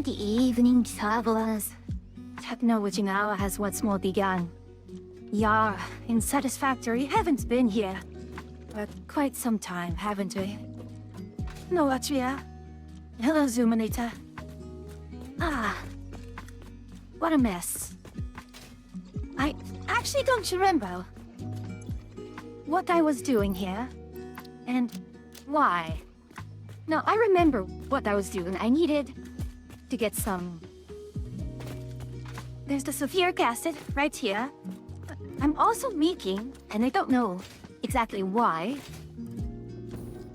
Good evening, travelers. Technology now has once more begun. Yeah, in Satisfactory haven't been here. But quite some time, haven't we? No, Atria. Hello, Zoominator. Ah. What a mess. I actually don't remember what I was doing here. And why. No, I remember what I was doing. I needed to get some... There's the sulfuric acid right here. But I'm also making, and I don't know exactly why.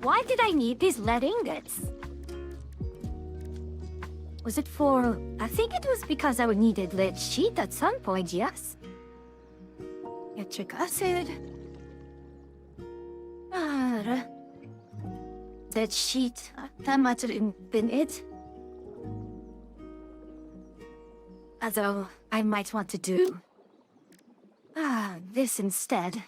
Why did I need these lead ingots? Was it for... I think it was because I needed lead sheet at some point, yes. Nitric acid. Lead sheet. That might have been it. Although, I might want to do... this instead.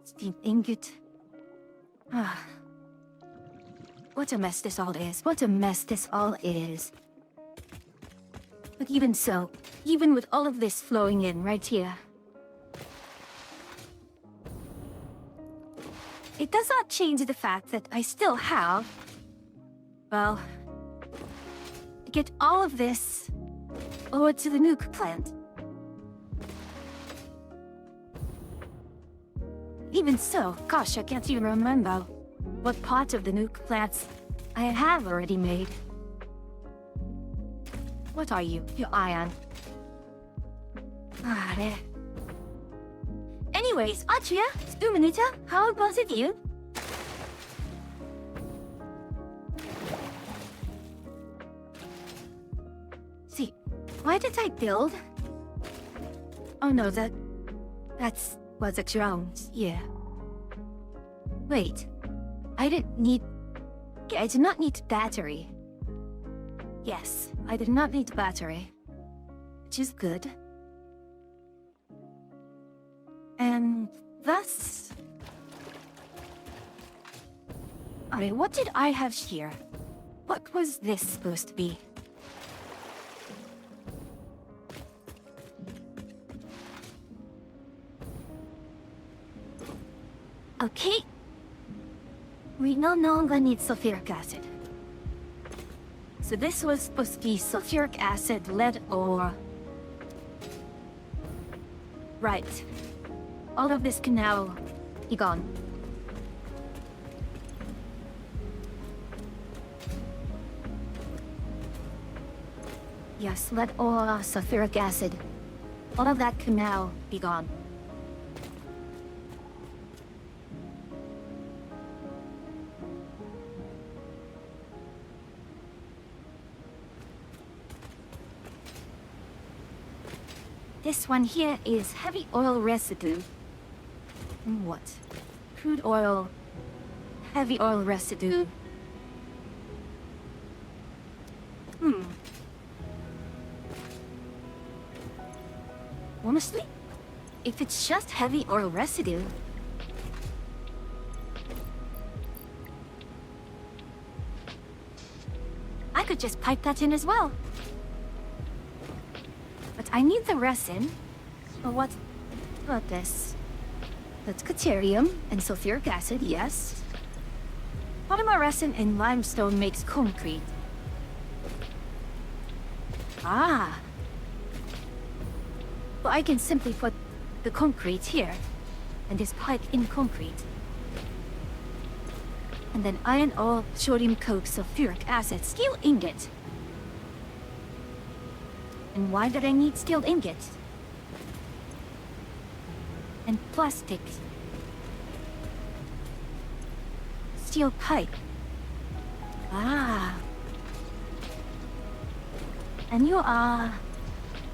Steam ingot. What a mess this all is. What a mess this all is. But even so, even with all of this flowing in right here, it does not change the fact that I still have, well, to get all of this over to the nuke plant. Even so, gosh, I can't even remember what part of the nuke plants I have already made. What are you? You're iron. There. Anyways, Atria, Stuminita, how about it you? See, why did I build? Oh no, that's was a drones, yeah. Wait, I didn't need... Yeah, I did not need battery. Yes, I did not need battery. Which is good. And thus... Alright, what did I have here? What was this supposed to be? Okay. We no longer need sulfuric acid. So this was supposed to be sulfuric acid, lead ore. Right. All of this can now be gone. Yes, lead ore, sulfuric acid. All of that can now be gone. This one here is heavy oil residue. What? Crude oil, heavy oil residue. Honestly, if it's just heavy oil residue, I could just pipe that in as well. But I need the resin. Oh, what about this? That's deuterium and sulfuric acid, yes. Polymer resin and limestone makes concrete. Ah. Well, I can simply put the concrete here, and this pipe in concrete. And then iron ore, sodium coke, sulfuric acid, steel ingot. And why did I need steel ingot? And plastic. Steel pipe. Ah. And you are...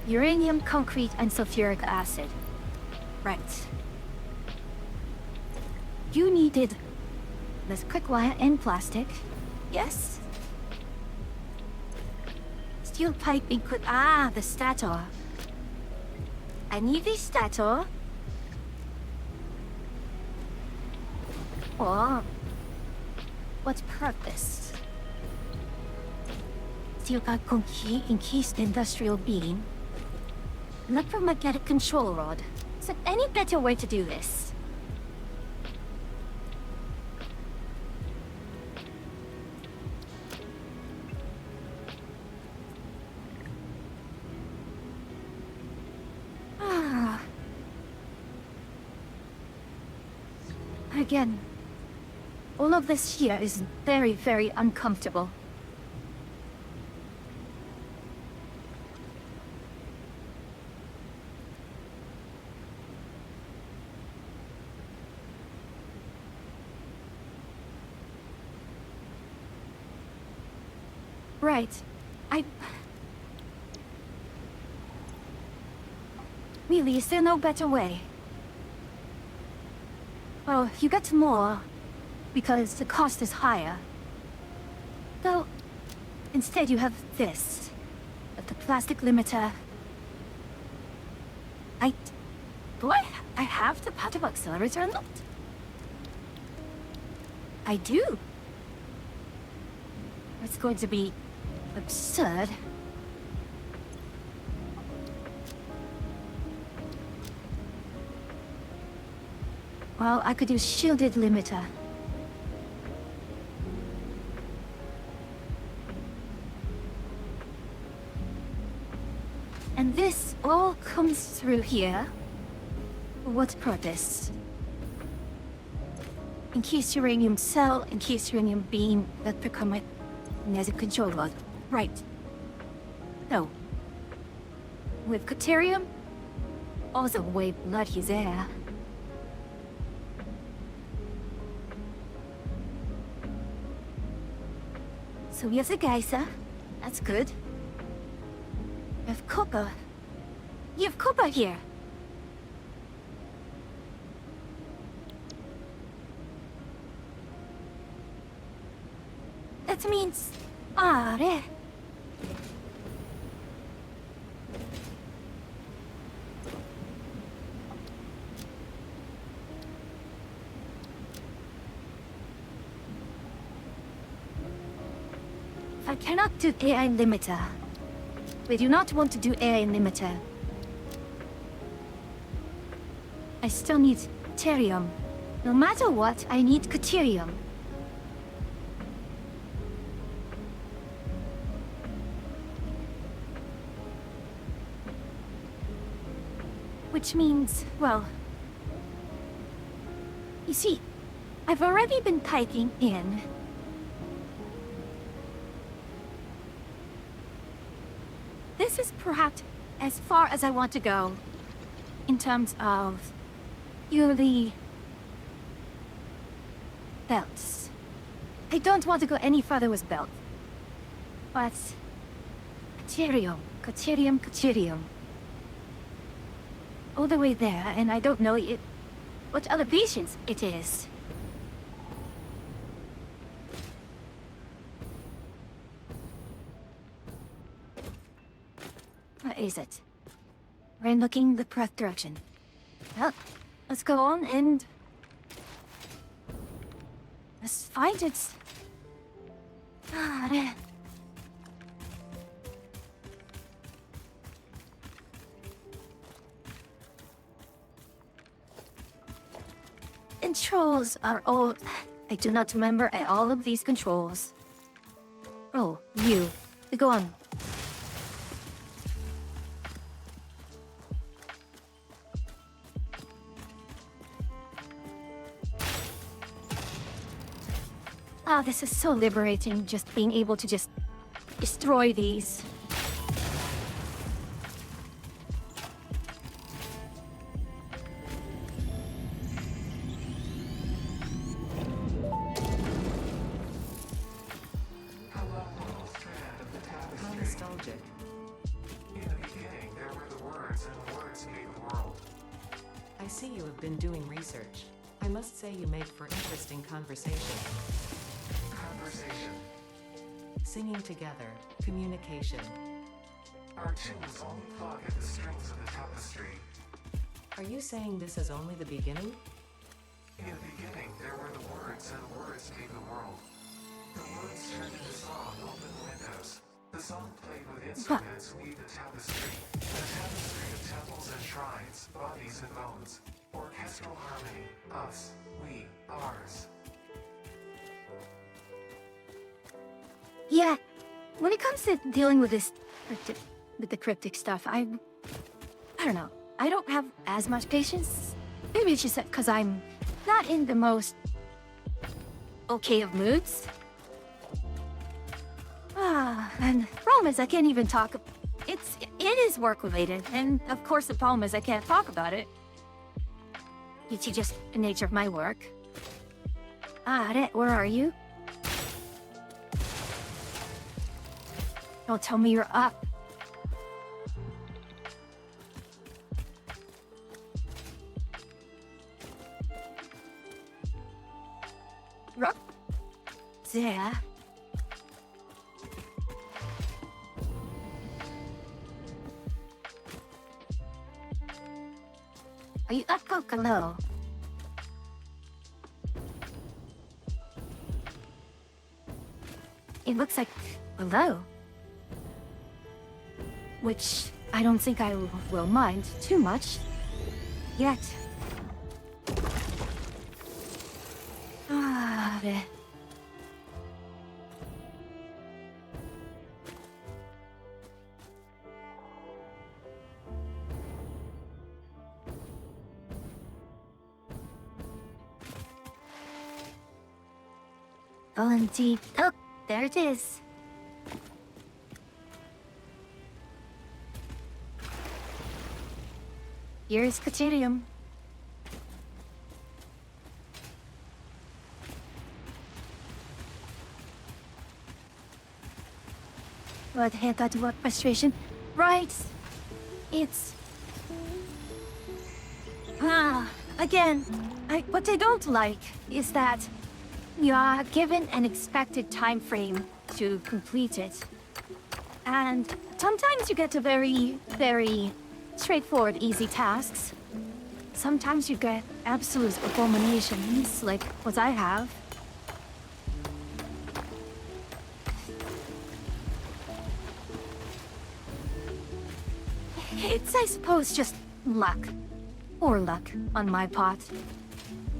uranium, concrete, and sulfuric acid. Right. You needed... this quick wire and plastic. Yes? Steel piping could... the stator. I need the stator. What purpose? Key encased industrial beam. Electromagnetic control rod. Is there any better way to do this? Again, all of this here is very, very uncomfortable. Right. Really, is there no better way? Oh, you get more, because the cost is higher. Though, instead you have this. The plastic limiter. Do I have the particle accelerator unlocked? I do. It's going to be absurd. Well, I could use shielded limiter. And this all comes through here. For what purpose? Encased uranium cell, encased uranium beam that become a magnetic control rod. Right. No. With deuterium? All the way bloody is there. So we have the geyser. That's good. You have copper. You have copper here. That means... there. I cannot do AI limiter. We do not want to do AI limiter. I still need deuterium. No matter what, I need deuterium. Which means, well... You see, I've already been piping in. This is perhaps as far as I want to go. In terms of... purely... belts. I don't want to go any further with belt. But... deuterium, deuterium, deuterium. All the way there, and I don't know what elevations it is. What is it? We're looking the correct direction. Well, let's go on and... let's find it. There. Controls are all... I do not remember all of these controls. Oh, you. Go on. Ah, this is so liberating, just being able to just destroy these. I see you have been doing research. I must say you make for interesting conversation. Conversation. Singing together, communication. Our tunes only plug at the strings of the tapestry. Are you saying this is only the beginning? In the beginning, there were the words, and words made the world. melodies and modes. Orchestral harmony. Us. We. Ours. Yeah, when it comes to dealing with this, with the cryptic stuff, I don't know. I don't have as much patience. Maybe it's just because I'm not in the most okay of moods. And the problem is I can't even talk. It is work related, and of course the problem is I can't talk about it. It's just the nature of my work. Where are you? Don't tell me you're up. Rock? There. Are you up, Kokalo? It looks like below. Which I don't think I will mind too much yet. There. Oh, indeed. Oh, there it is. Here's Caterium. What had that work frustration? Right. It's... again, what I don't like is that you are given an expected time frame to complete it. And sometimes you get to very, very straightforward, easy tasks. Sometimes you get absolute abominations, like what I have. It's, I suppose, just luck. Or luck on my part.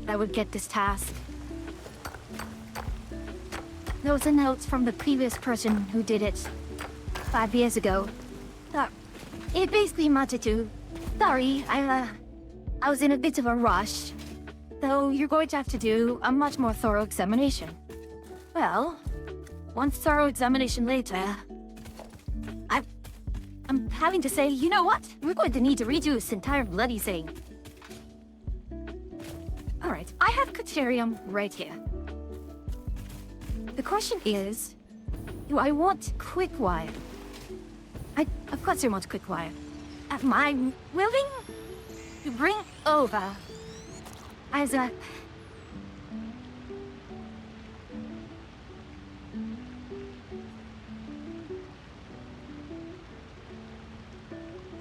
I would get this task. There was a note from the previous person who did it 5 years ago. It basically amounted to, sorry, I was in a bit of a rush, though you're going to have to do a much more thorough examination. Well, one thorough examination later, I'm having to say, you know what? We're going to need to redo this entire bloody thing. Alright, I have Caterium right here. The question is, do I want quick wire? Of course I want quick wire. Am I willing to bring over as a...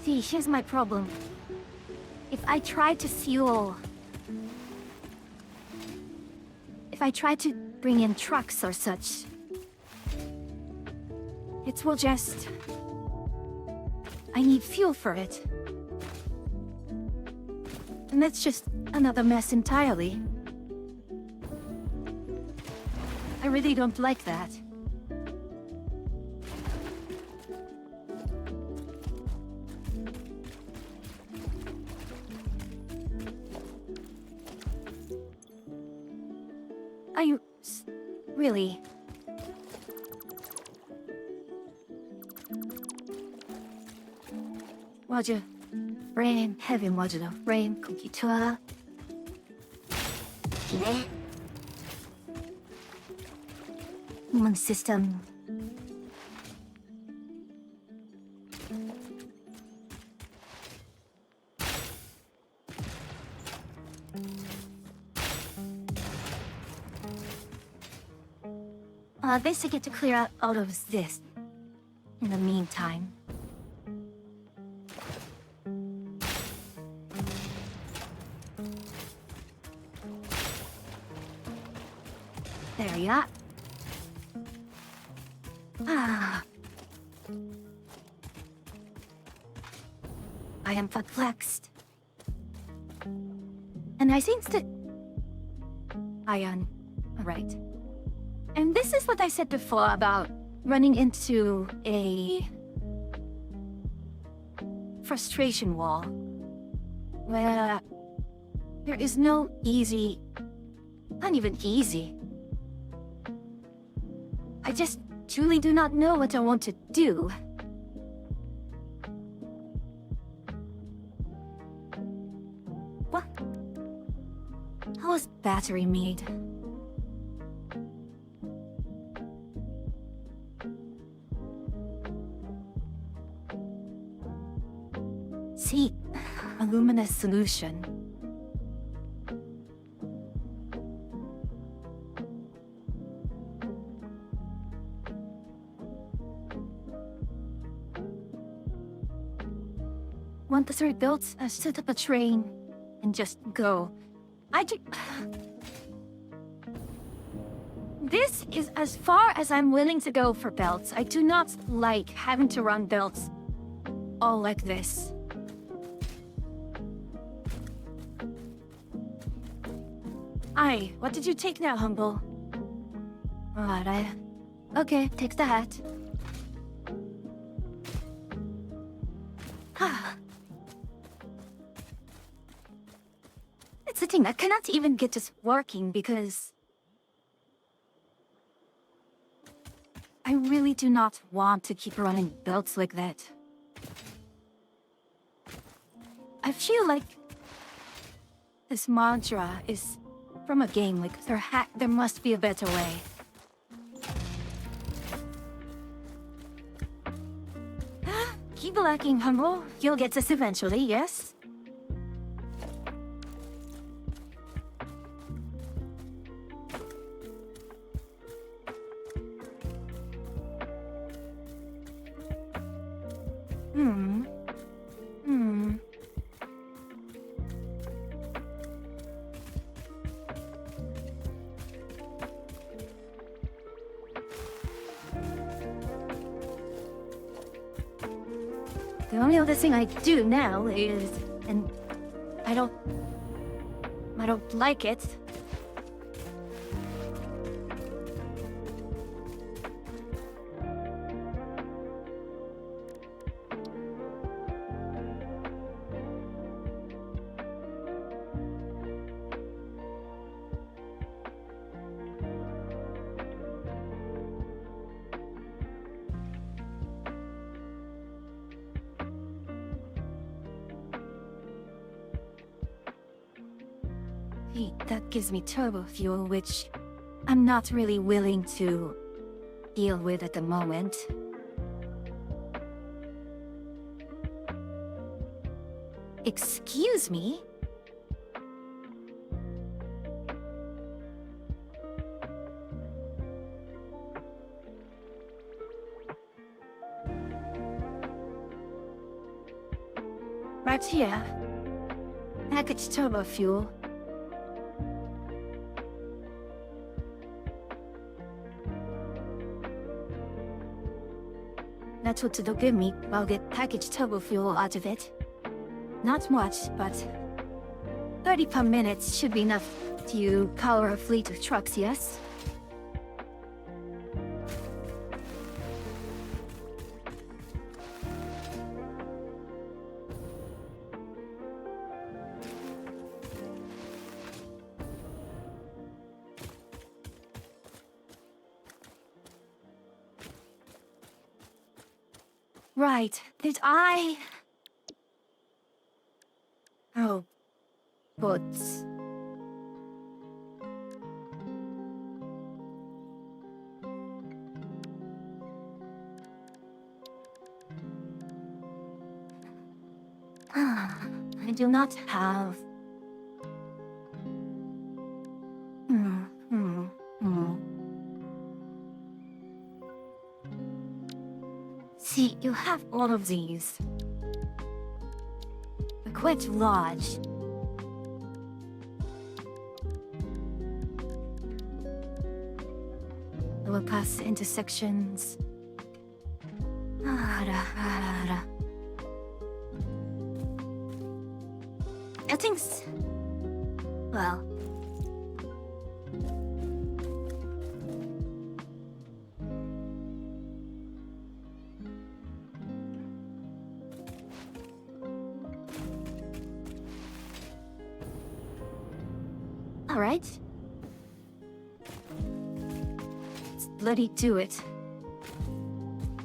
See, here's my problem. If I try to fuel... If I try to bring in trucks or such, it will just... I need fuel for it. And that's just another mess entirely. I really don't like that. Are you... really? Roger. Brain, heavy modular, brain, computer. 네. Human system. This I get to clear out all of this. In the meantime. There you are. I am perplexed. And I think that... Ion. Alright. And this is what I said before about running into a... frustration wall. Where... there is no easy... not even easy. I just truly do not know what I want to do. What? How was battery made? See, a luminous solution. Want the three built, set up a train, and just go. This is as far as I'm willing to go for belts. I do not like having to run belts all like this. Aye, what did you take now, Humble? Alright, okay, take the hat. It's the thing, I cannot even get this working because... I really do not want to keep running belts like that. I feel like this mantra is from a game, like there must be a better way. Keep lacking, Humble. You'll get this eventually, yes? The only other thing I do now is... and... I don't like it. That gives me turbo fuel, which I'm not really willing to deal with at the moment. Excuse me? Right here. Packaged turbo fuel. That's what it'll give me. I'll get packaged turbo fuel out of it. Not much, but 30 per minute should be enough to power a fleet of trucks, yes? Right, did I... Oh, but... I do not have... See, you have all of these. They're quite large. They will pass intersections. I think Well. All right. Let's bloody do it.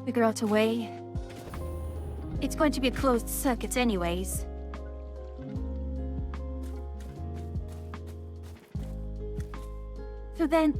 Figure out a way. It's going to be a closed circuit anyways. So then...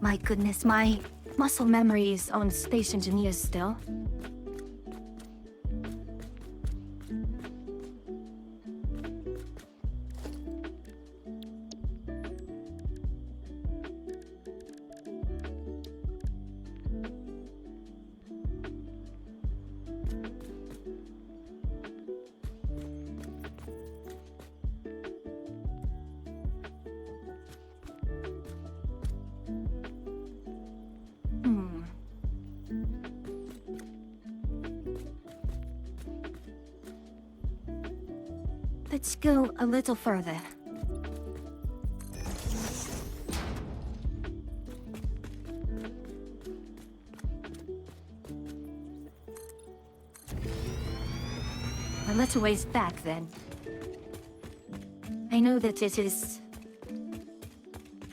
My goodness, my muscle memory is on space engineers still. Let's go a little further. A little ways back, then. I know that it is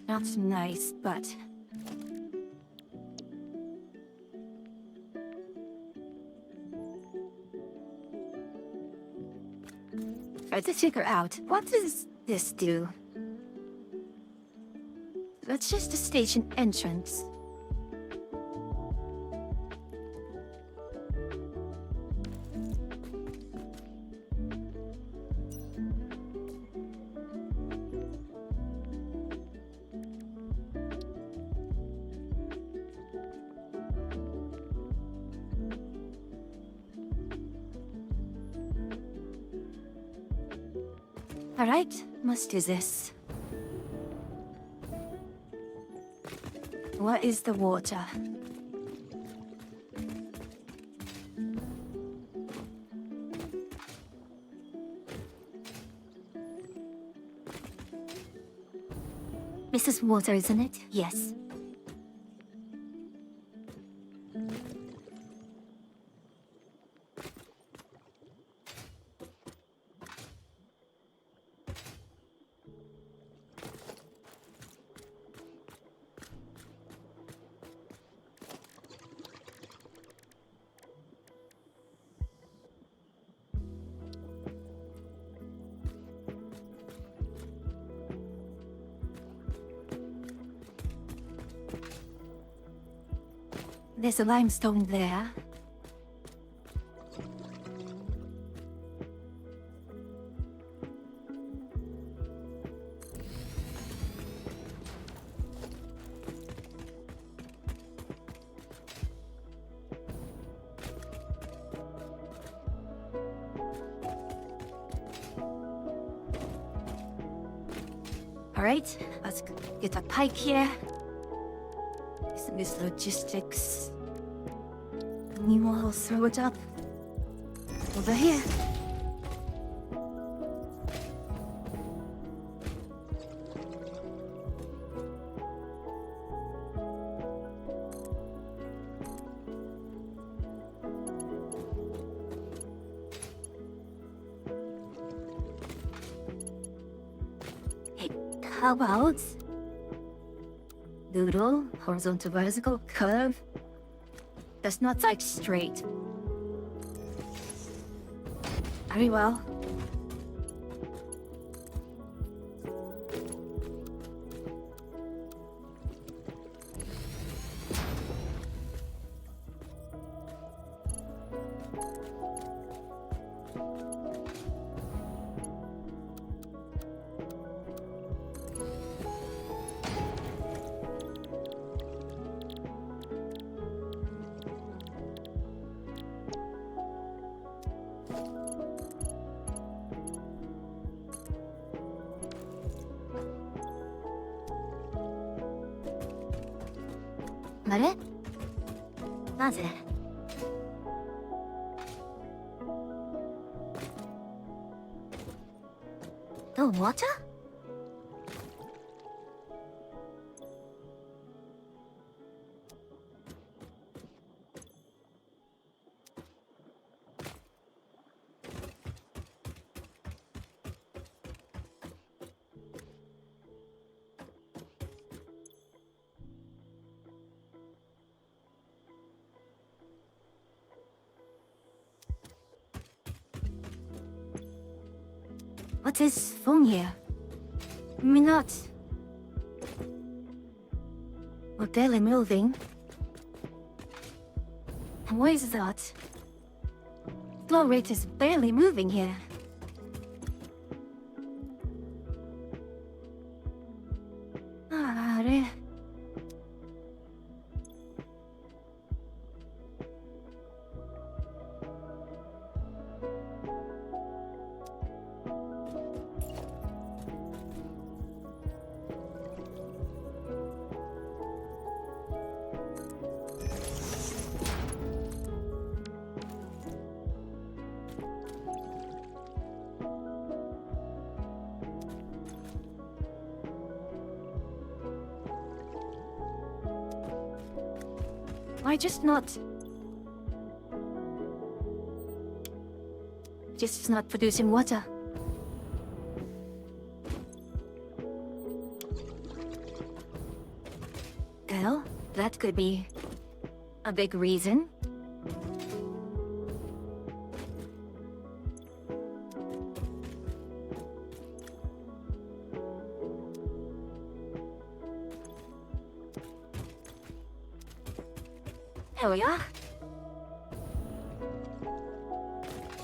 not nice, but try to figure out what does this do. That's just a station entrance. Alright, must do this. What is the water? Mrs. Water, isn't it? Yes. There's a limestone there. Alright, let's get a pike here. Some this logistics. You will throw it up. Over here. Hey, how about doodle, horizontal, vertical, curve? That's not like straight. Very well.あれ？なぜ？ The water? What is wrong here? Me not. We're barely moving. And what is that? Flow rate is barely moving here. Ah, why just not? Just not producing water. Well, that could be a big reason. There we are.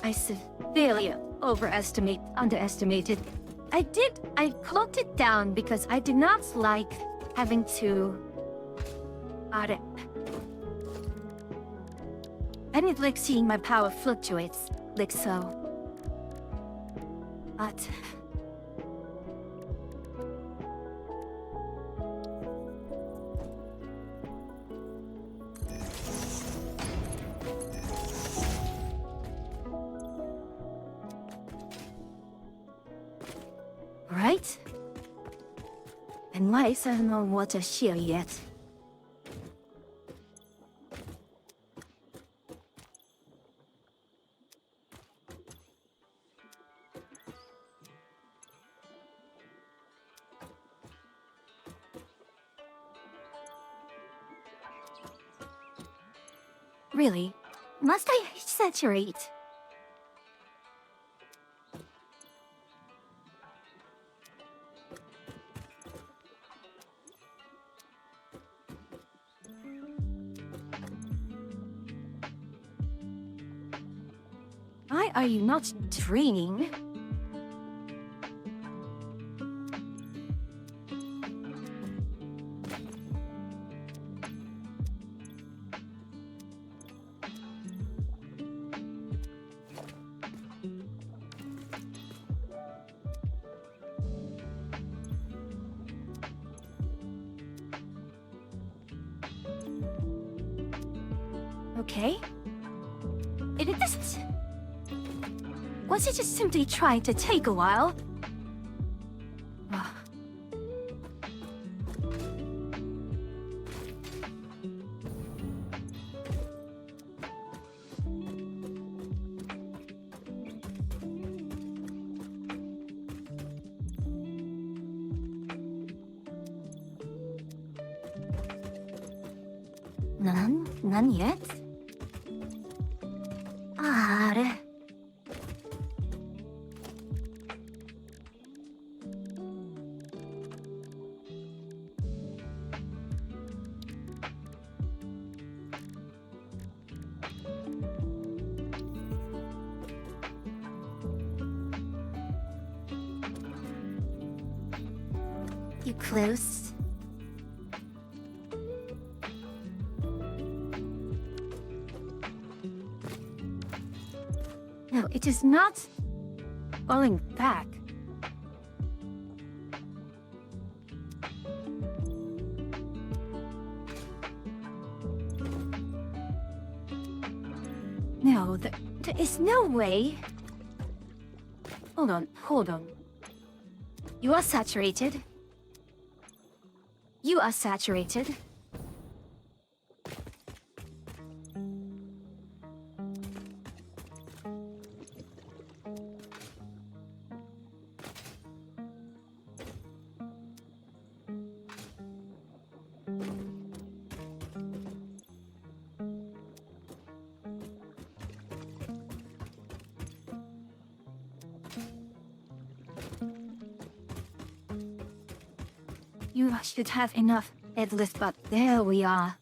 I severely underestimated. I clocked it down because I did not like having to... I didn't like seeing my power fluctuates, like so. But And lights are no water here yet. Really? Must I saturate? Why are you not draining? Okay. It isn't. Was it just simply trying to take a while? Ah. None yet? Ah, you close? No, it is not falling back. No, there is no way. Hold on. You are saturated. You are saturated. You should have enough at least, but there we are.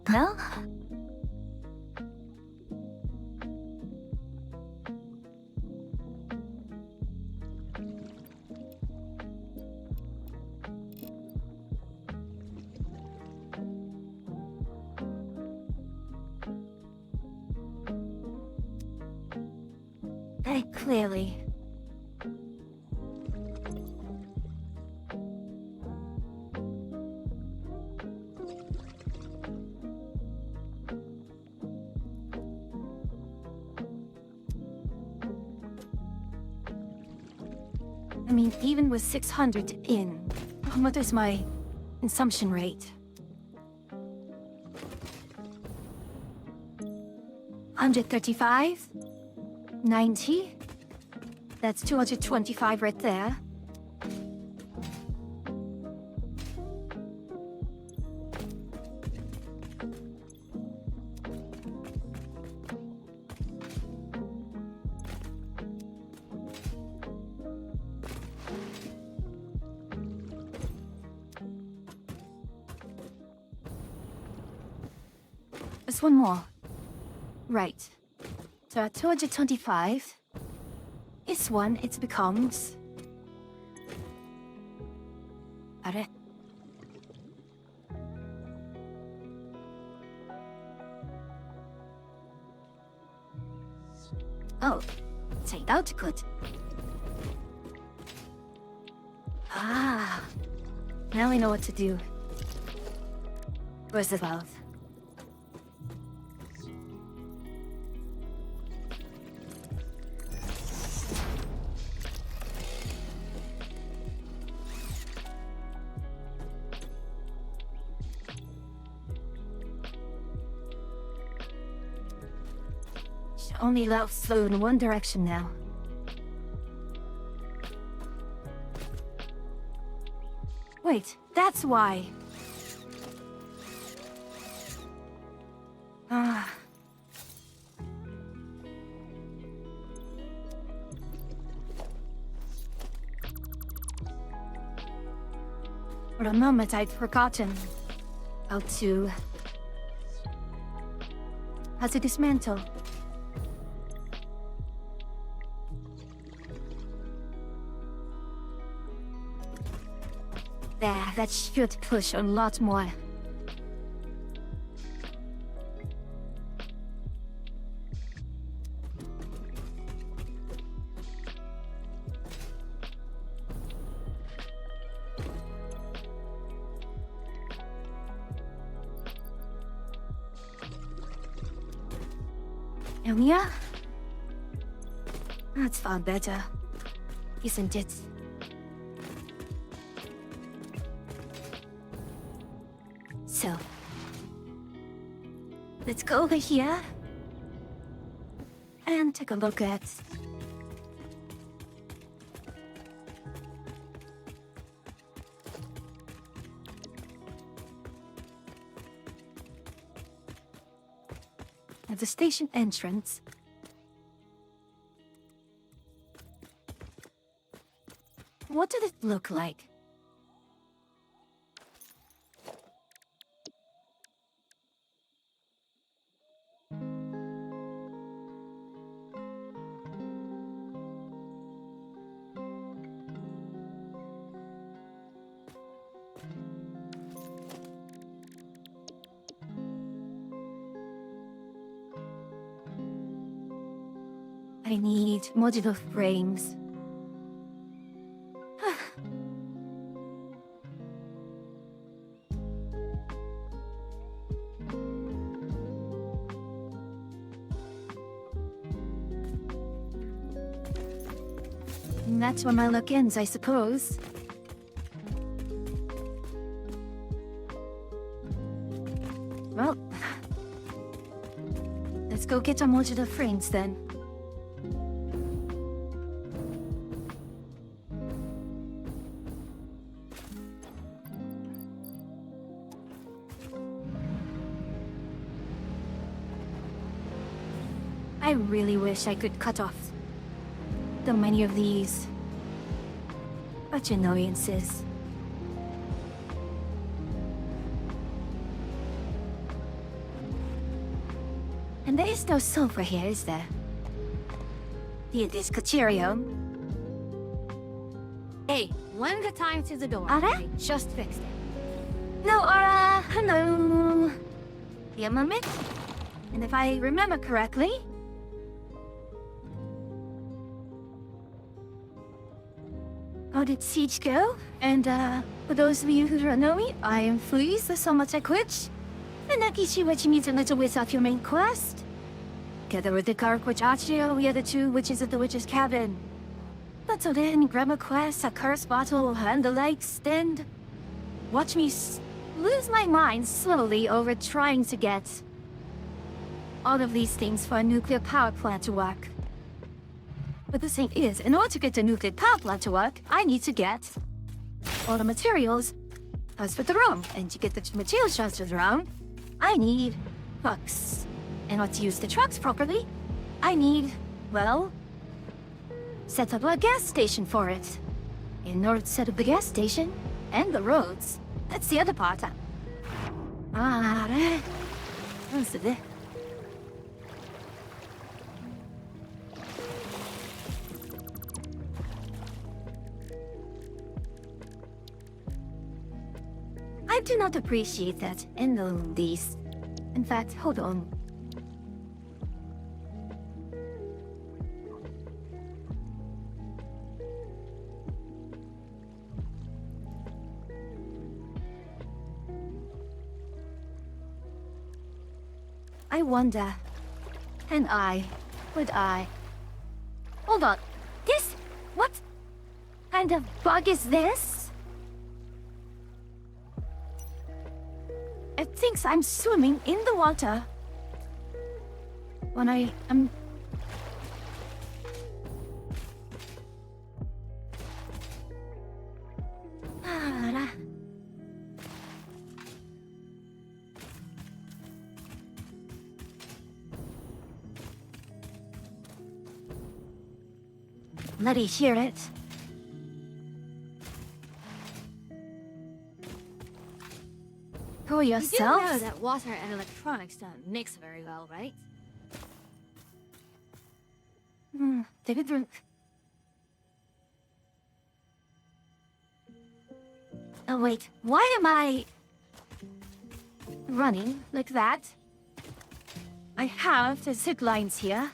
Well? Very clearly. I mean, even with 600 in, what is my consumption rate? 135? 90? That's 225 right there. There's one more. Right. So at 225, this one, it becomes... Are? Oh, say that good. Ah. Now I know what to do. Where's the valve? Should only allow flow in one direction now. Wait, that's why. Ah. For a moment, I'd forgotten how to dismantle. There, that should push a lot more. Yeah? That's far better, isn't it? So, let's go over here and take a look at the station entrance. What did it look like? I need modular frames. And that's where my luck ends, I suppose. Well, let's go get our modular frames then. I really wish I could cut off so many of these. Such annoyances. And there is no sulfur here, is there? It is Caterium. Hey, one at a time to the door. Ara? I just fixed it. No, hello. Yeah, moment. And if I remember correctly, how did Siege go? And for those of you who don't know me, I am Fleece, the Somatech Witch. And Nakishi Witch meets a little witch off your main quest. Together with the Gark Witch Achio, we are the two witches at the witch's cabin. But so then, grab a quest, a curse bottle, and the likes, then watch me lose my mind slowly over trying to get all of these things for a nuclear power plant to work. But the thing is, in order to get the nuclear power plant to work, I need to get all the materials transferred to Rome. And to get the materials transferred to Rome, I need trucks. In order to use the trucks properly, I need, well, set up a gas station for it. In order to set up the gas station and the roads, that's the other part. What's it? I do not appreciate that in the least. In fact, hold on. I wonder. And would I? Hold on. What kind of bug is this? It thinks I'm swimming in the water. When I am... Let me hear it. For You do yourself? know that water and electronics don't mix very well, right? David. Oh wait, why am I running like that? I have the zip lines here.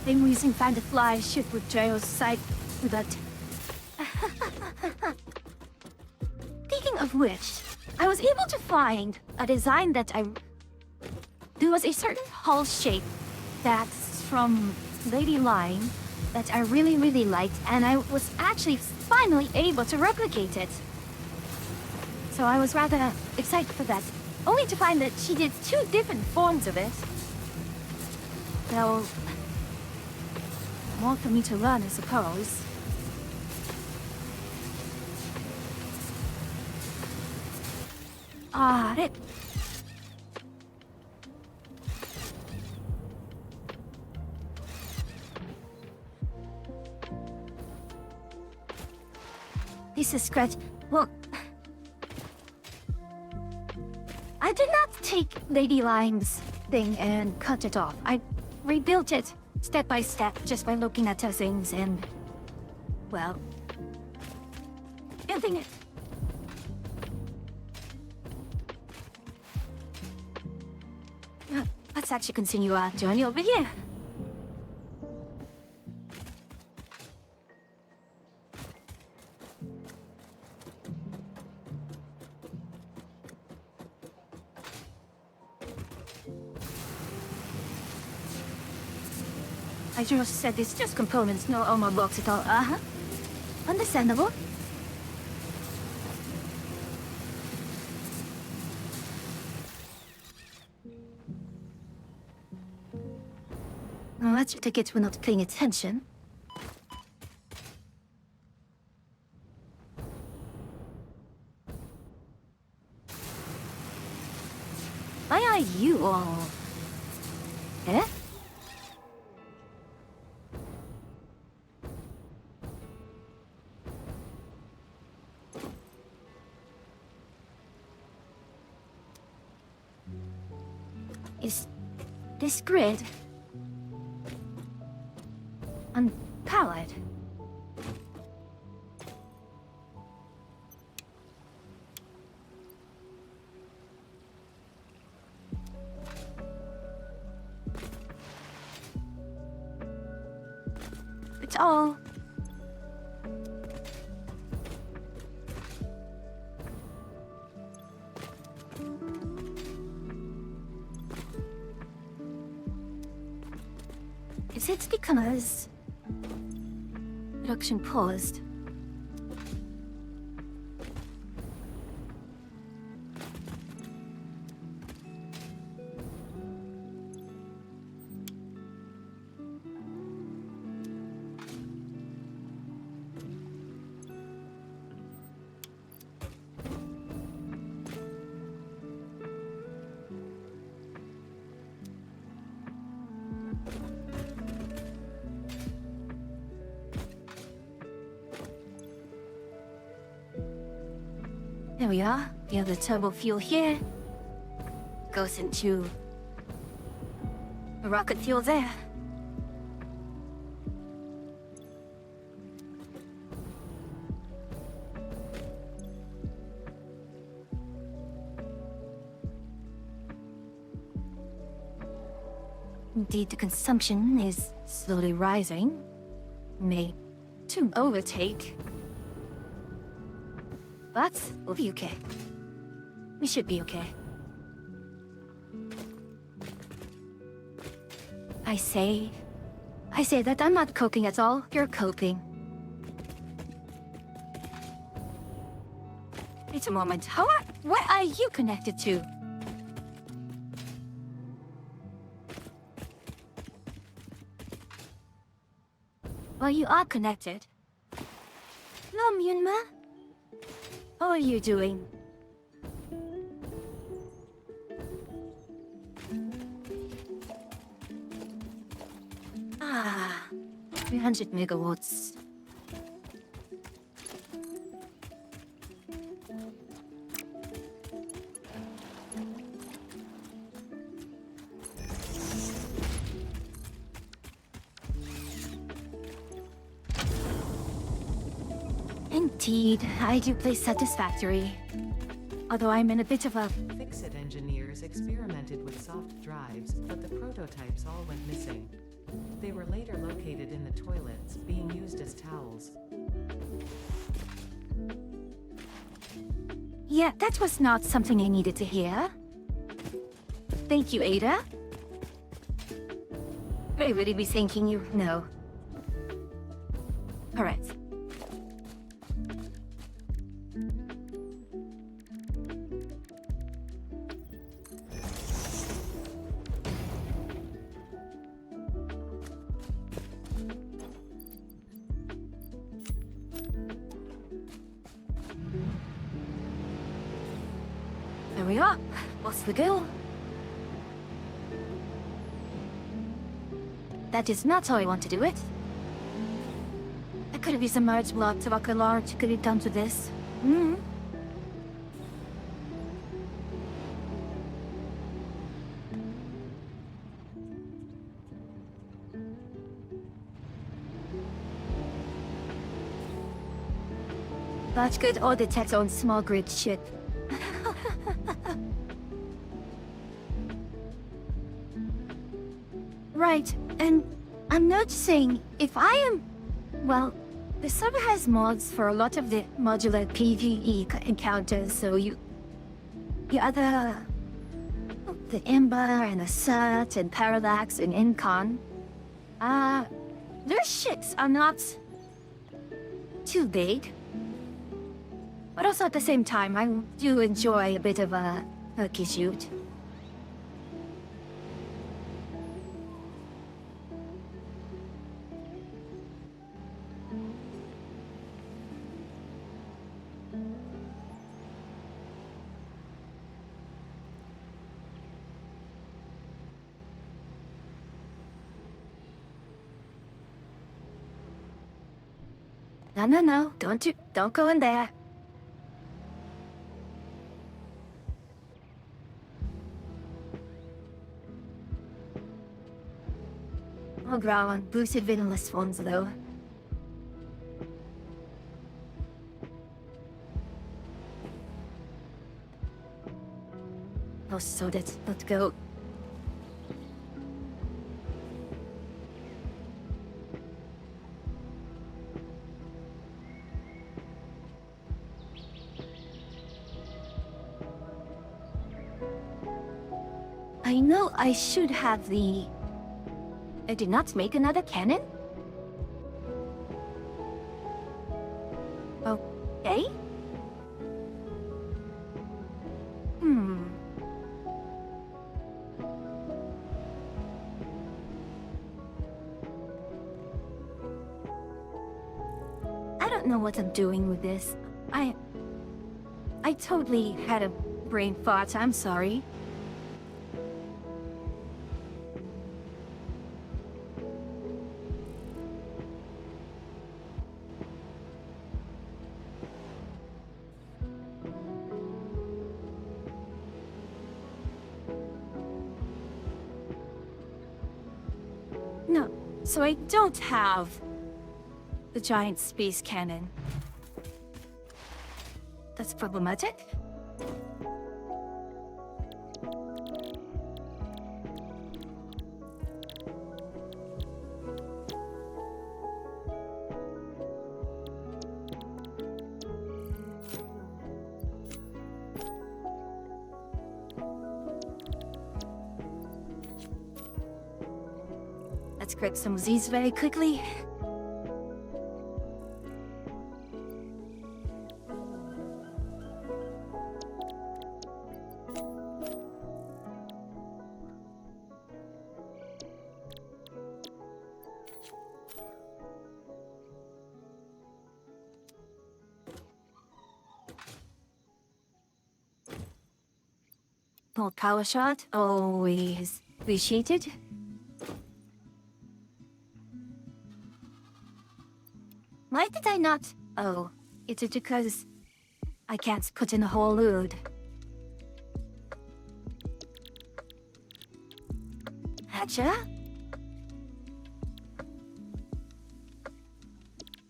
I'm using find the fly shoot with Joe's side but speaking of which, I was able to find a design that there was a certain hull shape that's from Lady Line that I really liked, and I was actually finally able to replicate it. So I was rather excited for that, only to find that she did 2 different forms of it. So more for me to learn, I suppose. It... This is scratch. Well, I did not take Lady Lime's thing and cut it off. I rebuilt it step by step just by looking at her things and, well, building it. Let's actually continue our journey over here. I just said it's just components, no armor blocks at all. Understandable. Well, that's take it we're not paying attention. Why are you all... Eh? Is this grid unpowered? It's all... Is it because production paused? There we are. We have the turbo fuel here. Goes into the rocket fuel there. indeed the consumption is slowly rising, may to overtake. But we'll be okay. We should be okay. I say that I'm not coping at all. You're coping. Wait a moment. What are you connected to? Well, you are connected. No, Myunma. How are you doing? Ah, 300 megawatts. Indeed, I do play satisfactory. Although I'm in a bit of a... Fix-It engineers experimented with soft drives, but the prototypes all went missing. They were later located in the toilets, being used as towels. Yeah, that was not something I needed to hear. Thank you, Ada. I really be thanking you. No. Alright. There we are. What's the goal? That is not how I want to do it. I could have used a merge block to rock a large to get it down to this. Hmm. That's good or detect on small grid shit. Right, and I'm noticing if I am... Well, the server has mods for a lot of the modular PvE encounters, so you other... The Ember and Assert and Parallax and Incon. Their ships are not too big. But also at the same time, I do enjoy a bit of a perky shoot. No, don't go in there. I'll growl on boosted villainless ones though. Oh, so let's go. I know I should have the... I did not make another cannon? Okay. I don't know what I'm doing with this. I totally had a brain fart, I'm sorry. No, so I don't have the giant space cannon. That's problematic. break some of these very quickly. More power shot, always appreciated. Why did I not? Oh, it's because I can't put in a whole load. Hatcha?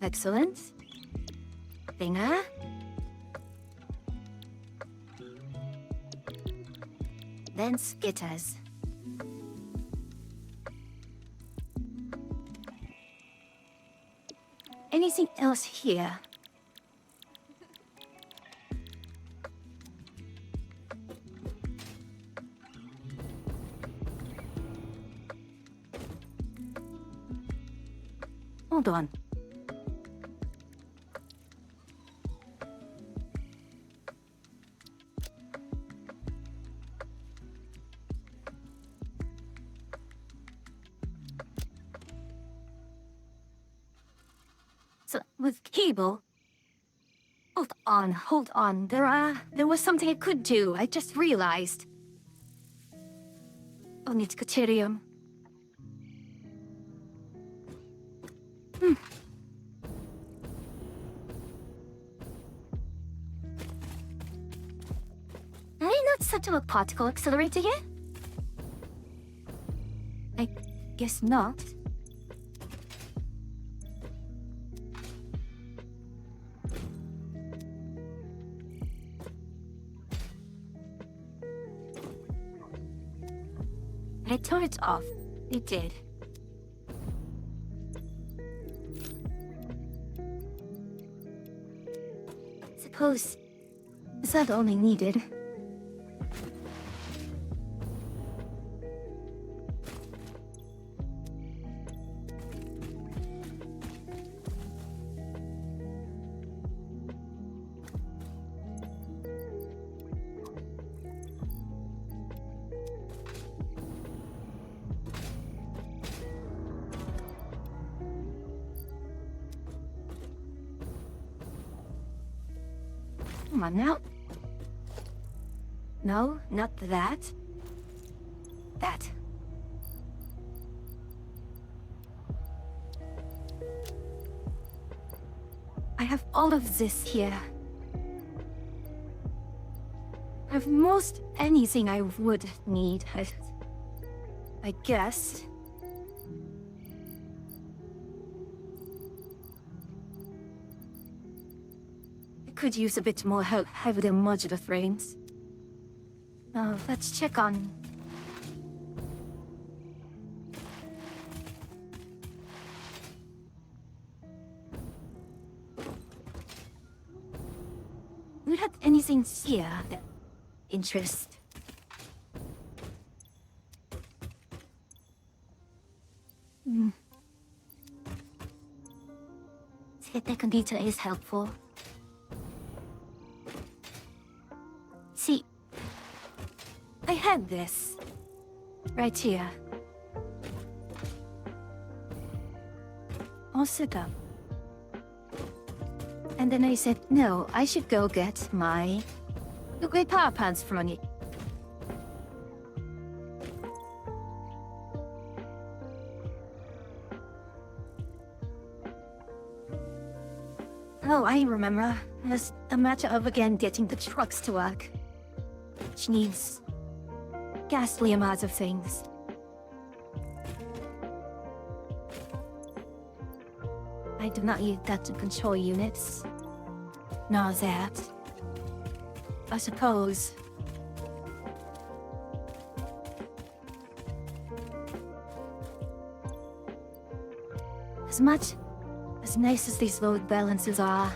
Excellent. Finger? Then skitters. Anything else here? Hold on. So, with cable... Hold on. There was something I could do. I just realized. Oh, need deuterium. Did I not set up a particle accelerator yet? I guess not. I turned it off. It did. Suppose... is that all I needed? Come on now. No, not that. That. I have all of this here. I have most anything I would need, I guess. Could use a bit more help with the modular frames. Now, let's check on... Do you have anything here that interest? Technical is helpful. See, I had this right here. All set up. And then I said, no, I should go get my great power pads from it. Oh, I remember. It's a matter of again getting the trucks to work. Which needs ghastly amounts of things. I do not need that to control units. Nor that. I suppose. As nice as these load balances are,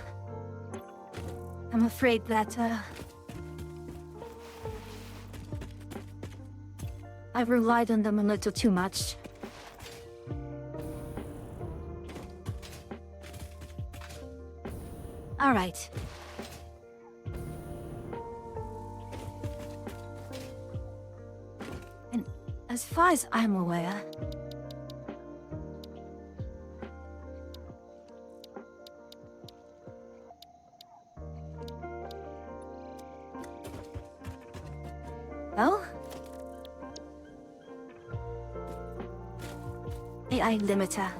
I'm afraid that, I've relied on them a little too much. All right. And as far as I'm aware, oh? AI limiter.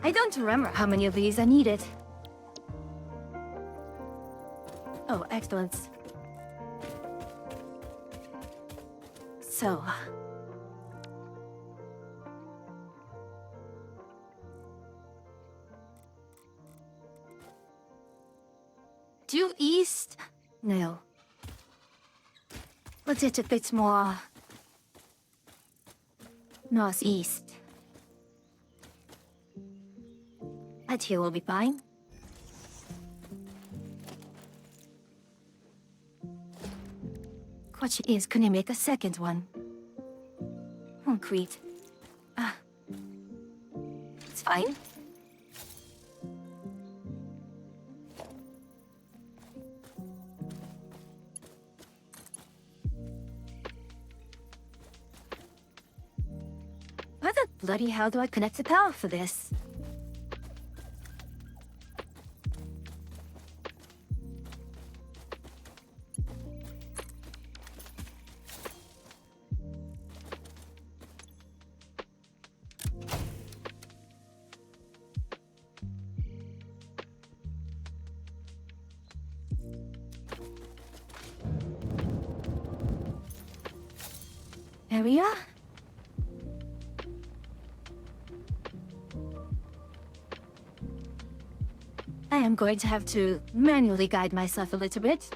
I don't remember how many of these I needed. Oh, excellent. So... due east? No. Let's hit a bit more... northeast. That here will be fine. Question is, can you make a second one? Concrete. It's fine. How the bloody hell do I connect the power for this? There we are. I am going to have to manually guide myself a little bit.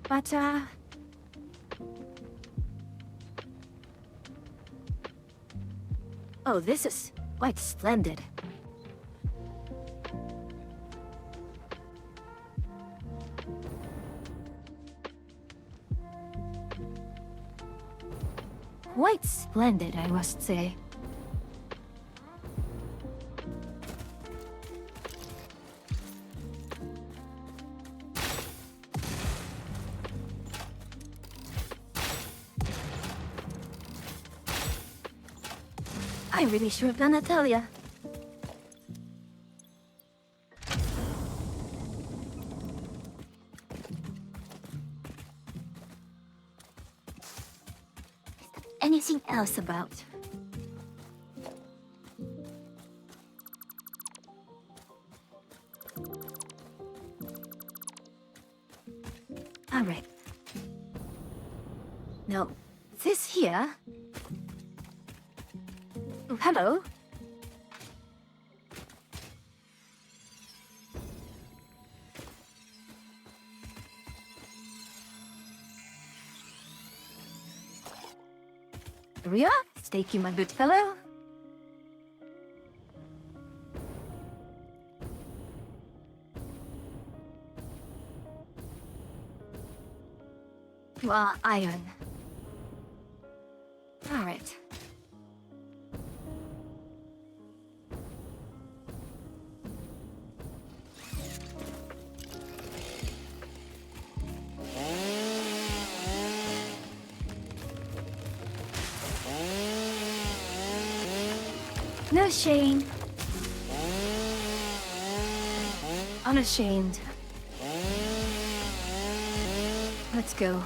But, oh, this is quite splendid. Quite splendid, I must say. I really should have done that earlier. Anything else about? All right. Now, this here... Oh, hello. Here we are. Stake you, my good fellow. You are iron. All right. No shame. Unashamed. Let's go.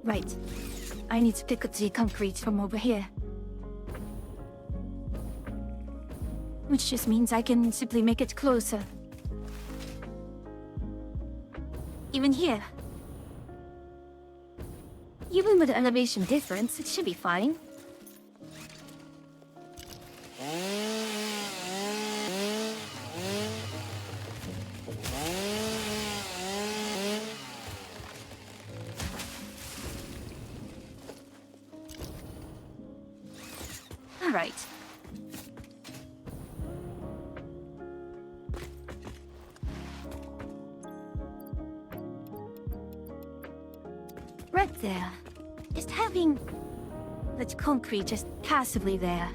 Right. I need to pick up the concrete from over here. Which just means I can simply make it closer. Even here. Even with the elevation difference, it should be fine. right there. Just having that concrete just passively there.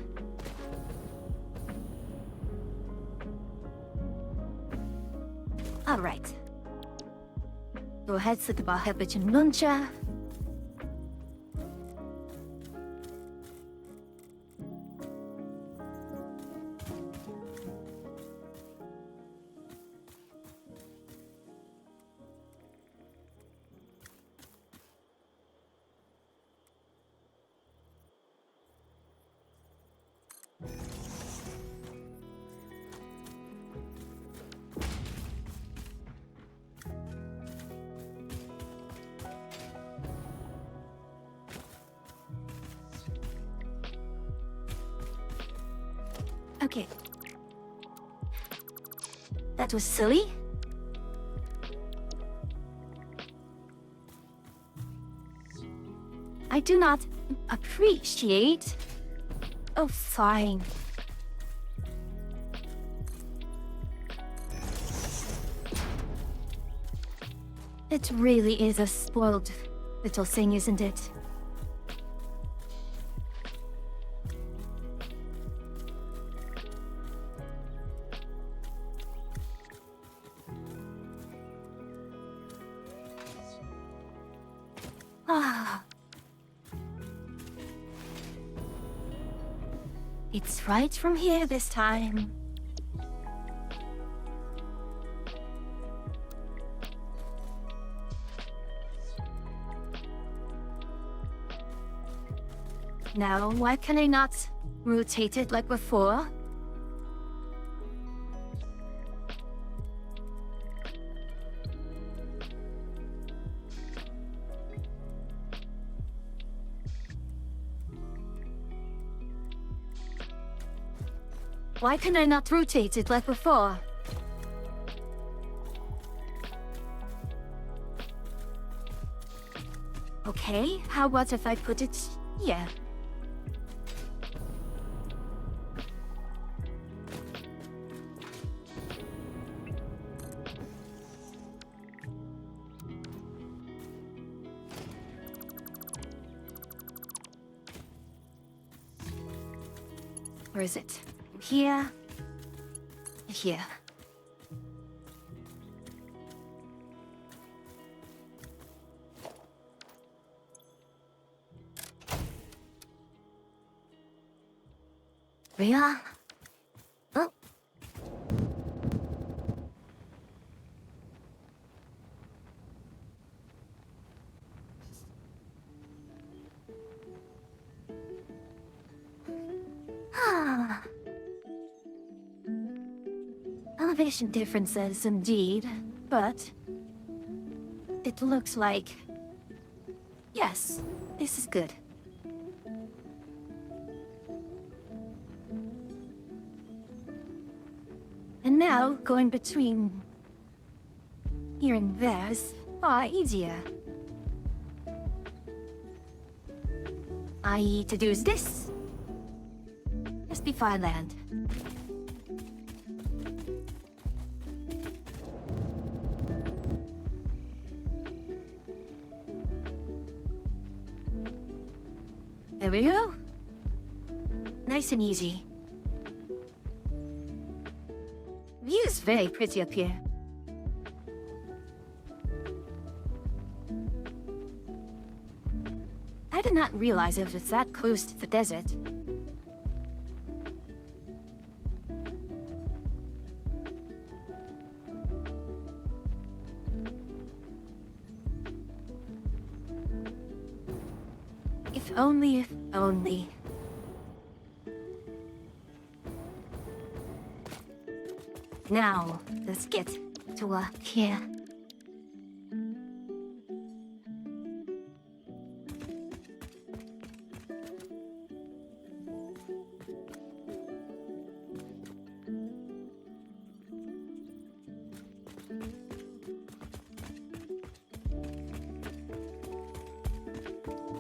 Alright. Go ahead, set the hydrogen launcher. Okay. That was silly. I do not appreciate... Oh, fine. It really is a spoiled little thing, isn't it? Ah. It's right from here this time. Now, why can I not rotate it like before? Why can I not rotate it like before? Okay, how about if I put it here? Where is it? Here. Here. Rhea? Oh. Ah. Elevation differences indeed, but it looks like... Yes, this is good. And now, going between here and there is far easier. I.e. to do this. Just before I land. There we go. Nice and easy. View is very pretty up here. I did not realize it was that close to the desert. If only, if only. Now, let's get to work here.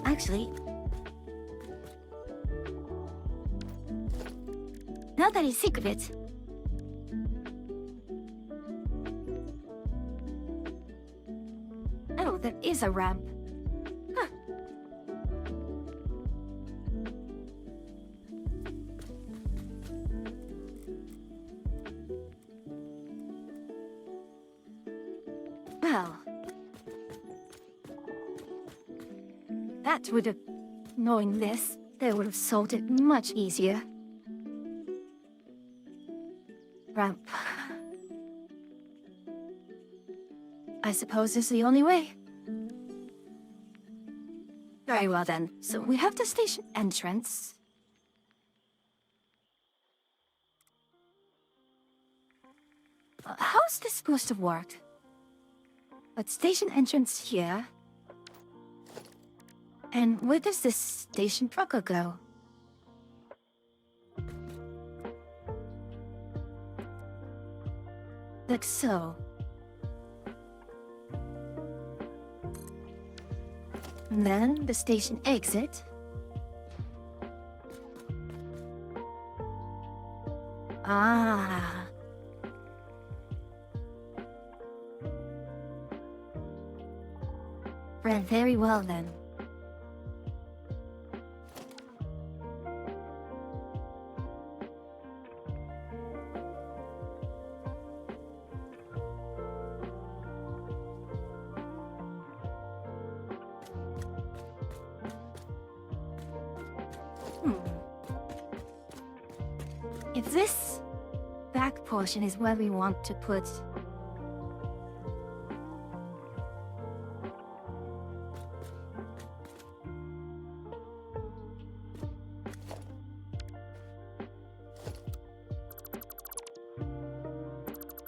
Actually, now that I think of it, oh, there is a ramp. Huh. that would have... Knowing this, they would have solved it much easier. Ramp. I suppose this is the only way. Very well then. So we have the station entrance. How's this supposed to work? But station entrance here. And where does this station proper go? Like so. And then the station exit. Ah. Ran very well then. If this back portion is where we want to put...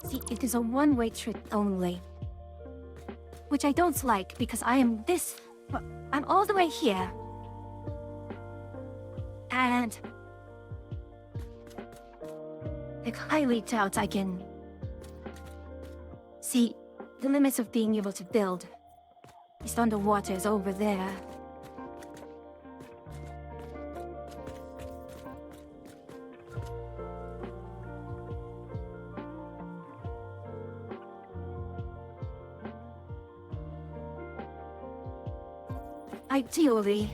See, it is a one-way trip only. Which I don't like because I am this... I'm all the way here. And... I highly doubt I can... See, the limits of being able to build. These underwater is over there. Ideally,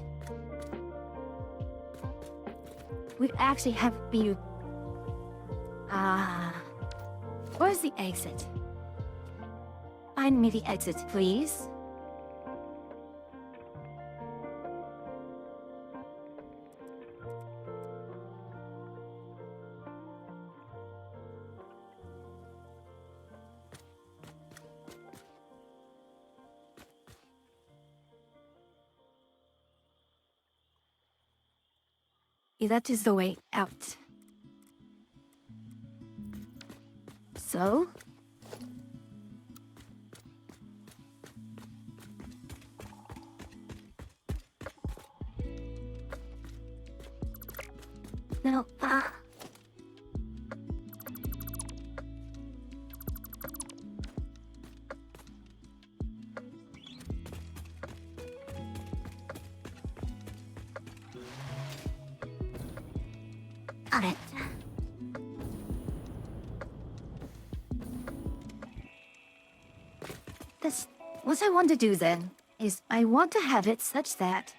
we'd actually have view. Where's the exit? Find me the exit, please. That is the way out. So? Now, got it. What I want to do then is I want to have it such that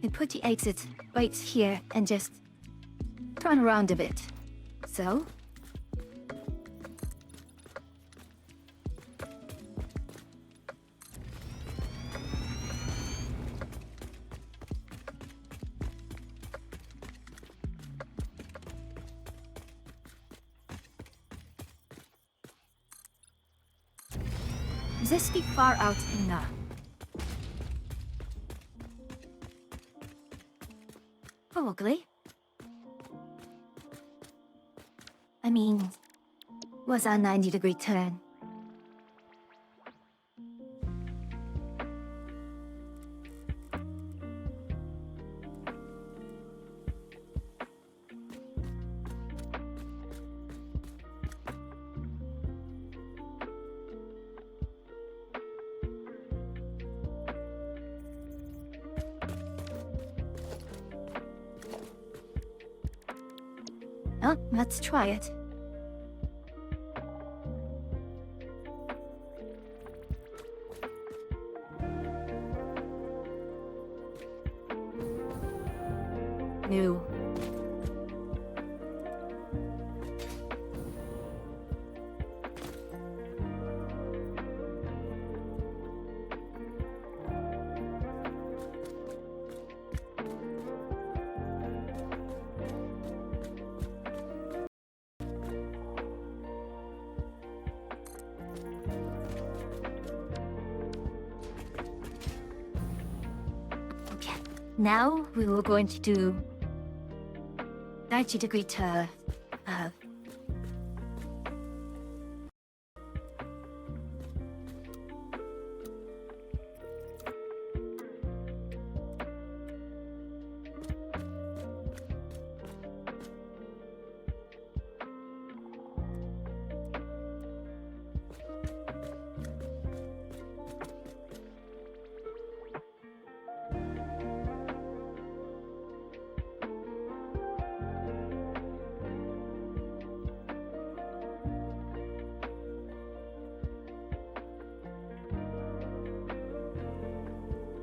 I put the exit right here and just turn around a bit. So. Is this be far out enough? Probably. I mean, was a 90-degree turn. Oh, let's try it. No. Now we were going to do 90-degree to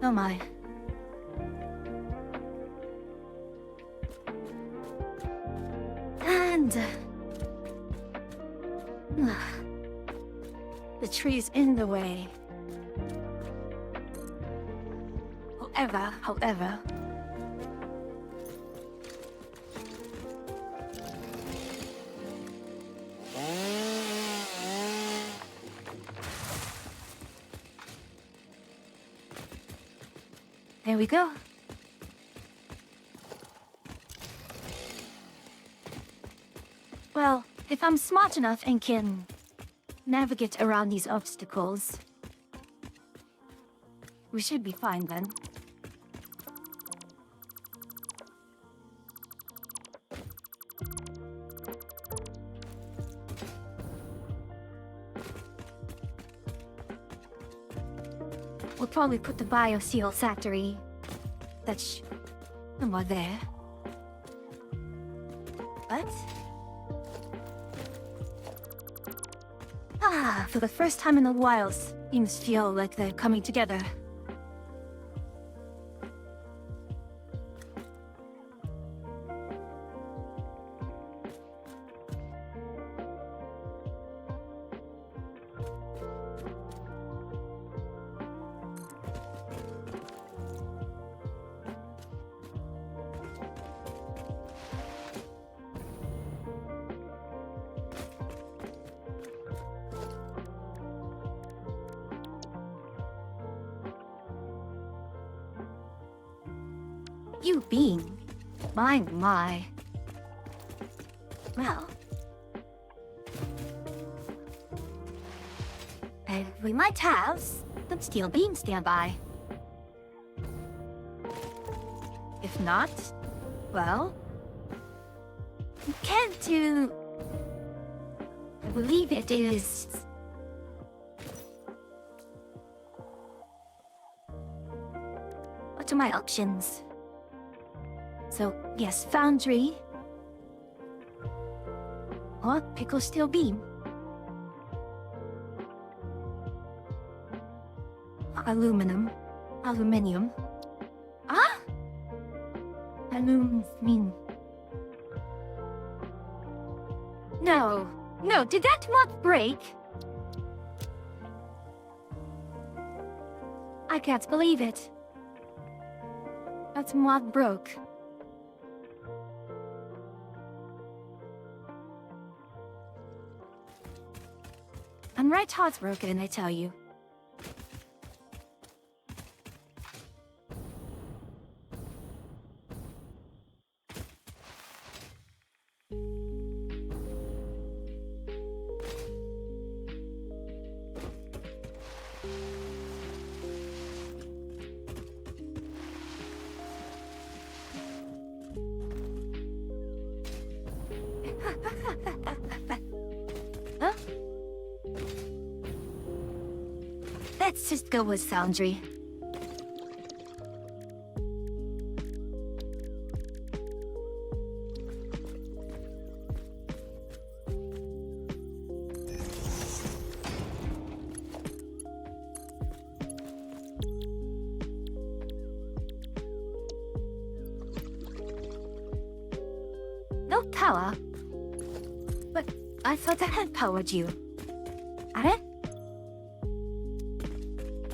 oh my. And the tree's in the way. However. There we go. Well, if I'm smart enough and can navigate around these obstacles, we should be fine then. We'll probably put the bioseal factory that's somewhere there. But for the first time in a while, things feel like they're coming together. You being my. Well, we might have some steel beams standby. If not, well, we can't do. I believe it is. What are my options? So, yes, foundry. Or pickle steel beam. Aluminium. Ah? No, did that mod break? I can't believe it. That mod broke. I'm right heartbroken, I tell you. Huh? Let's just go with foundry. No power? But I thought I had powered you. Are?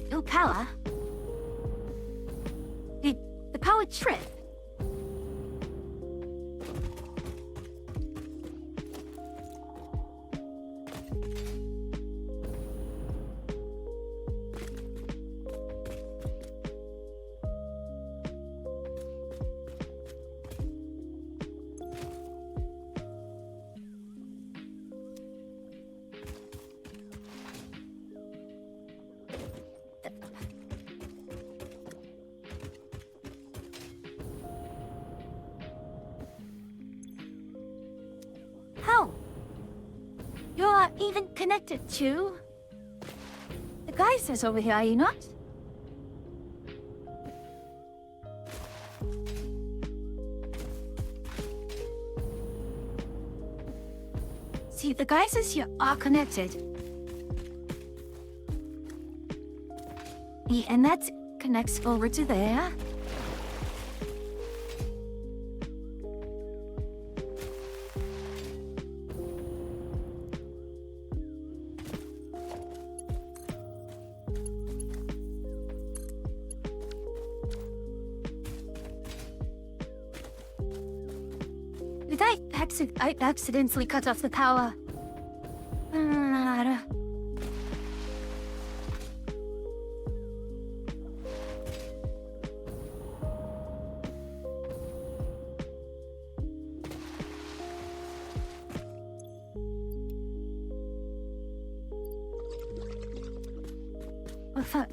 No power? Did the power trip? even connected to the geysers over here, are you not? See, the geysers here are connected. Yeah, and that connects over to there. Did I accidentally cut off the power? Oh, fuck.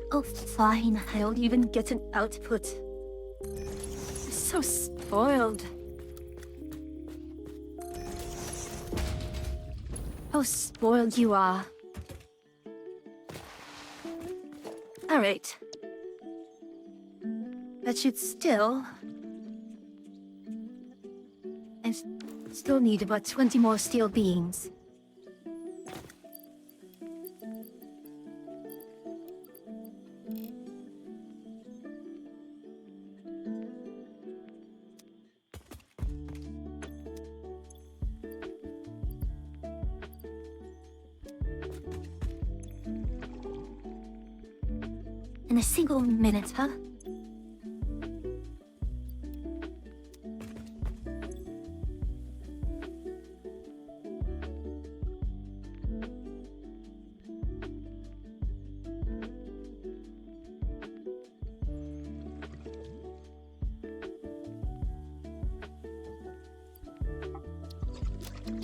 Oh, fine. I'll even get an output. So spoiled. How spoiled you are. Alright. That should still... I still need about 20 more steel beams. In a single minute, huh?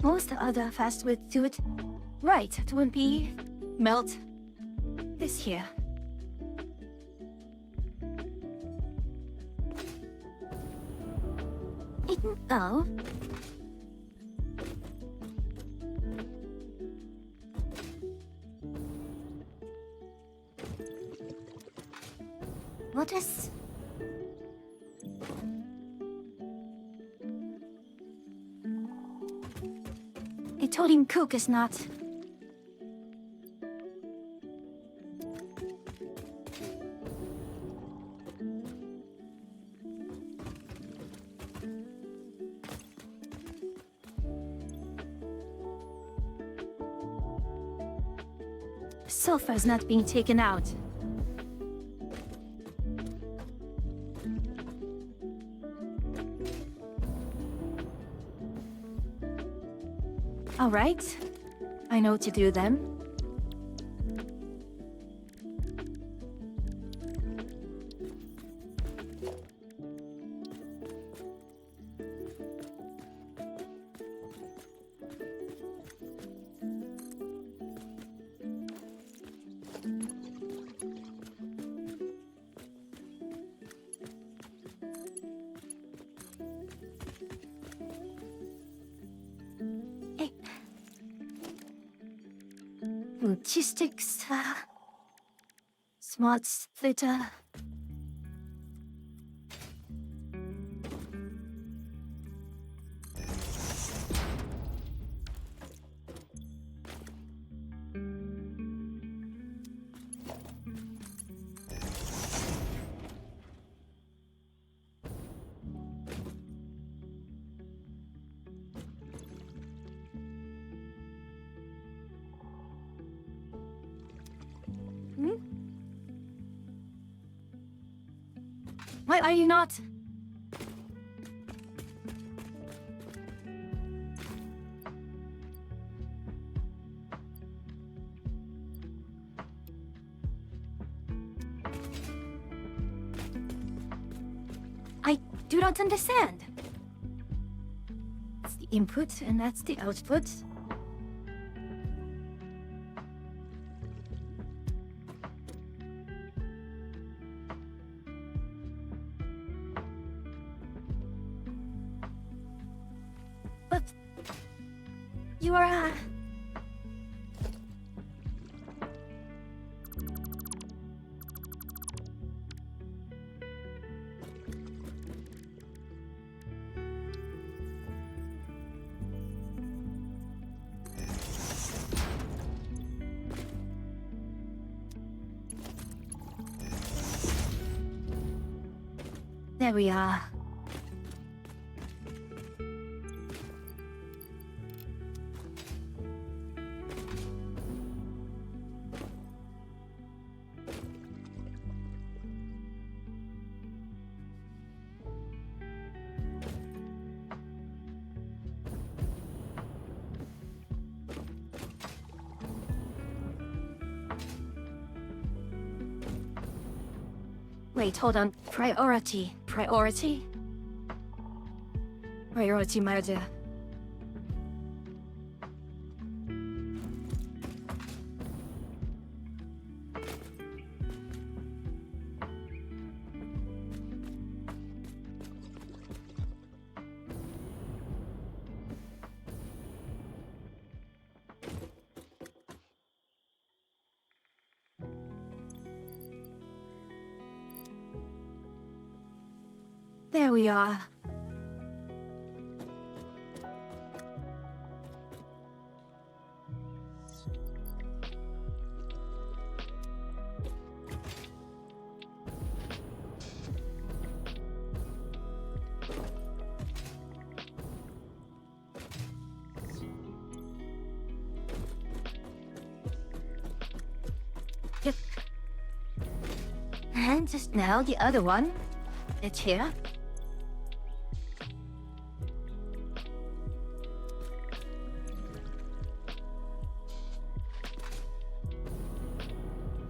What's the other fast way to do it? Right, it would be melt this here. Oh. What is... I told him Cook is not... Sulfur is not being taken out. All right, I know what to do then. Logistics, smart splitter. Why are you not? do not understand. That's the input and that's the output. But you are There we are. Wait, hold on. Priority. Priority? Priority murder. There we are. Yep. And just now the other one. It's here.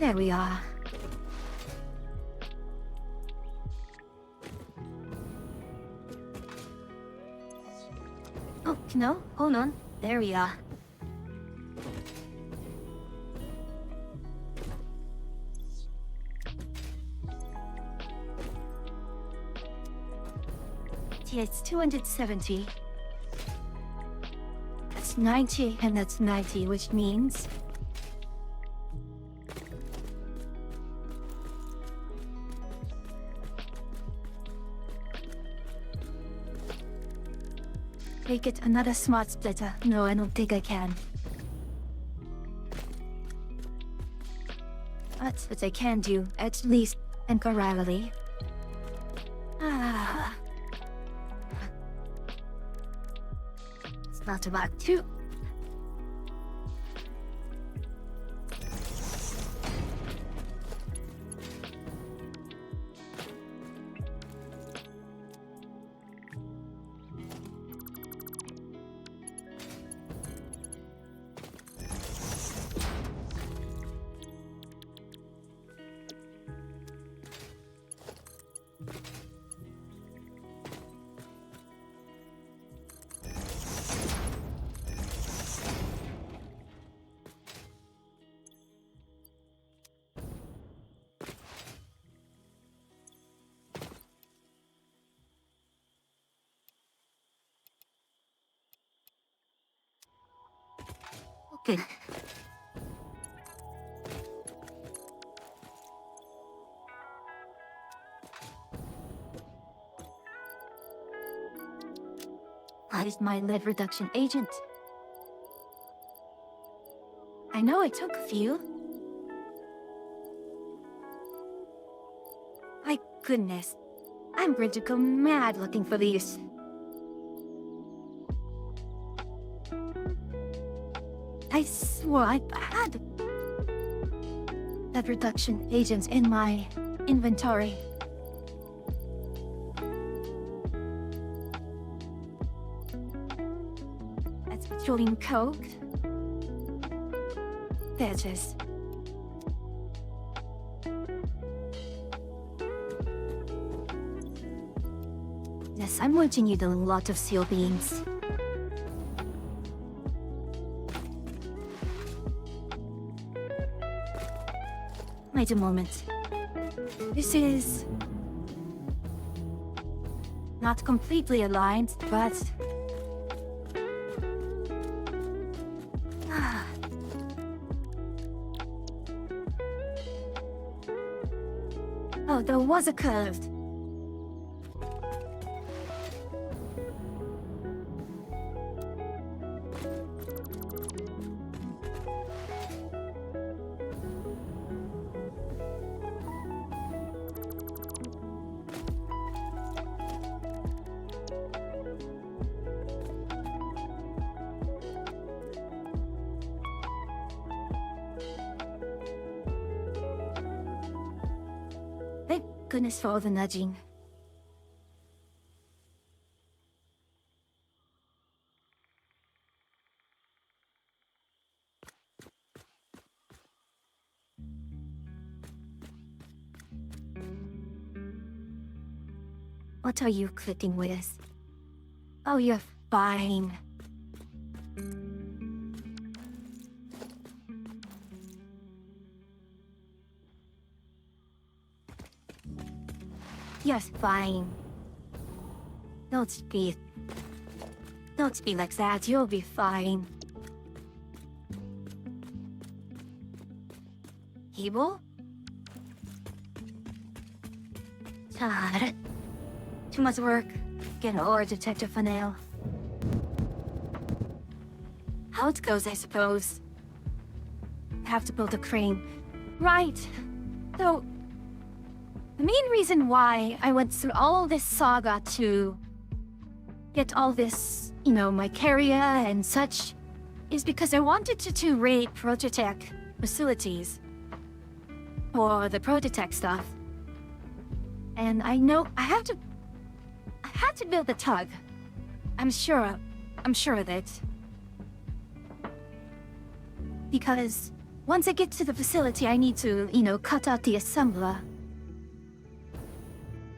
There we are. Oh, no, hold on. There we are. Yeah, it's 270. That's 90, and that's 90, which means... Make it another smart splitter. No, I don't think I can. But what I can do, at least temporarily. Ah. It's not about two. Okay. What is my lead reduction agent? I know I took a few. My goodness. I'm going to go mad looking for these. I swore I had lead reduction agents in my inventory. That's petroleum coke. There it is. Yes, I'm watching you do a lot of seal beams. Wait a moment. This is not completely aligned, but oh, there was a curve. Thank goodness for all the nudging. What are you clicking with? Oh, you're fine. You're fine. Don't be like that. You'll be fine. Hebel? God. Too much work. Get an ore detector for now. How it goes, I suppose. Have to build a crane. Right. So, the main reason why I went through all this saga to get all this, my carrier and such, is because I wanted to raid Prototech facilities for the Prototech stuff. And I know I have to build a tug. I'm sure of it. Because once I get to the facility, I need to, cut out the assembler.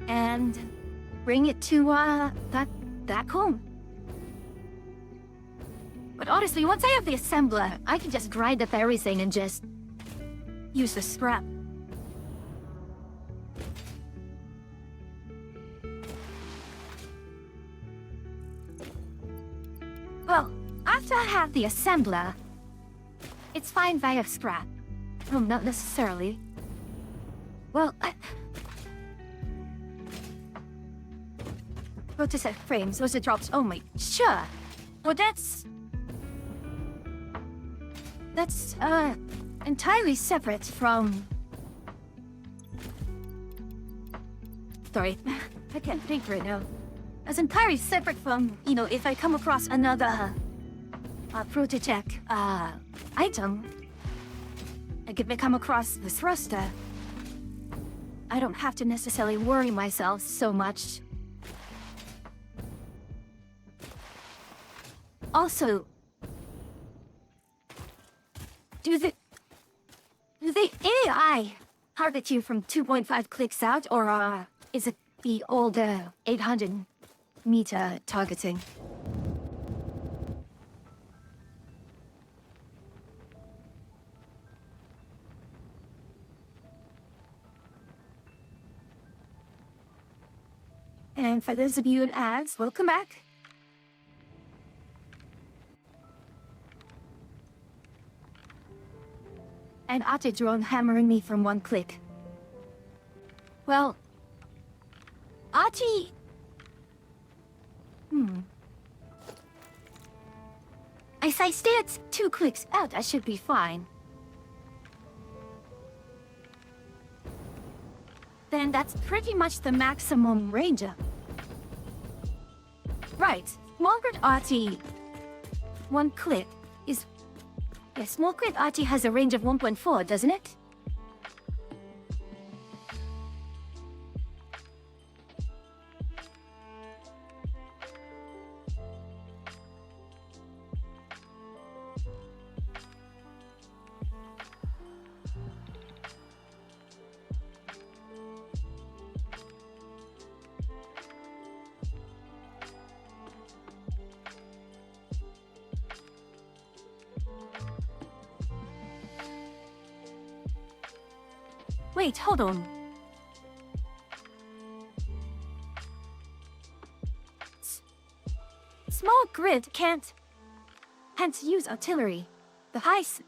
And bring it to, back home. But honestly, once I have the assembler, I can just grind up everything and just use the scrap. Well, after I have the assembler, it's fine via scrap. Oh, not necessarily. Well, Prototech frames, those are drops only. Sure. Well, that's entirely separate from... Sorry, I can't think right now. That's entirely separate from, if I come across another Prototech item, like if I come across the thruster, I don't have to necessarily worry myself so much. Also, do the AI target you from 2.5 clicks out, or is it the older 800-meter targeting? And for those of you in ads, welcome back. And Ate drone hammering me from one click. Well, Ate... If I stay at 2 clicks out, I should be fine. Then that's pretty much the maximum range up. Right, Margaret Ate... 1 click is... Yes, Margaret Ate has a range of 1.4, doesn't it? Wait, hold on. Small grid can't use artillery. The heist,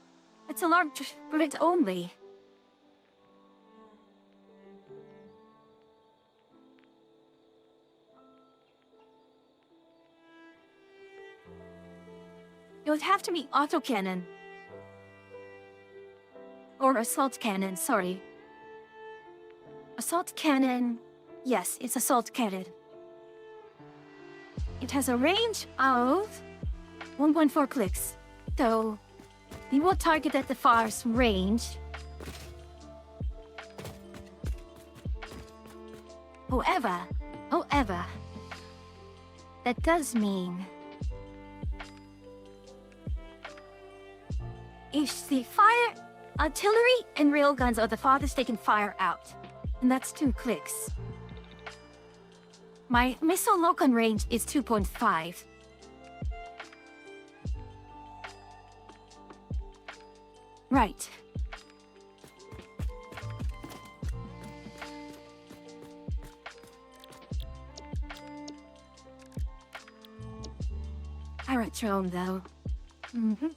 it's a large grid only. It would have to be autocannon. Or assault cannon, sorry. Assault cannon. Yes, it's assault cannon. It has a range of 1.4 clicks. So, we will target at the far's range. However, that does mean if the fire, artillery and railguns are the farthest they can fire out, and that's 2 clicks. My missile lock-on range is 2.5. Right. Aerodrome, though. Mm-hmm.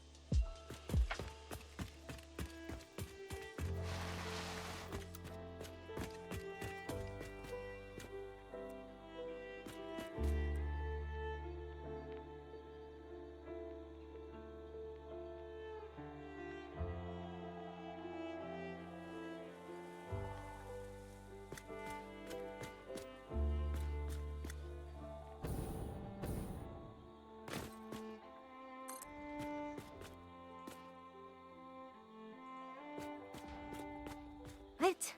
Right.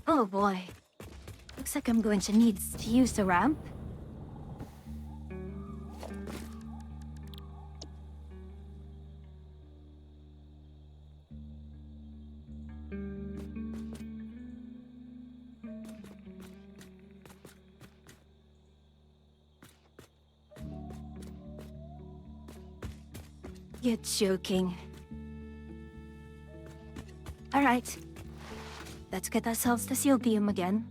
Oh boy. Looks like I'm going to need to use the ramp. You're joking. All right. Let's get ourselves the seal beam again.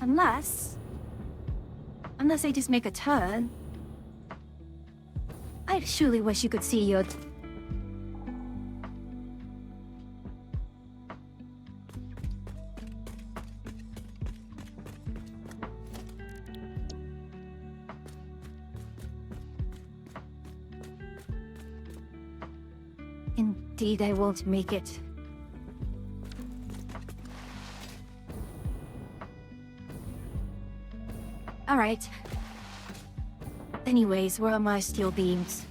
Unless I just make a turn. I surely wish you could see your... Indeed, I won't make it. All right. Anyways, where are my steel beams?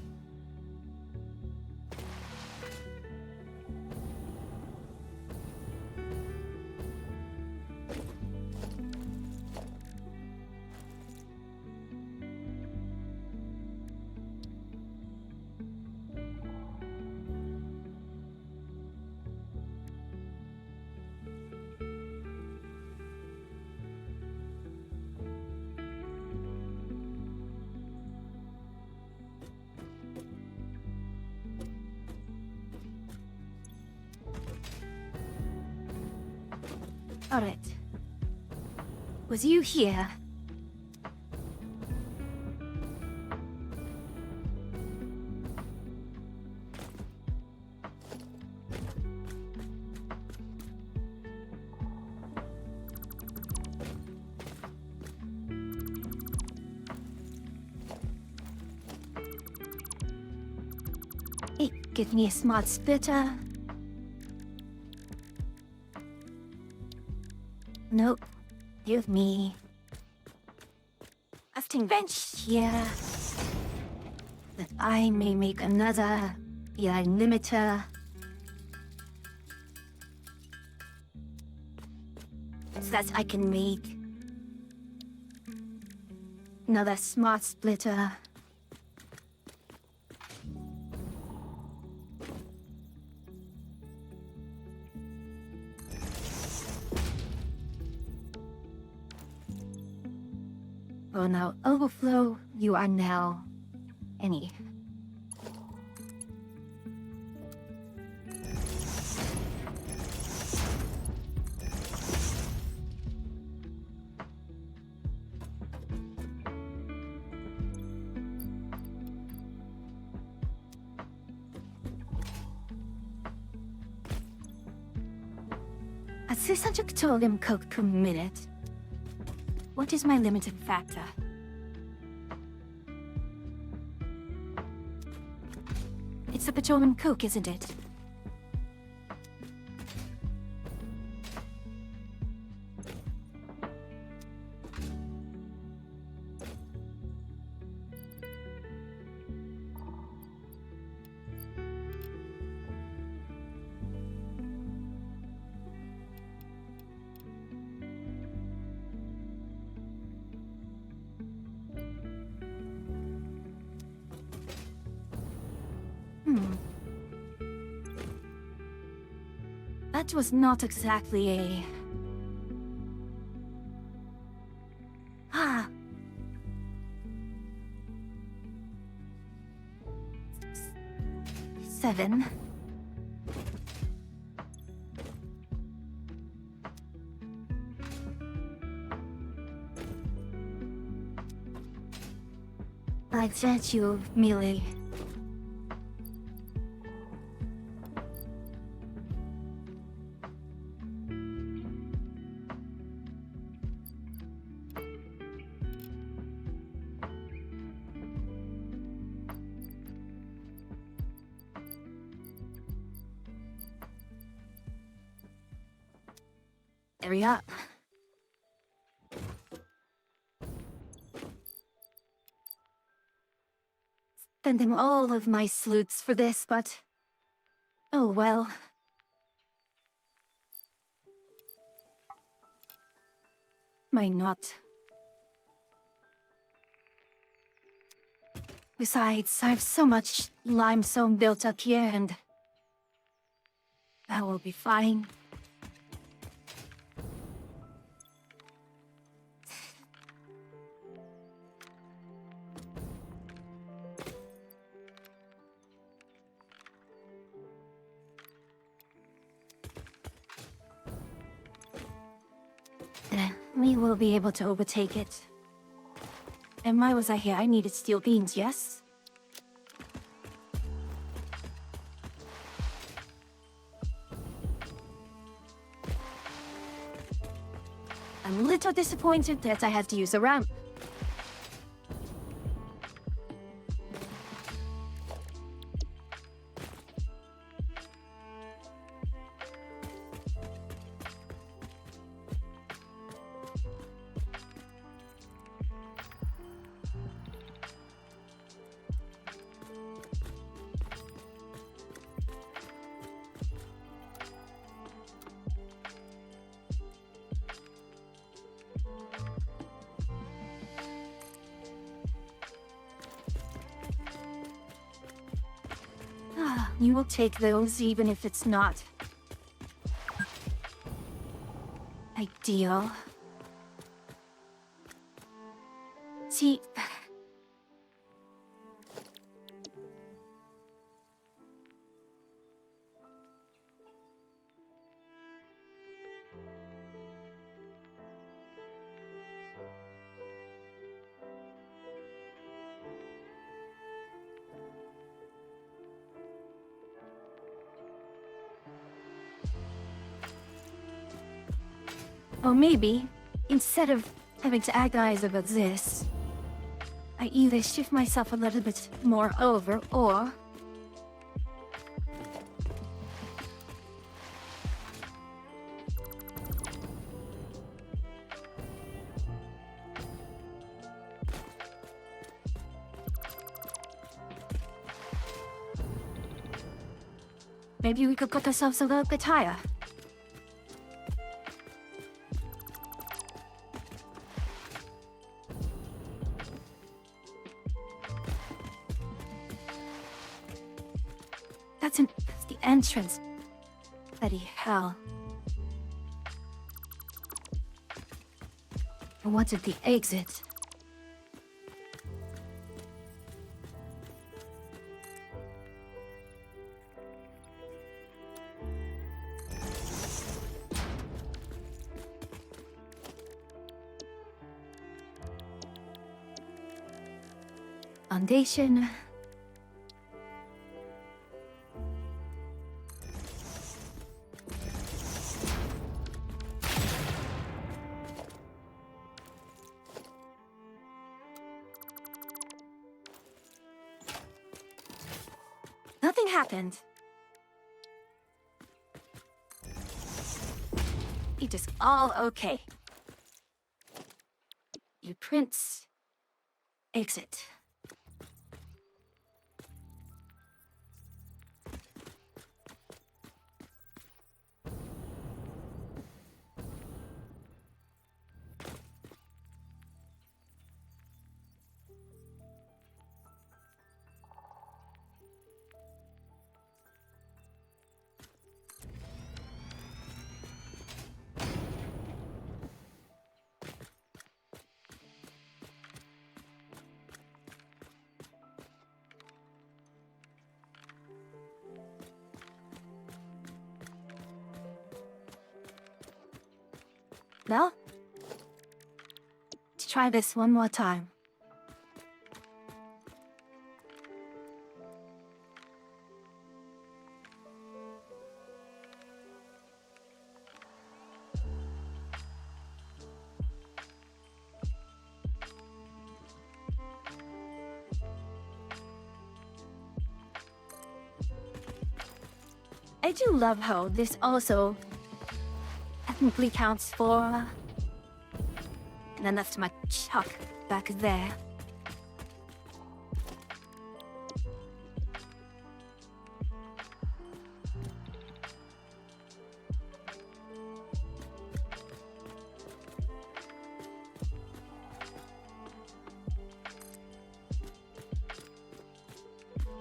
All right. Was you here? Hey, give me a smart splitter. Nope. Give me... a crafting bench here. That I may make another AI limiter. So that I can make another smart splitter. will now overflow. You are now any. At 600 petroleum coke per minute. What is my limiting factor? It's the petroleum coke, isn't it? That was not exactly a... Ah. Seven. Like that, you merely... Hurry up. Spending all of my sleuths for this, but... Oh well. Might not. Besides, I have so much limestone built up here and... that will be fine. We will be able to overtake it. And why was I here? I needed steel beams, yes? I'm a little disappointed that I had to use a ramp. You will take those even if it's not ideal. See, or maybe, instead of having to agonize over this, I either shift myself a little bit more over, or... maybe we could put ourselves a little bit higher. That's the entrance. Bloody hell. I wanted the exit. foundation. Nothing happened. It is all okay. Blueprints. Exit. Well, let's try this one more time. I do love how this also technically counts for... And then that's my chuck back there.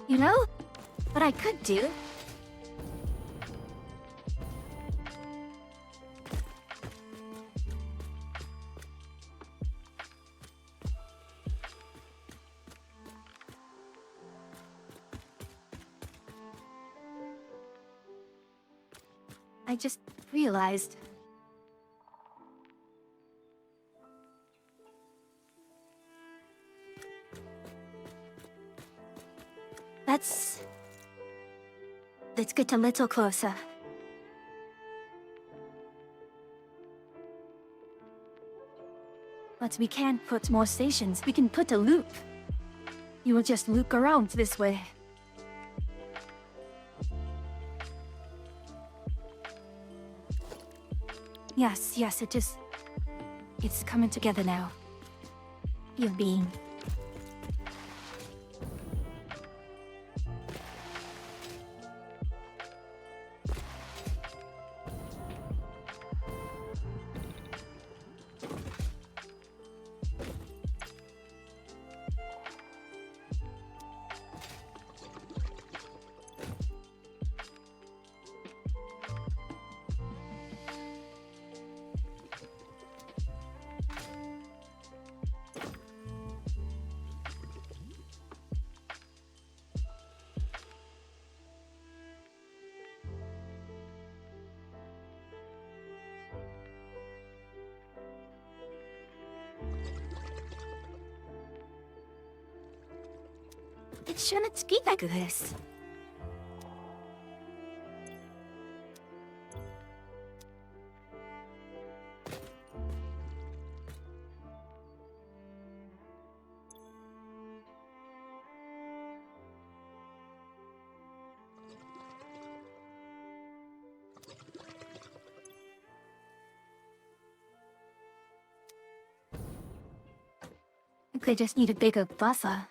You know, what I could do? I just realized. Let's get a little closer. But we can't put more stations. We can put a loop. You will just loop around this way. Yes, it's coming together now. You're being... It shouldn't be like this. They just need a bigger buffer.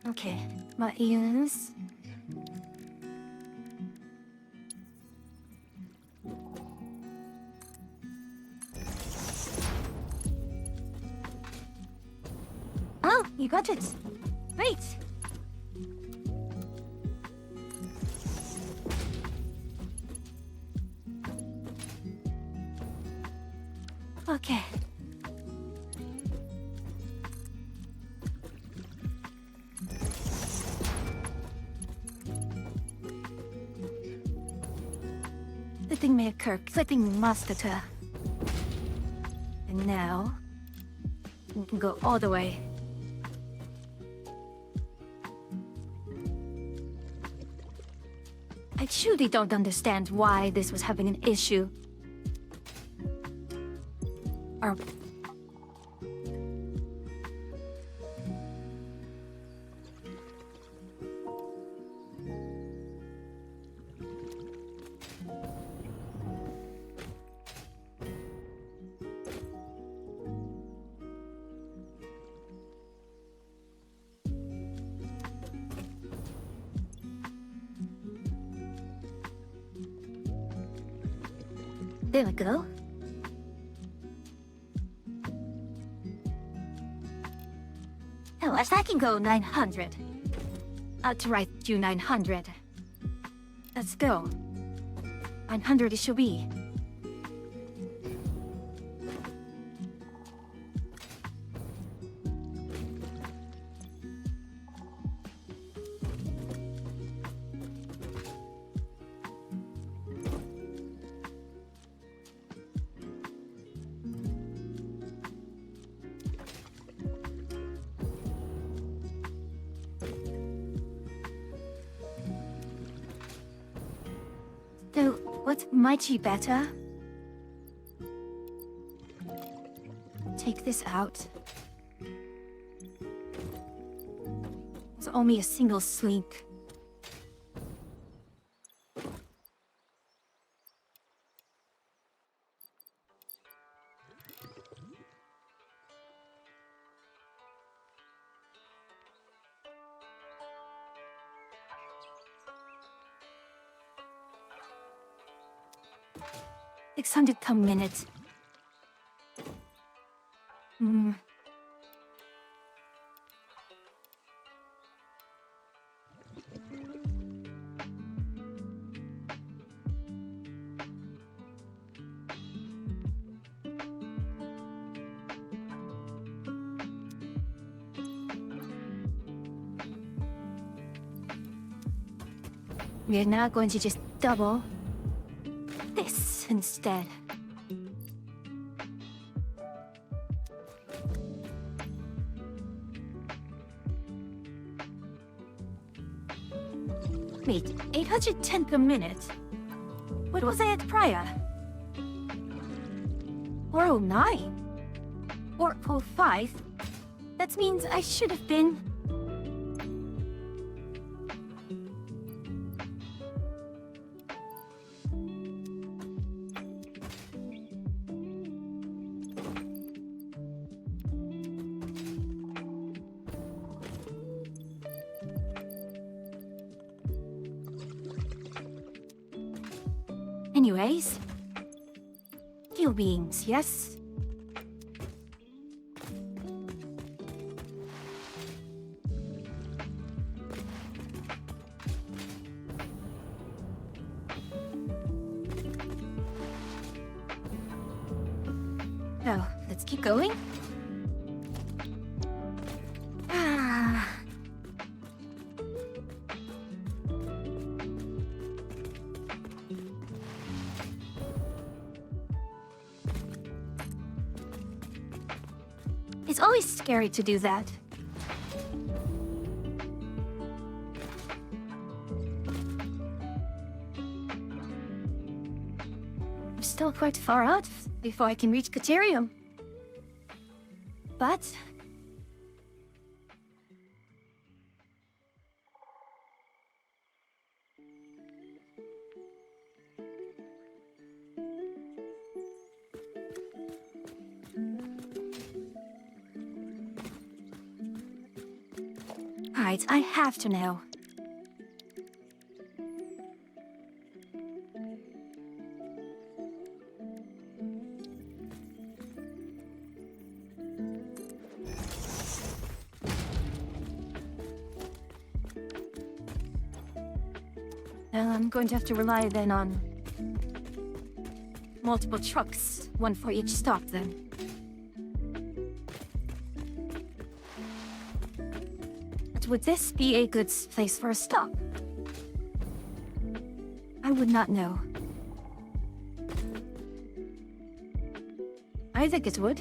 Okay, my ears. Oh, you got it. Great. Okay. The thing may occur, clicking must occur. And now, we can go all the way. I truly don't understand why this was having an issue. Or... There we go. Oh, as I can go 900. To write you 900. Let's go. 900 it shall be. So, what might be better? Take this out. It's only a single sleep. $600 per minute. We're now going to just double this instead. Wait, 810 per minute? What was I at prior? 409? 405? That means I should have been... Anyways, fuel beams, yes? Oh, let's keep going. It's always scary to do that. I'm still quite far out before I can reach Caterium. But... Right, I have to know. I'm going to have to rely then on multiple trucks, one for each stop then. But would this be a good place for a stop? I would not know. I think it would.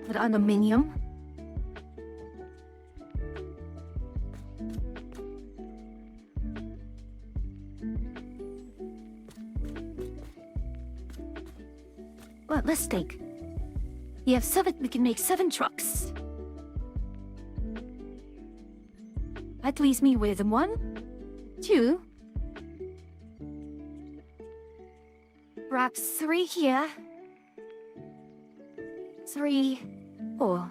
But aluminium? Well, let's think. We can make 7 trucks. That leaves me with 1, 2, perhaps 3 here. 3, 4.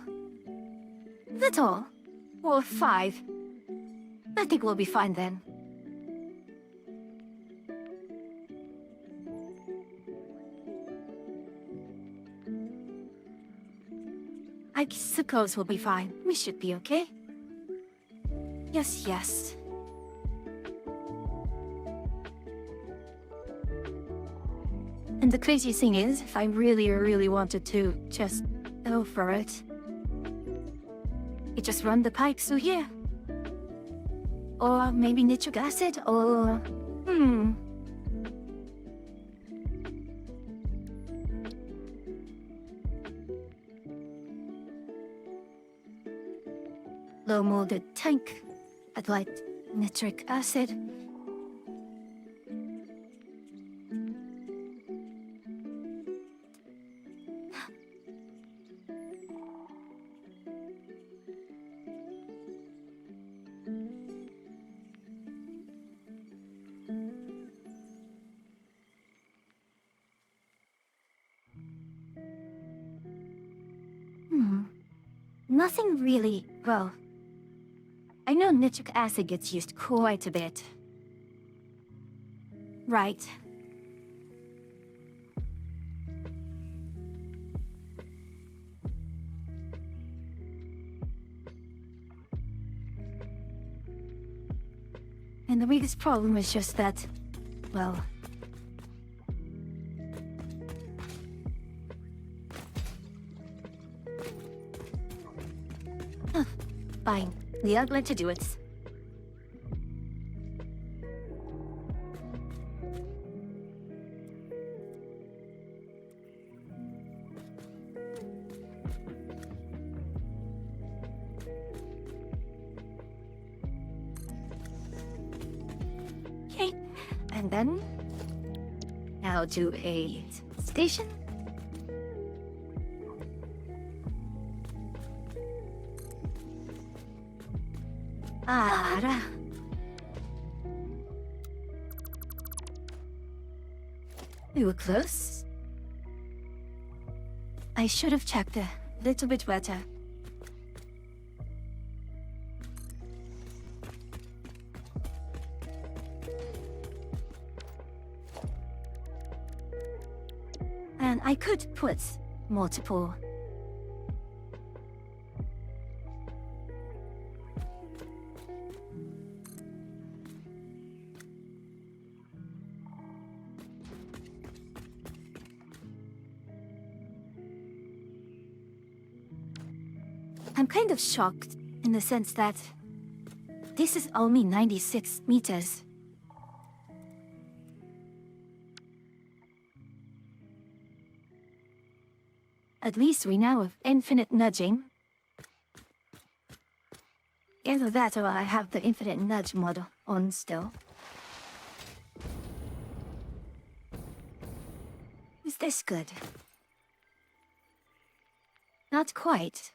That's all. Or 5. I think we'll be fine then. I suppose we'll be fine. We should be okay. Yes, yes. And the crazy thing is, if I really, really wanted to just go for it, you just run the pipes through here. Or maybe nitric acid, or... Low molded tank. I'd like nitric acid. Nothing really, well... I know nitric acid gets used quite a bit. Right. And the biggest problem is just that, well... Fine. We are glad to do it. Okay, and then now to a station. We were close. I should have checked a little bit better. And I could put multiple. I'm kind of shocked in the sense that this is only 96 meters. At least we now have infinite nudging. Either that or I have the infinite nudge model on still. Is this good? Not quite.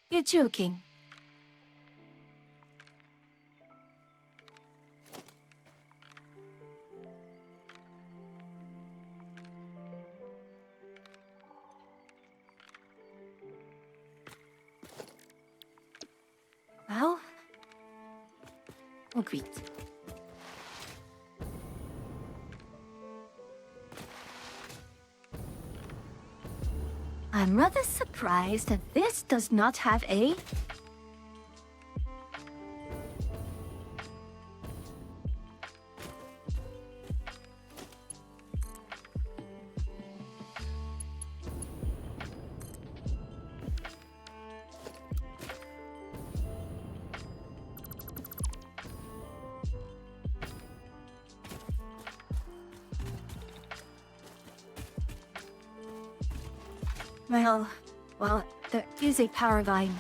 You're joking. Well, agreed. I'm rather surprised that this does not have a... Well, there is a power line.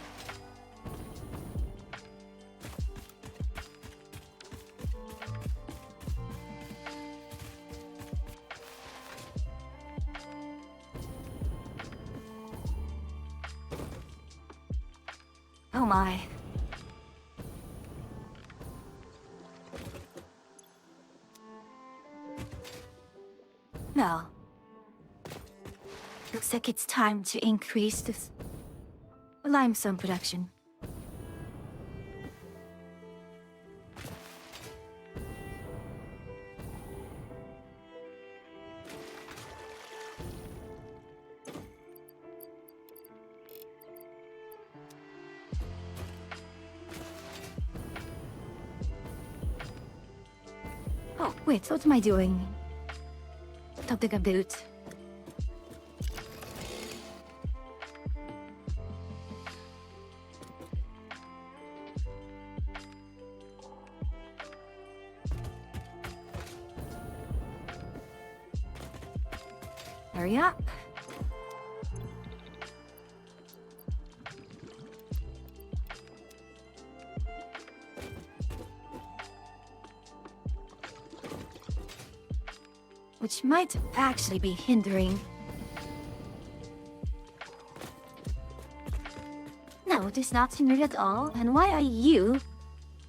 Oh my. No. Looks like it's time to increase this limestone production. Oh, wait, what am I doing? Something about... Hurry up. Which might actually be hindering. No, it is not hindering at all. And why are you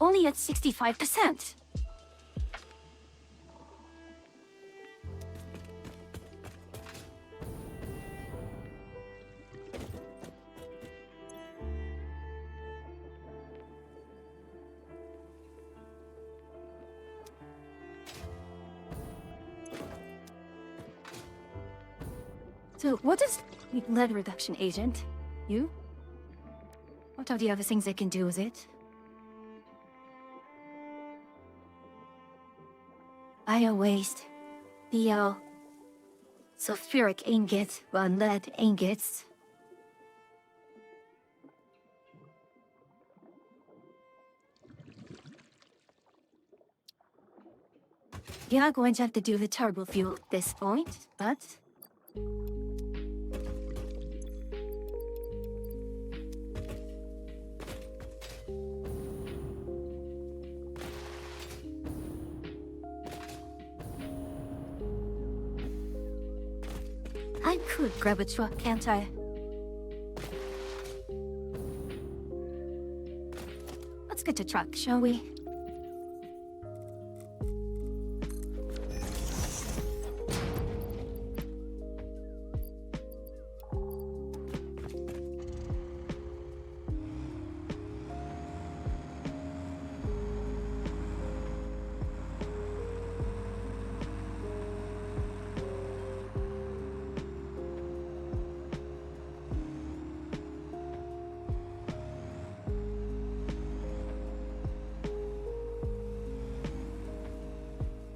only at 65%? So, what is lead reduction agent? You? What are the other things I can do with it? Bio waste. The, sulfuric ingot, well, lead ingots. Yeah, going to have to do the turbo fuel at this point, but... I could grab a truck, can't I? Let's get a truck, shall we?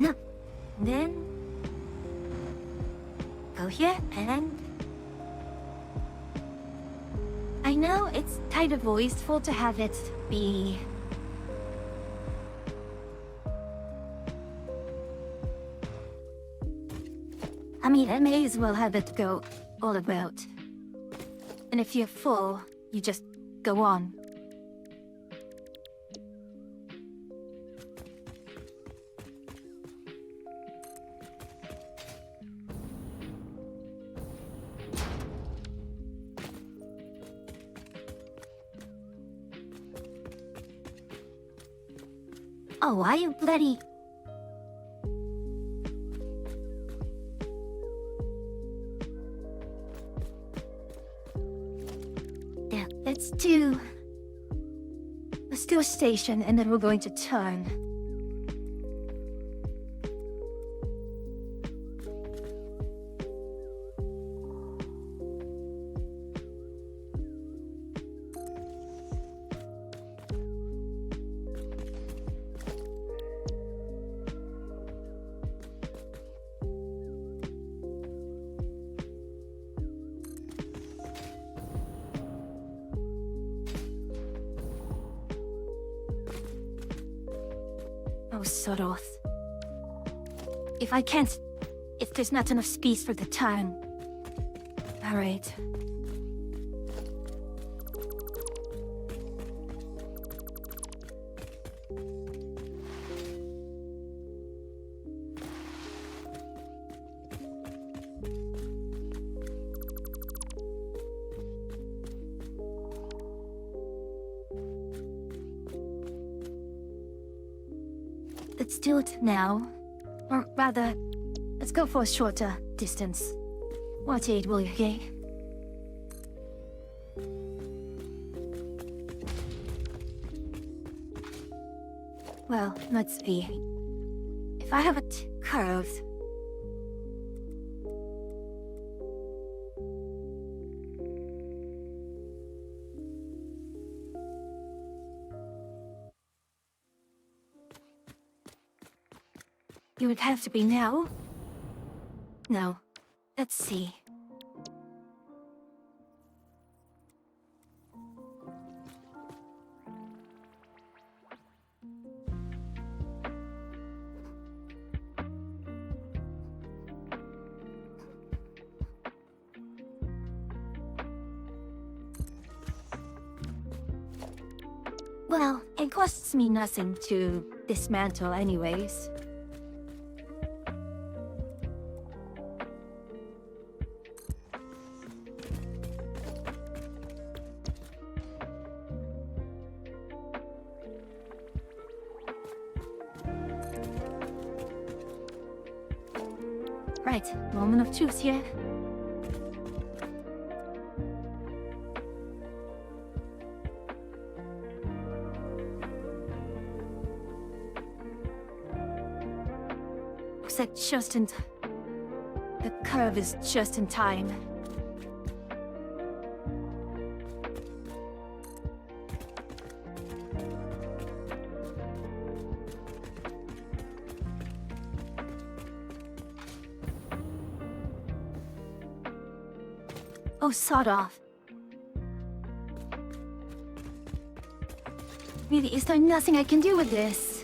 No. Then... go here, and... I know it's kind of wasteful to have it be... I mean, I may as well have it go all about. And if you're full, you just go on. Oh, why you bloody... Yeah, let's do... let's do a station, and then we're going to turn. Oh, Soroth. If I can't... If there's not enough space for the turn... Alright. Let's do it now. Or rather, let's go for a shorter distance. What aid will you get? Well, let's see. If I have it curved... It would have to be now. No. Let's see. Well, it costs me nothing to dismantle anyways. Right, moment of truth here. Looks like just in... The curve is just in time. Oh, sod off. Really, is there nothing I can do with this?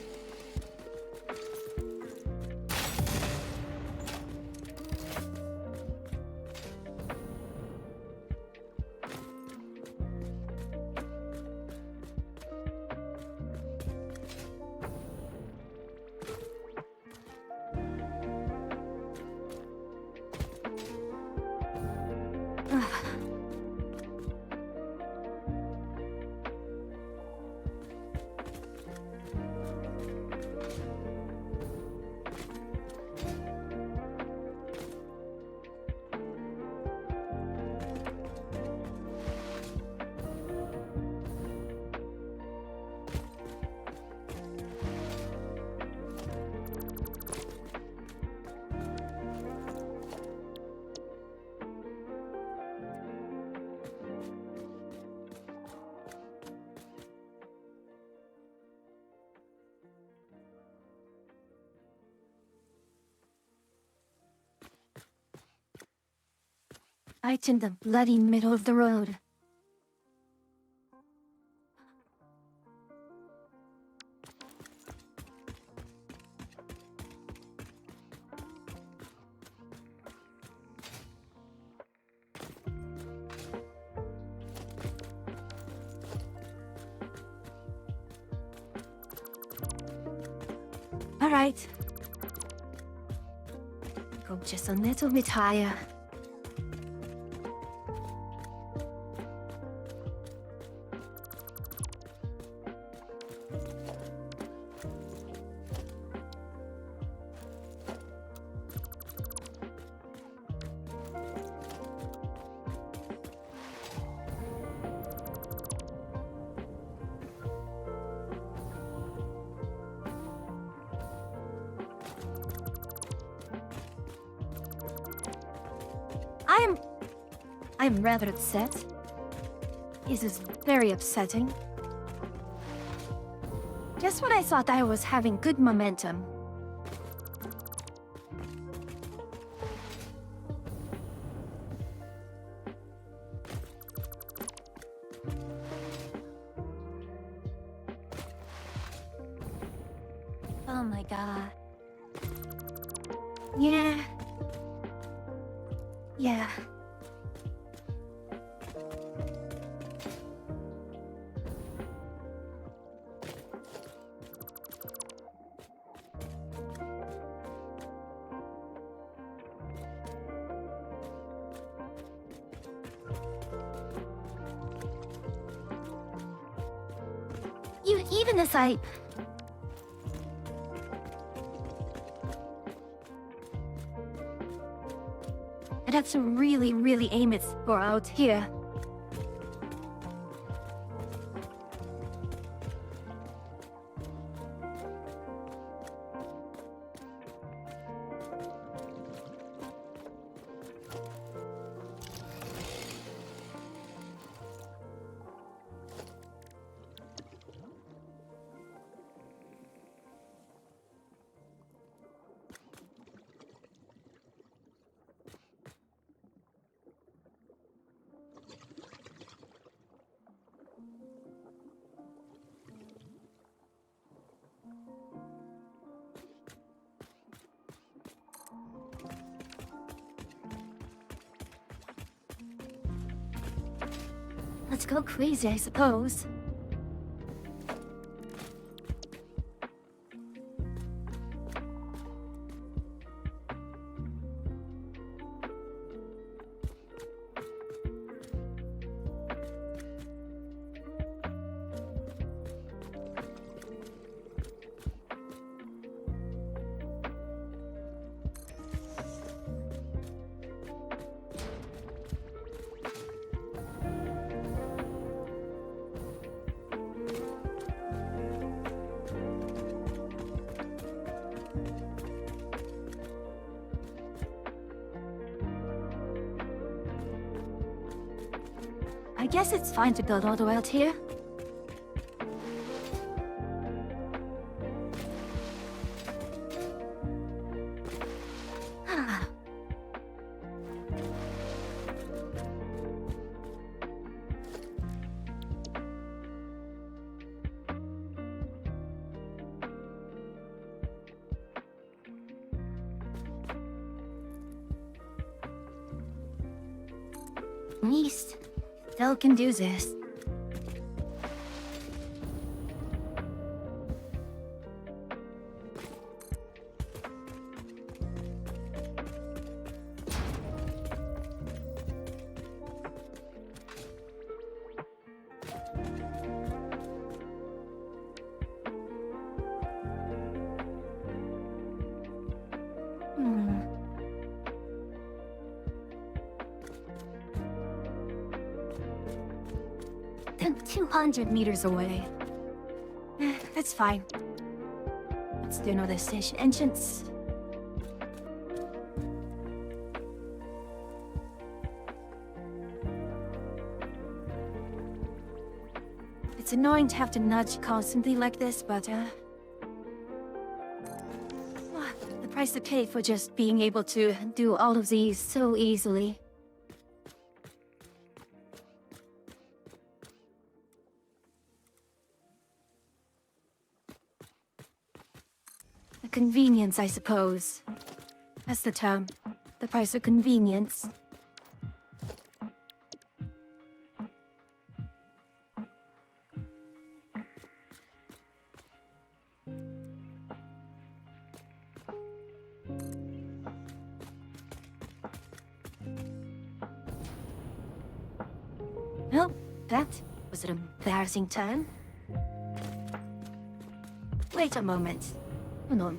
Right in the bloody middle of the road. All right. Go just a little bit higher. I'm rather upset. This is very upsetting. Just when I thought I was having good momentum. Yeah. Yeah. Even as I... I'd have to really aim it for out here. Let's go crazy, I suppose. I guess it's fine to build all the way out here. Ah. At least Del can do this. Hmm. 200 meters away. That's fine. Let's do another station entrance. It's annoying to have to nudge constantly like this, but the price to pay for just being able to do all of these so easily. The convenience, I suppose. That's the term. The price of convenience. Well, that was an embarrassing turn. Wait a moment. Hold on.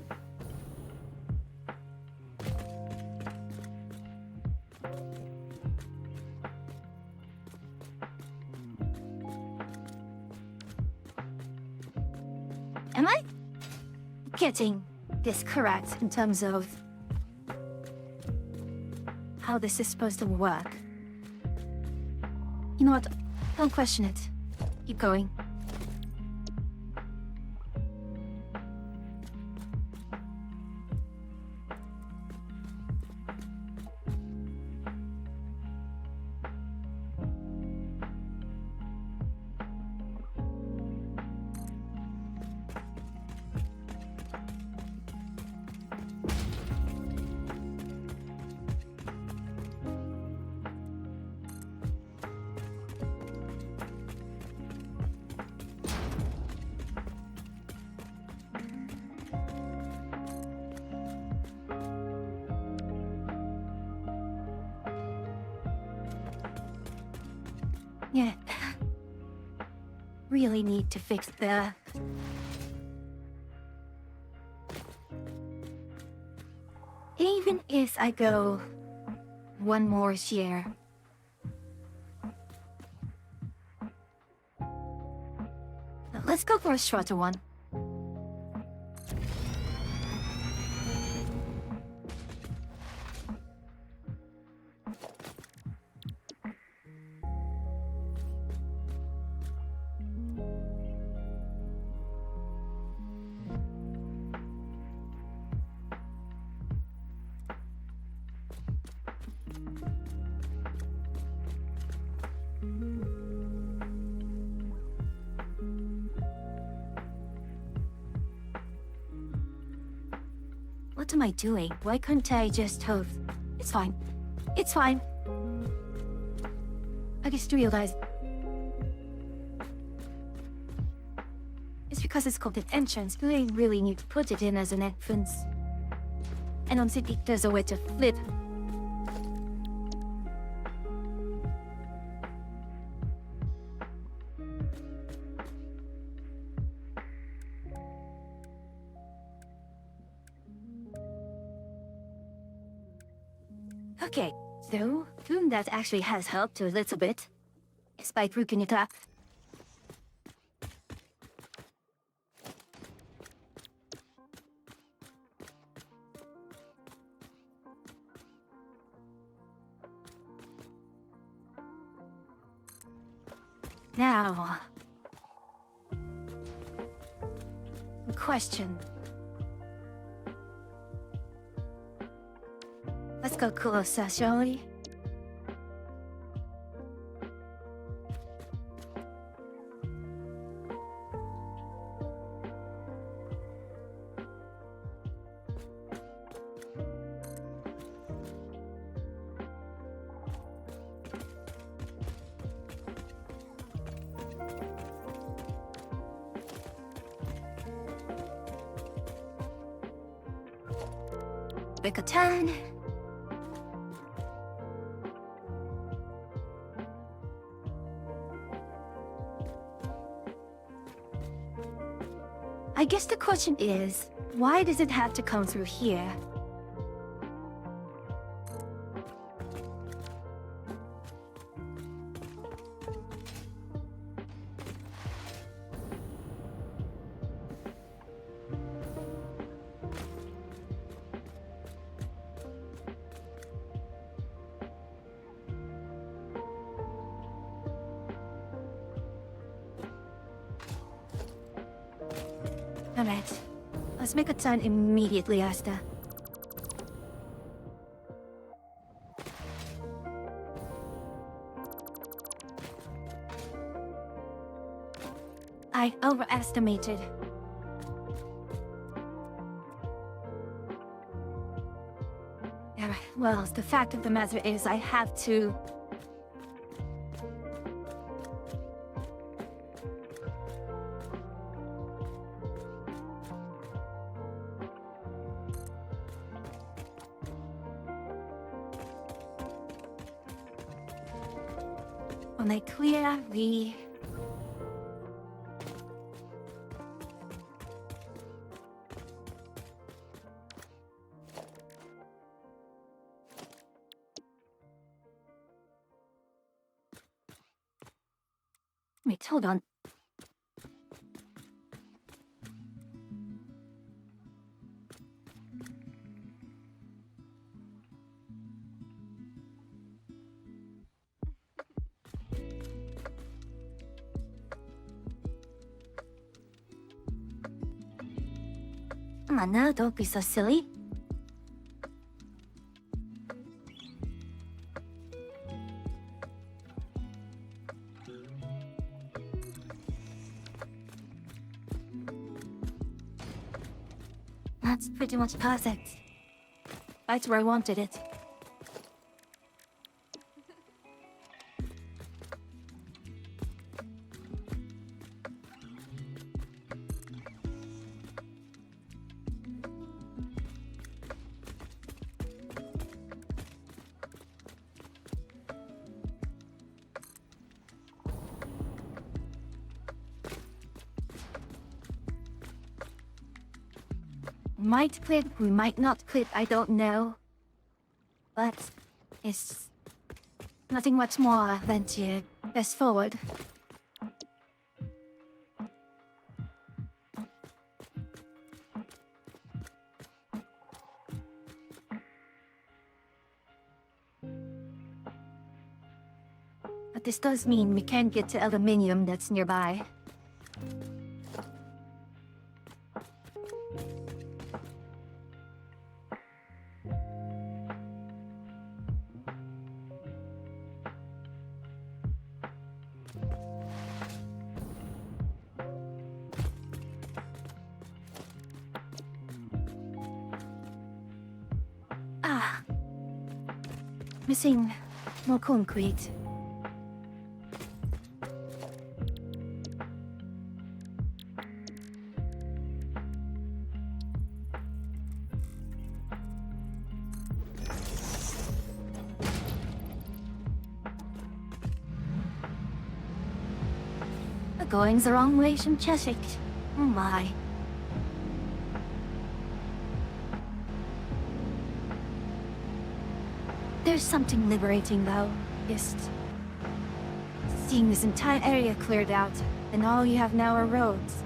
Am I getting this correct in terms of how this is supposed to work? You know what? Don't question it. Keep going. Yeah. Really need to fix the... Even if I go one more year. Let's go for a shorter one. What am I doing? Why couldn't I just have... It's fine. It's fine. I just realized... It's because it's called an entrance. Do I really need to put it in as an entrance? And on City, there's a way to flip. Okay, so doing that actually has helped a little bit, despite breaking it up. Now, question. Let's go closer, shall we? Pick a turn. I guess the question is, why does it have to come through here? Alright, let's make a turn immediately after. I overestimated. Alright, well, the fact of the matter is I have to... When I clear the... Wait, hold on. Come on now, don't be so silly. That's pretty much perfect. Right where I wanted it. might quit, we might not quit, I don't know. But it's nothing much more than to press forward. But this does mean we can't get to aluminium that's nearby. Ah. Missing more concrete. We're going the wrong way, Cheshik. Oh my. There's something liberating, though. Just seeing this entire area cleared out, and all you have now are roads.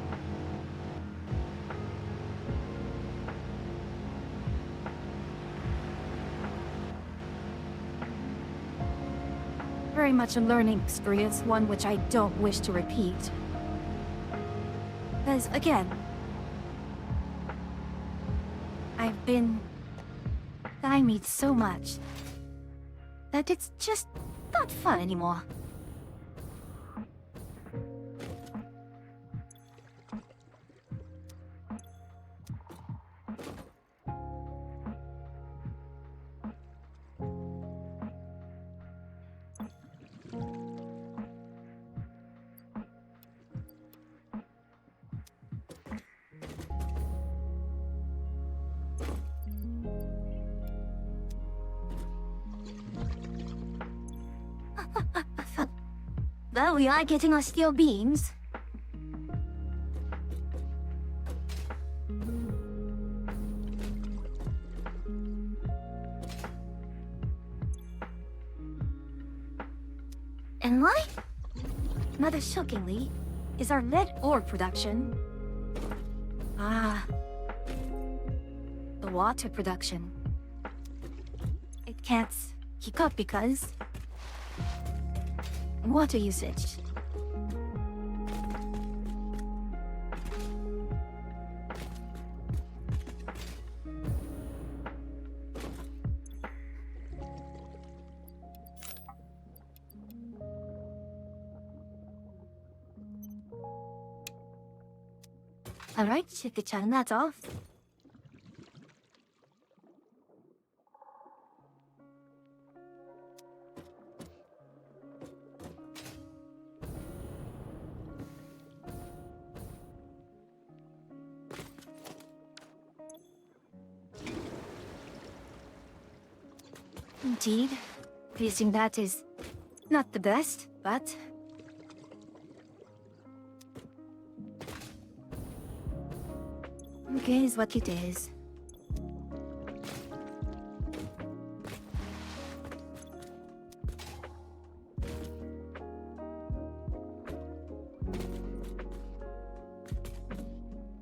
Very much a learning experience, one which I don't wish to repeat. Because, again, I've been stymied so much that it's just not fun anymore. Well, we are getting our steel beams. And why? Rather shockingly, is our lead ore production. Ah. The water production. It can't keep up because water usage. Alright, check the channel, that's off. Indeed, facing that is not the best, but okay is what it is.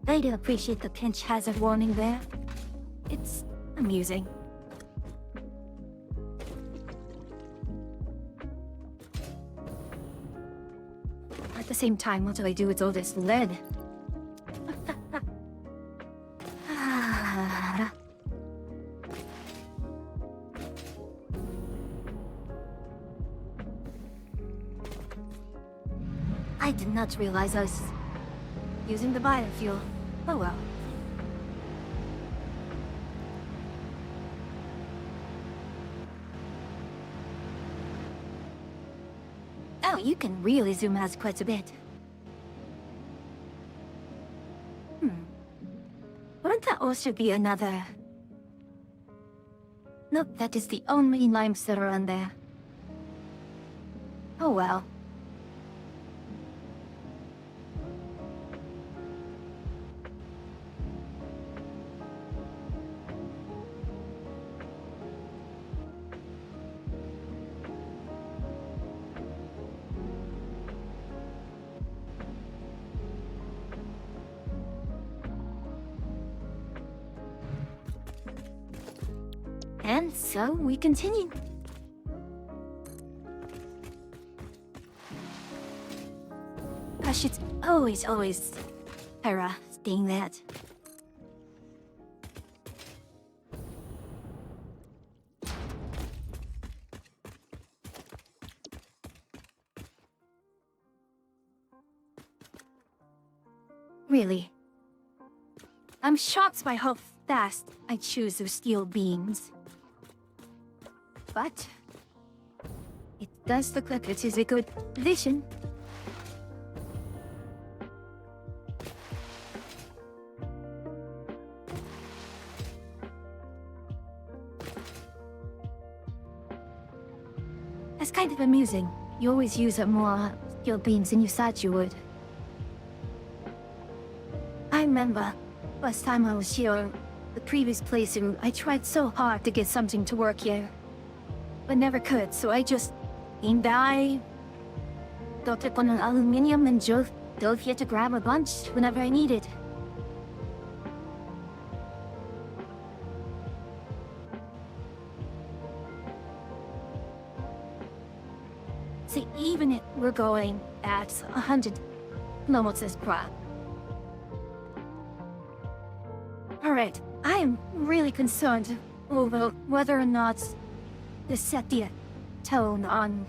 I do appreciate the pinch hazard warning there. It's amusing. At the same time, what do I do with all this lead? I did not realize I was using the biofuel. Oh well. Oh, you can really zoom out quite a bit. Wouldn't that also be another? Nope, that is the only limestone around there. Oh well. So we continue. Gosh, it's always Hera saying that. Really. I'm shocked by how fast I choose those steel beams. But it does look like it is a good addition. That's kind of amusing. You always use up more steel beams than you thought you would. I remember last time I was here, the previous playthrough, I tried so hard to get something to work here. But never could, so I just came by, got up on an aluminium and dove here to grab a bunch whenever I needed. See, even if we're going at 100 kilometers per hour. Alright, I am really concerned over whether or not the sepia tone on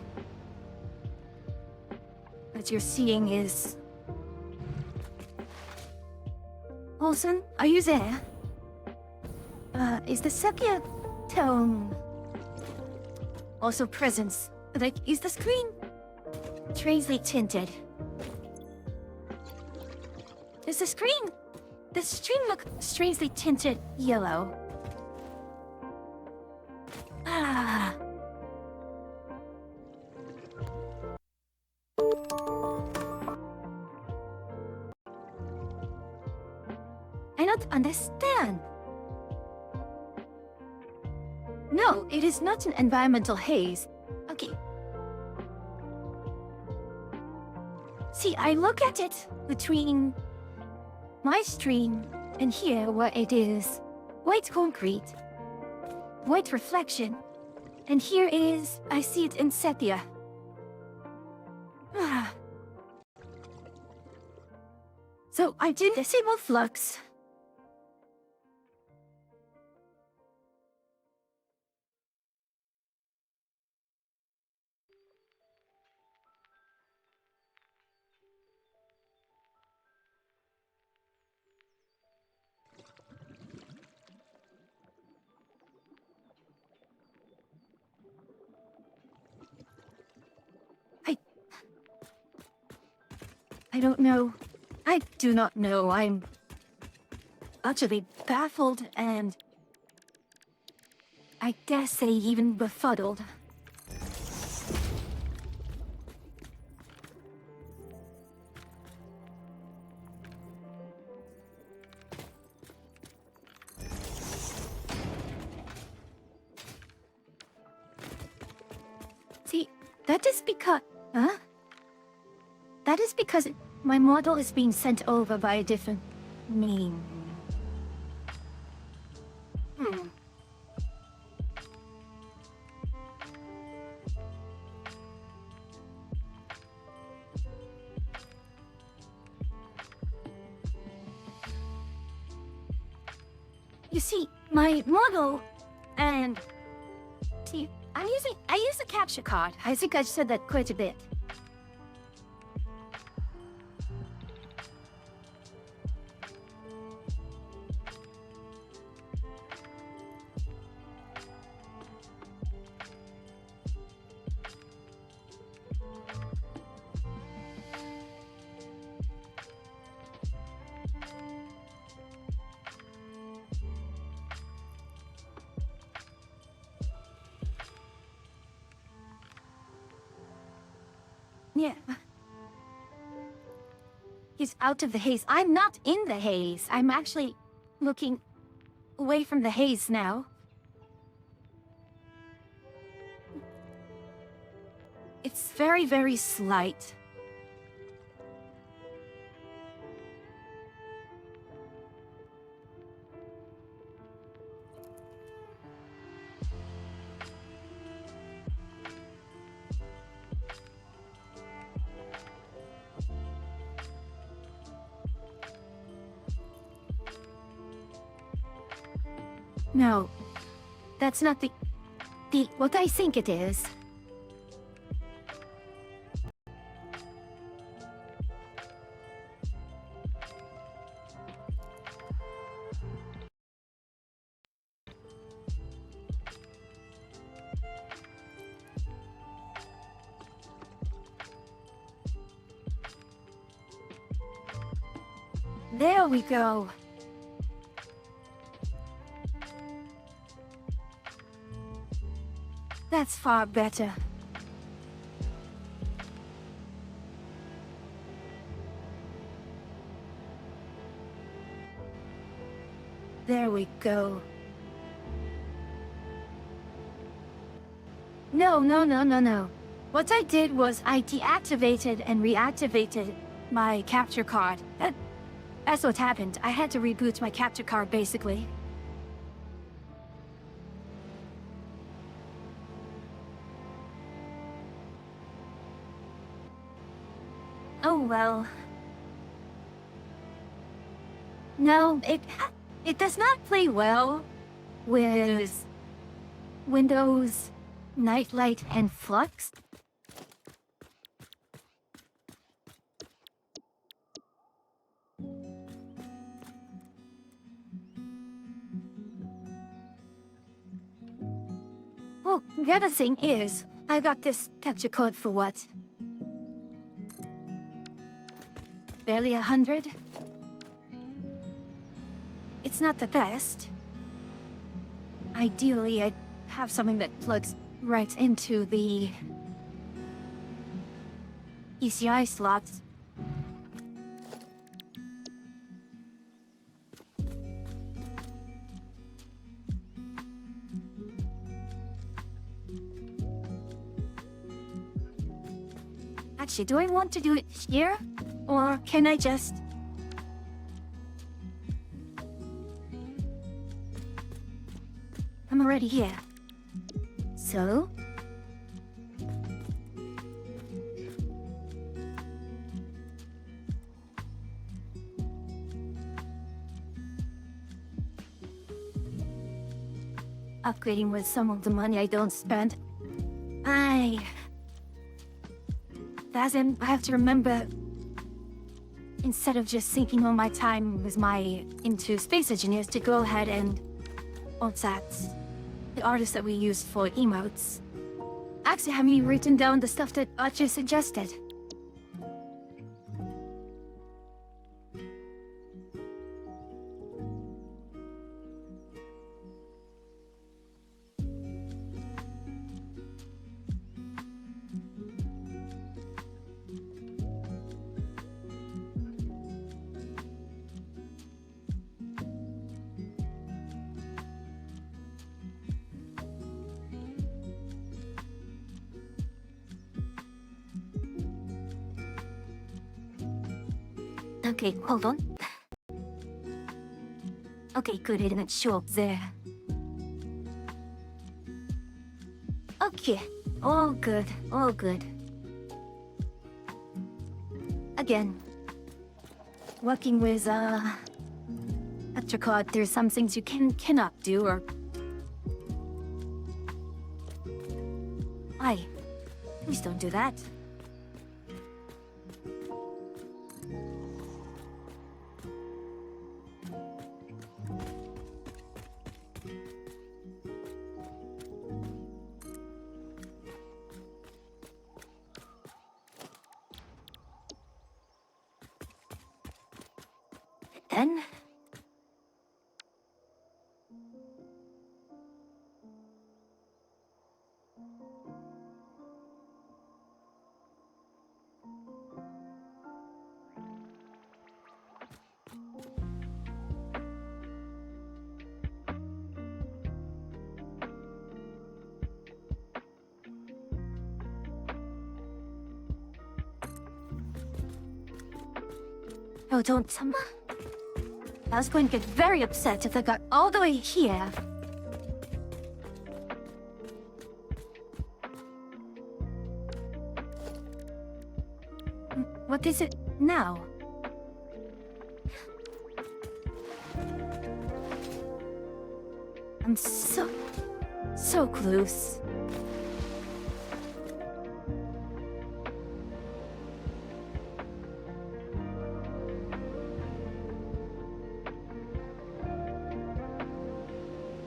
what you're seeing is... Olsen, are you there? Is the sepia tone also present? Like, is the screen strangely tinted? Does the stream look strangely tinted yellow? Ah. I don't understand. No, it is not an environmental haze. Okay. See, I look at it between my stream and here where it is white concrete, white reflection, and here it is, I see it in sepia. So I did disable flux. I don't know. I do not know. I'm utterly baffled and I dare say even befuddled. See, that is because... Huh? That is because my model is being sent over by a different mean. You see, my model and... See, I use a capture card. I think I said that quite a bit. Yeah. He's out of the haze. I'm not in the haze. I'm actually looking away from the haze now. It's very, very slight. No, that's not the what I think it is. There we go. That's far better. There we go. No. What I did was I deactivated and reactivated my capture card. That's what happened. I had to reboot my capture card, basically. Oh well. No, it does not play well with Windows, Nightlight, and Flux. Well, the other thing is, I got this capture code for what? Barely 100? It's not the best. Ideally, I'd have something that plugs right into the ECI slots. Actually, do I want to do it here? Or can I just... I'm already here. So? Upgrading with some of the money I don't spend. I have to remember, instead of just sinking all my time with my into space engineers, to go ahead and what's that? The artist that we used for emotes. Actually, have you written down the stuff that Archer suggested? Okay, hold on. Okay, good, it didn't show up there. Okay, all good, all good. Again, working with, Electrocard, there's some things you cannot do, or... Why? Please don't do that. Then... Oh, don't... I was going to get very upset if I got all the way here. What is it now? I'm so close.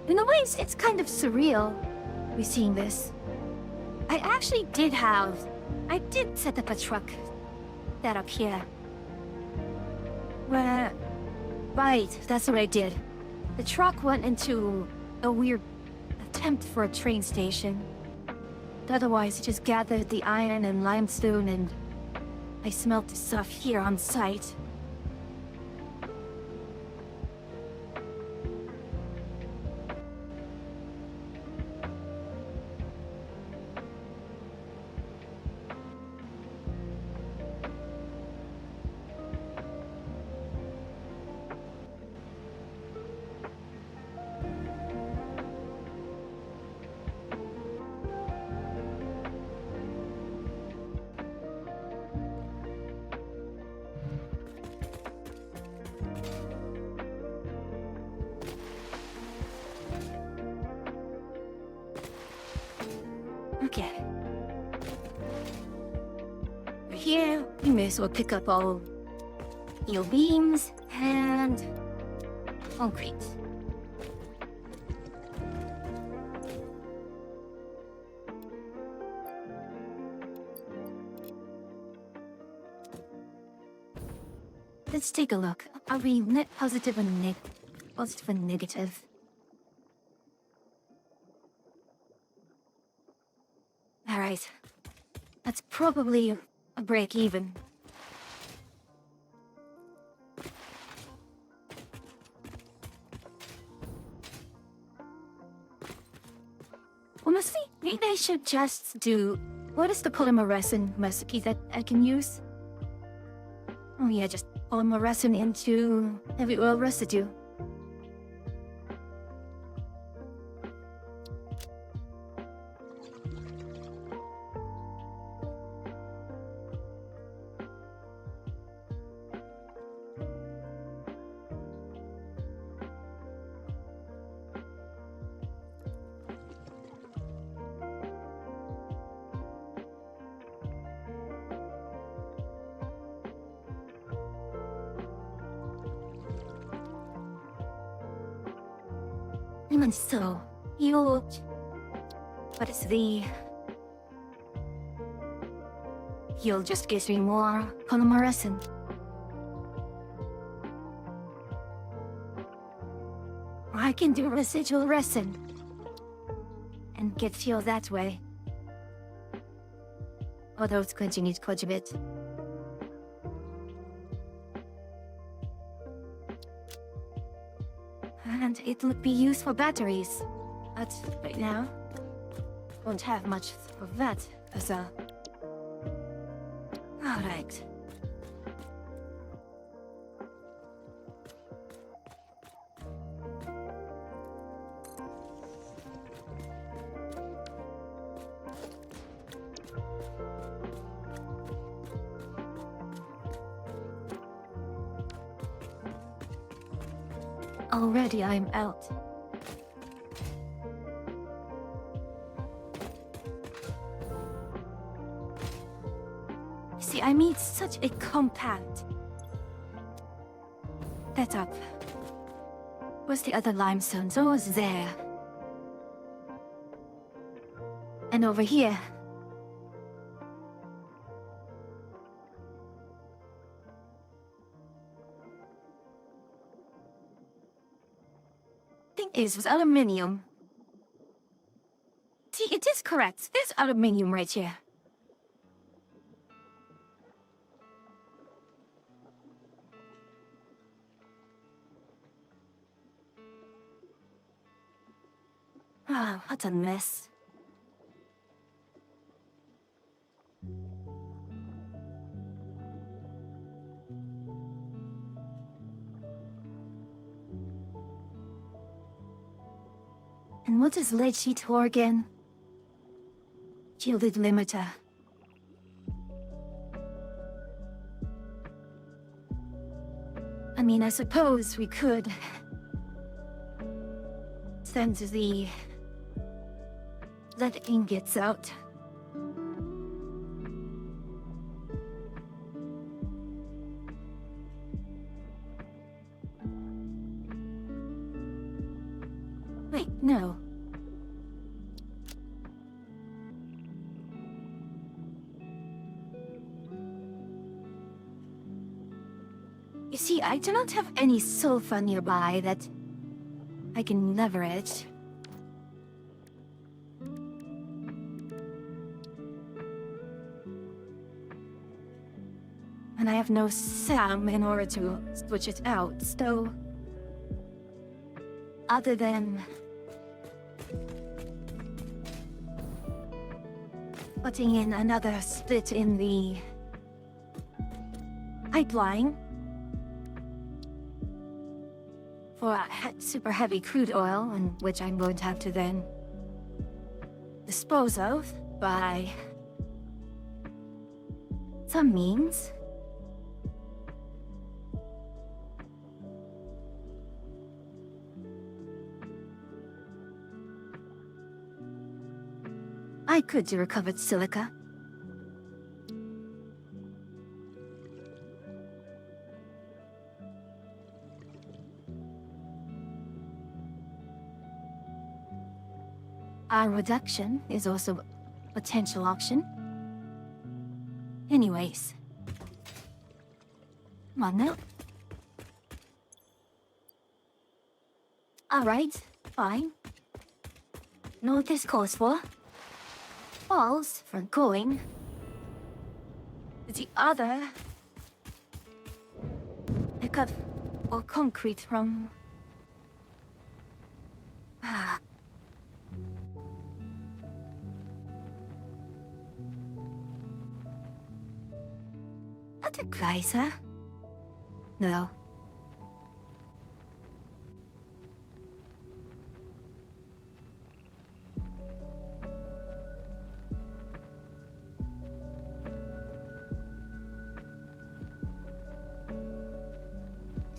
In a way, it's kind of surreal, we seeing this. I actually I did set up a truck. That up here. Where... Right, that's what I did. The truck went into a weird attempt for a train station. Otherwise, I just gathered the iron and limestone and I smelt the stuff here on site. Okay. Here, we may as well pick up all steel beams and concrete. Let's take a look. Are we net positive and positive and negative? Alright. That's probably a break even. Honestly, maybe I should just do... What is the polymer resin recipe that I can use? Oh yeah, just polymer resin into heavy oil residue. And so, what is the... You'll just give me more polymer resin. I can do residual resin. And get fuel that way. Although it's going to need quite a bit. And it would be used for batteries. But right now, won't have much of that as a... Alright. Already I'm out. See, I made such a compact setup. Where's the other limestone? So it was there. And over here. Is with aluminium. See, it is correct. There's aluminium right here. Ah, what a mess. And what is lead sheet for again? Shielded limiter. I mean, I suppose we could send the lead ingots out. Wait, no. You see, I do not have any sulfur nearby that I can leverage. And I have no SAM in order to switch it out, so... Other than... putting in another split in the... pipeline... for super heavy crude oil, and which I'm going to have to then dispose of by some means. I could do recovered silica. Our reduction is also a potential option. Anyways. Come on now. Alright, fine. Know what this calls for. Walls for going. The other... pick up or concrete from... Other geyser? No.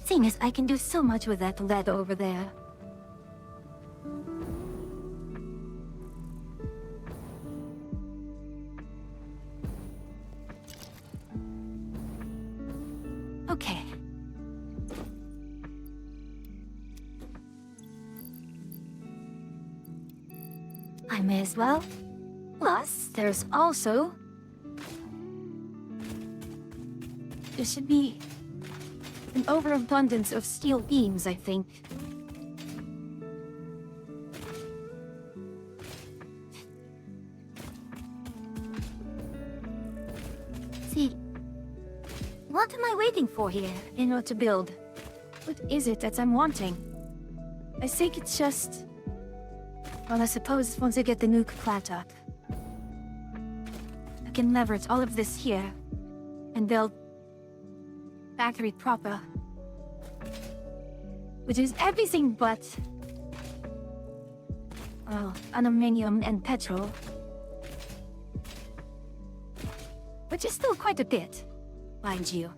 Thing is, I can do so much with that lead over there. Okay. I may as well. Plus, there's also... there should be an overabundance of steel beams, I think. See, what am I waiting for here in order to build? What is it that I'm wanting? I think it's just... well, I suppose once I get the nuke plant up, I can leverage all of this here and build factory proper, which is everything but, well, aluminium and petrol, which is still quite a bit, mind you.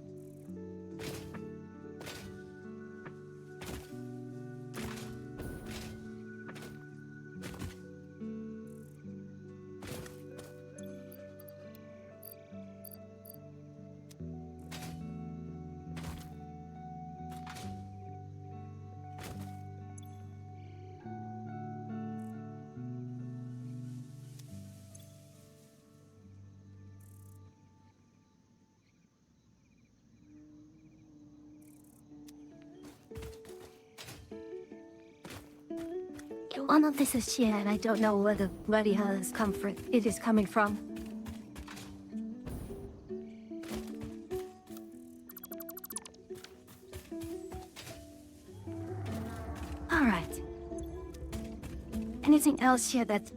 One of this is shit, and I don't know where the bloody hell it is coming from. Alright. Anything else here that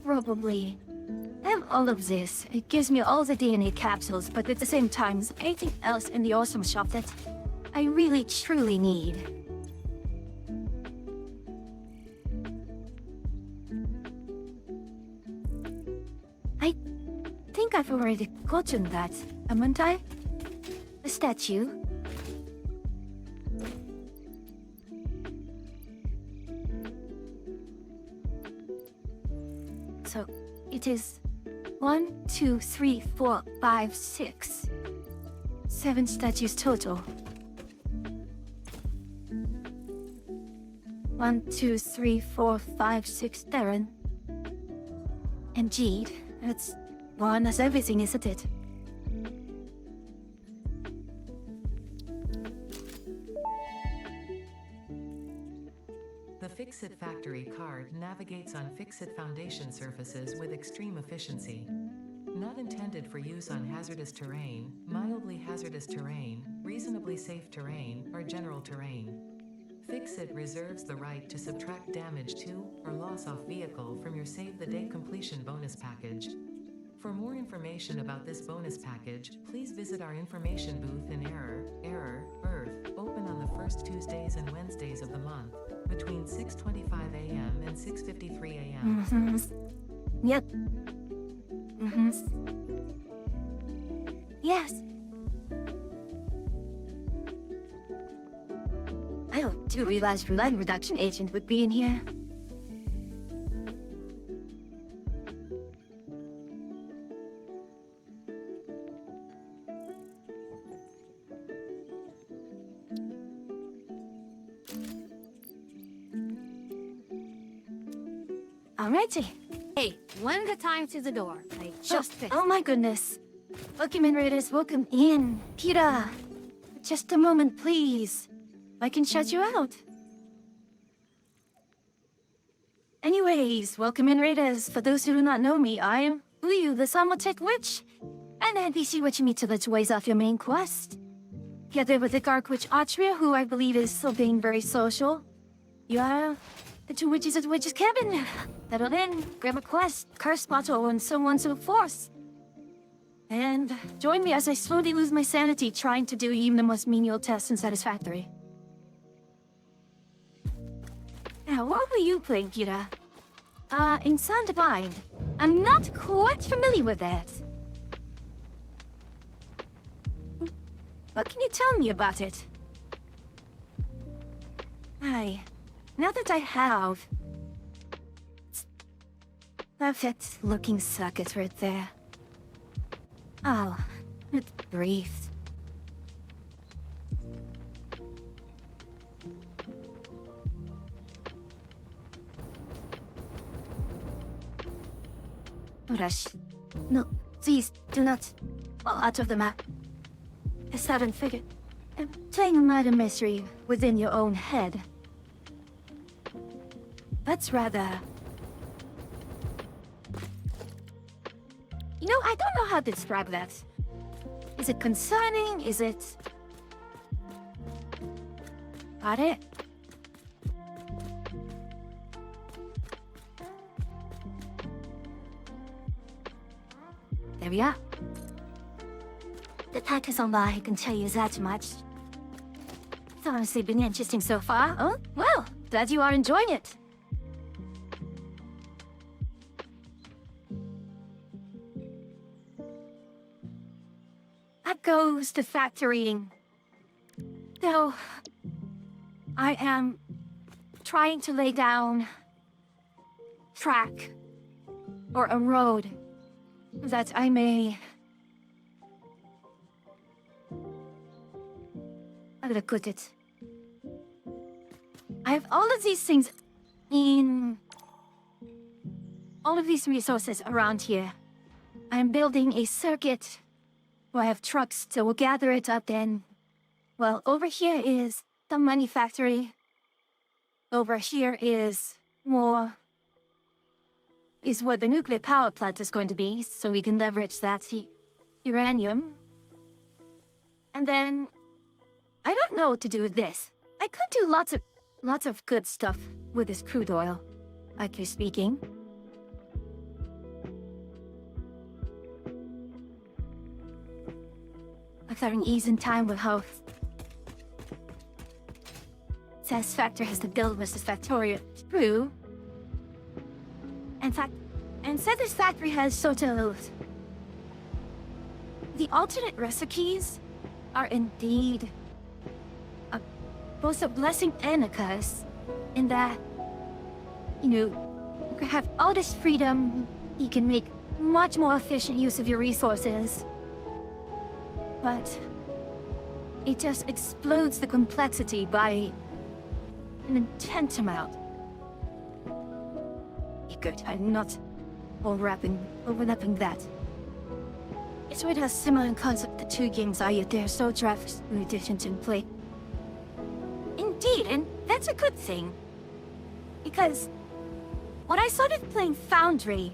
probably... I have all of this. It gives me all the DNA capsules, but at the same time, is there anything else in the awesome shop that I really truly need? I think I've already gotten that, haven't I? The statue. it is 1, 2, 3, 4, 5, 6. 7 statues total. 1, 2, 3, 4, 5, 6, 7. Indeed, it's one as everything, isn't it? The Fix-It Factory card navigates on Fix-It Foundation surfaces with extreme efficiency. Not intended for use on hazardous terrain, mildly hazardous terrain, reasonably safe terrain, or general terrain. Fix-It reserves the right to subtract damage to, or loss of vehicle from your Save the Day completion bonus package. For more information about this bonus package, please visit our information booth in Earth, open on the first Tuesdays and Wednesdays of the month, between 6:25 a.m. and 6:53 a.m. Yep. Yes. I do realize line reduction agent would be in here. Alrighty. Hey, one at a time to the door. I just fixed. Oh my goodness. Welcome in, Raiders. Welcome in. Kira, just a moment, please. I can shut you out. Anyways, welcome in, Raiders. For those who do not know me, I am Uyu, the Samotech Witch, an NPC which you meet to let you ways off your main quest. Together with the Dark Witch Atria, who I believe is still being very social. You are the two witches at the witch's cabin. Settle in, grab a quest, curse bottle, and so on and so forth. And join me as I slowly lose my sanity trying to do even the most menial tests and satisfactory. Now, what were you playing, Kira? In Sound Divine. I'm not quite familiar with that. What can you tell me about it? Now that I have... Perfect looking circuit right there. Oh, it breathed. Rush. No, please, do not fall out of the map. I haven't figured. I'm playing a murder mystery within your own head. That's rather... You know, I don't know how to describe that. Is it concerning? Is it... Got it? There we are. The pack is on by, I can tell you that much. It's honestly been interesting so far. Oh, well, glad you are enjoying it. That goes to factorying. Though, I am trying to lay down track or a road that I may... How to put it? I have all of these things in... all of these resources around here. I'm building a circuit where I have trucks that will gather it up in... Well, over here is the money factory. Over here is more... is where the nuclear power plant is going to be, so we can leverage that uranium. And then... I don't know what to do with this. I could do lots of good stuff with this crude oil, actually speaking. I'm having ease in time with how Satisfactor has to build with Satisfactoria through. In fact, and Satisfactory has sort of... The alternate recipes are indeed both a blessing and a curse, in that, you know, you can have all this freedom, you can make much more efficient use of your resources. But it just explodes the complexity by an intense amount. Good, I'm not overlapping that. It's with a similar concept the two games are, yet they're so drastically different in play. Indeed, and that's a good thing. Because when I started playing Foundry,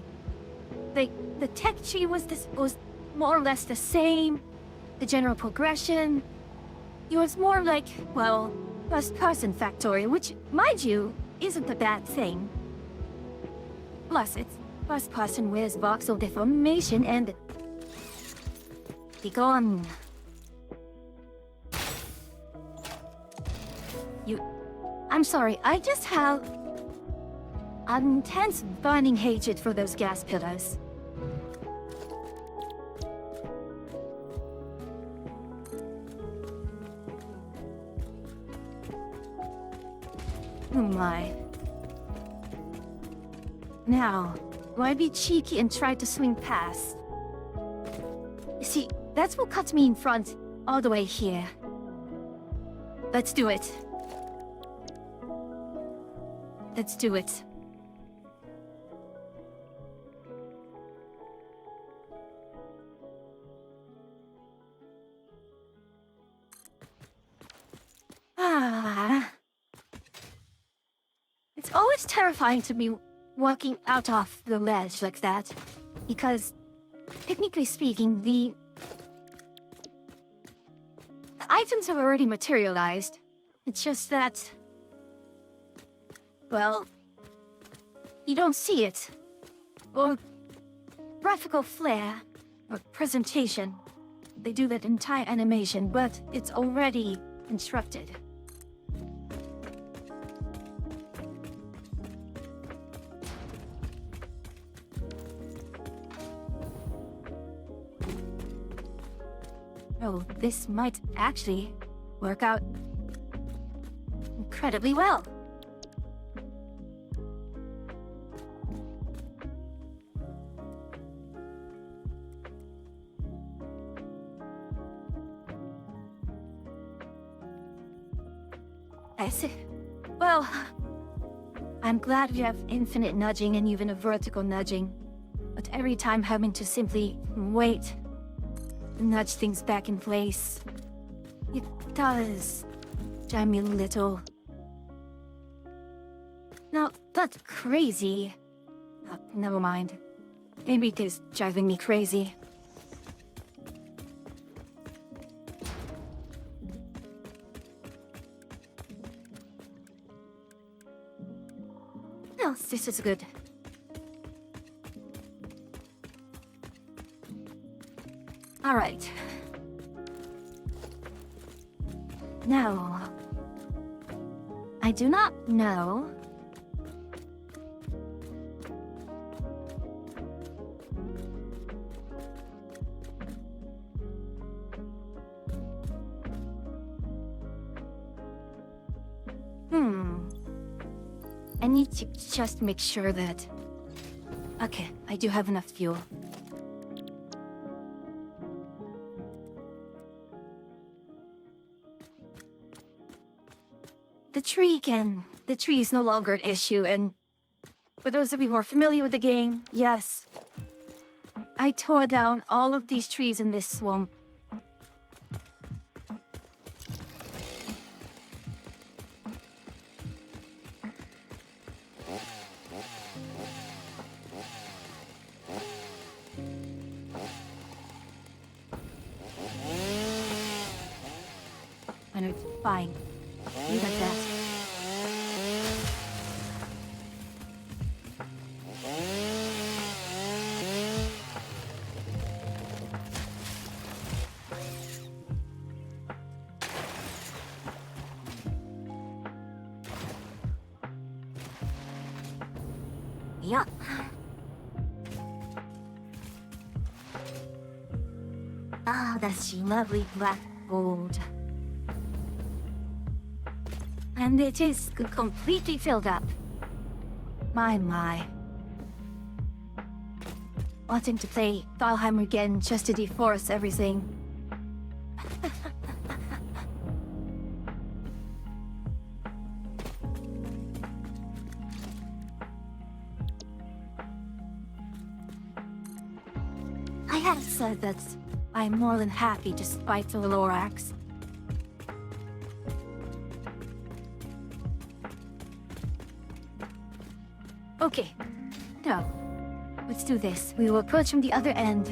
the tech tree was more or less the same. The general progression, it was more like, well, first-person factorial, which, mind you, isn't a bad thing. Plus, it's first-person with voxel deformation and... Be gone. I'm sorry, I just have an intense burning hatred for those gas pillars. Oh my. Now, will I be cheeky and try to swing past? You see, that's what cuts me in front, all the way here. Let's do it. Let's do it. It's always terrifying to be walking out off the ledge like that, because, technically speaking, the items have already materialized. It's just that, well, you don't see it. Or graphical flair, or presentation. They do that entire animation, but it's already constructed. Oh, this might actually work out incredibly well. I see. Well, I'm glad we have infinite nudging and even a vertical nudging. But every time having to simply wait, nudge things back in place, it does drive me a little. Now, that's crazy. Never mind. Maybe it is driving me crazy. No, this is good. All right. Now, I do not know. I need to just make sure that... Okay, I do have enough fuel. The tree is no longer an issue, and for those of you who are familiar with the game, yes, I tore down all of these trees in this swamp. And it's fine. You got that. Yeah. Ah, that's lovely black gold. And it is completely filled up. My. wanting to play Valheim again just to deforest everything. I have said that I'm more than happy to fight the Lorax. Okay, now, let's do this. We will approach from the other end.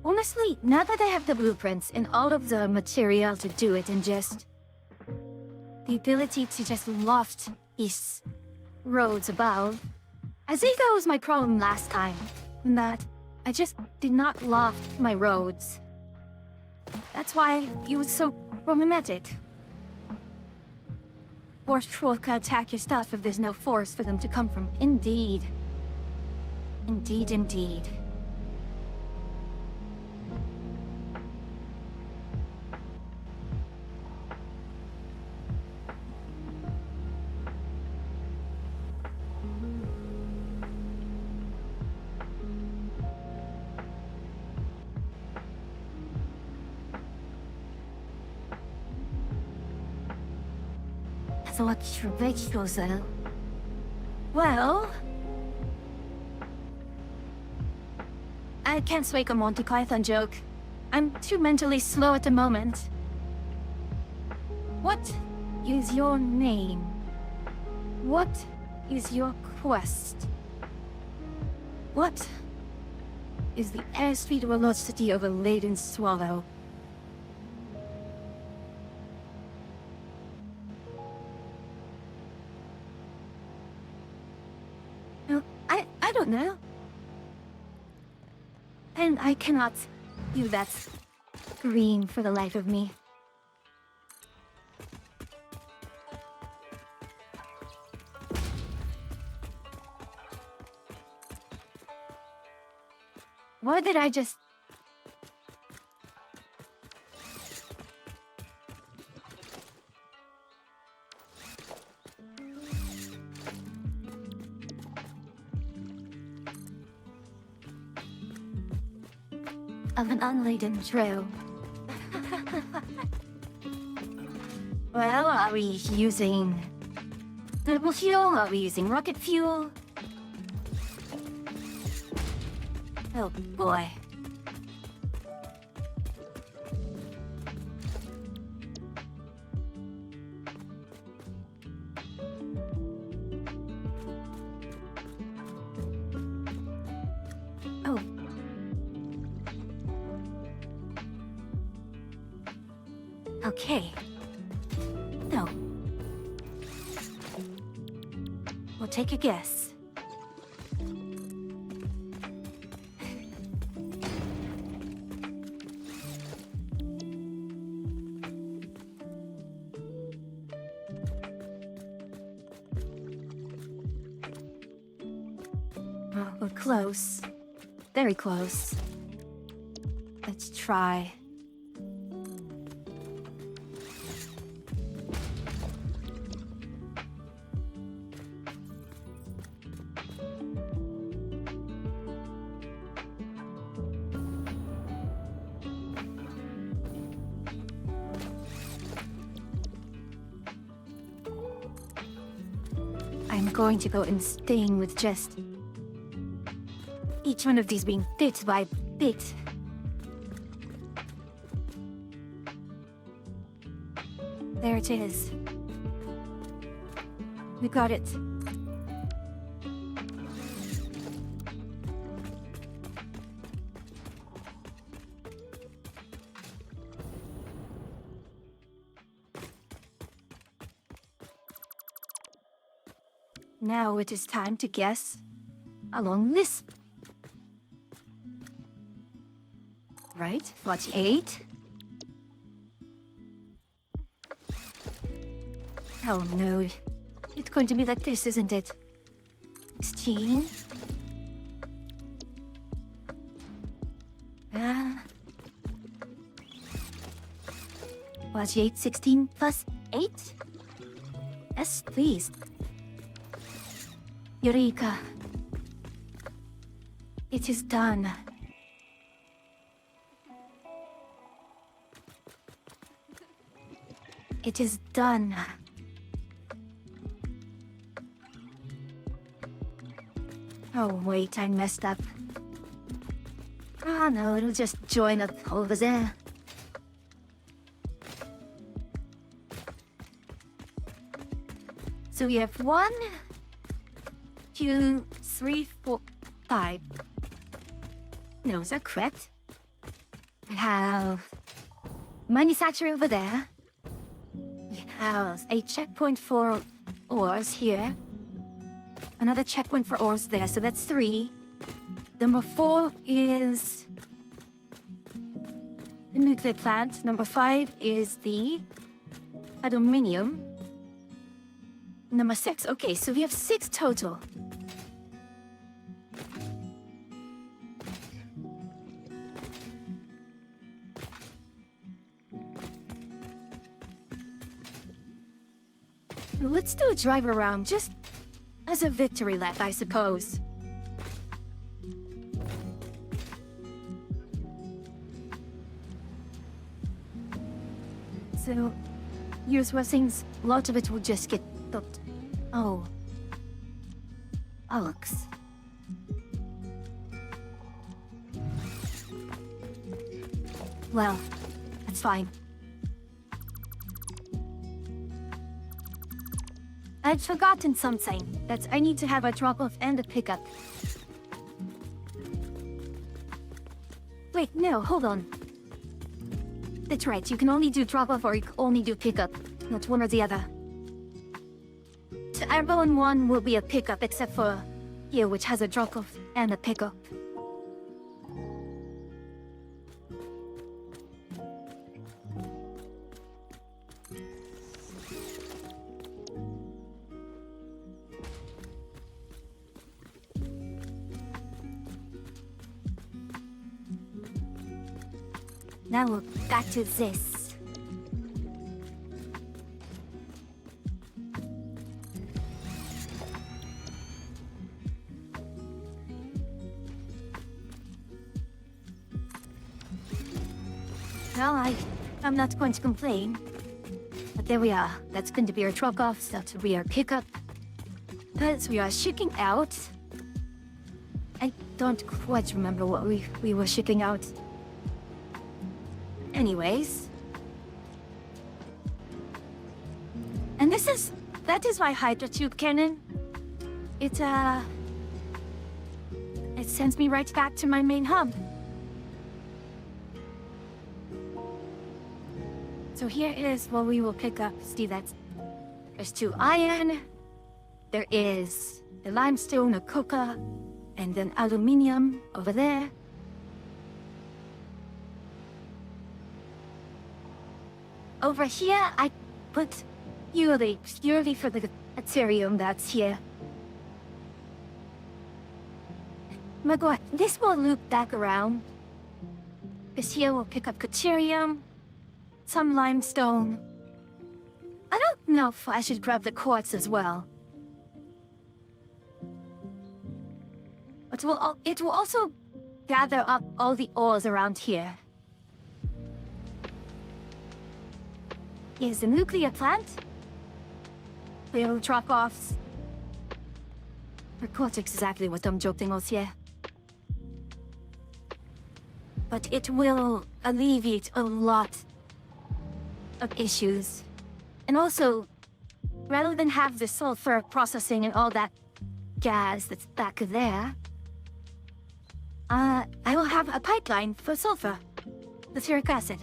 Honestly, now that I have the blueprints and all of the material to do it, and just the ability to just loft these roads above, I think that was my problem last time, in that I just did not loft my roads. That's why it was so problematic. Force Troll can attack your stuff if there's no force for them to come from. Indeed. Indeed, indeed. So what's your vegetables then? Well, I can't make a Monty Python joke. I'm too mentally slow at the moment. What is your name? What is your quest? What is the airspeed velocity of a laden swallow? I don't know. And I cannot do that scream for the life of me. Why did I just... of an unladen trail. Well, are we using thermal fuel? Are we using rocket fuel? Oh boy. Oh. Okay. No. We'll take a guess. Oh, we're close. Very close. Let's try. I'm going to go insane with just each one of these being bit by bit. There it is. We got it. Now it is time to guess along this. Right? 48. Oh no. It's going to be like this, isn't it? 16. Was 816 plus 8? Yes, please. Eureka. It is done. It is done. Oh wait, I messed up. Ah no, it'll just join up over there. So we have 1, 2, 3, 4, 5. No, is that correct? We have manufacturing over there. We have a checkpoint for ores here. Another checkpoint for ores there, so that's 3. Number 4 is the nuclear plant. Number 5 is the aluminium. Number 6. Okay, so we have 6 total. Let's do a drive around, just as a victory lap, I suppose. So, here's where things, a lot of it will just get dumped. Oh. Alex. Well, that's fine. I'd forgotten something. That I need to have a drop-off and a pickup. Wait, no, hold on. That's right, you can only do drop-off or you can only do pickup. Not one or the other. So Airborne 1 will be a pickup except for here, which has a drop-off and a pickup. Now we're back to this. Well, I'm not going to complain. But there we are. That's going to be our drop-off. That's be our pickup. As we are shipping out. I don't quite remember what we were shipping out. Anyways. And that is my Hydra tube cannon. It sends me right back to my main hub. So here is what we will pick up. See, there's 2 iron. There is a limestone, a coca, and then aluminium over there. Over here, I put purely for the Ethereum that's here. My god, this will loop back around. Because here we'll pick up Deuterium, some limestone. I don't know if I should grab the quartz as well. But it will also gather up all the ores around here. Here's the nuclear plant. Little drop-offs. Record exactly what I'm joking with here. But it will alleviate a lot of issues. And also, rather than have the sulfur processing and all that gas that's back there, I will have a pipeline for sulfur, the sulfuric acid.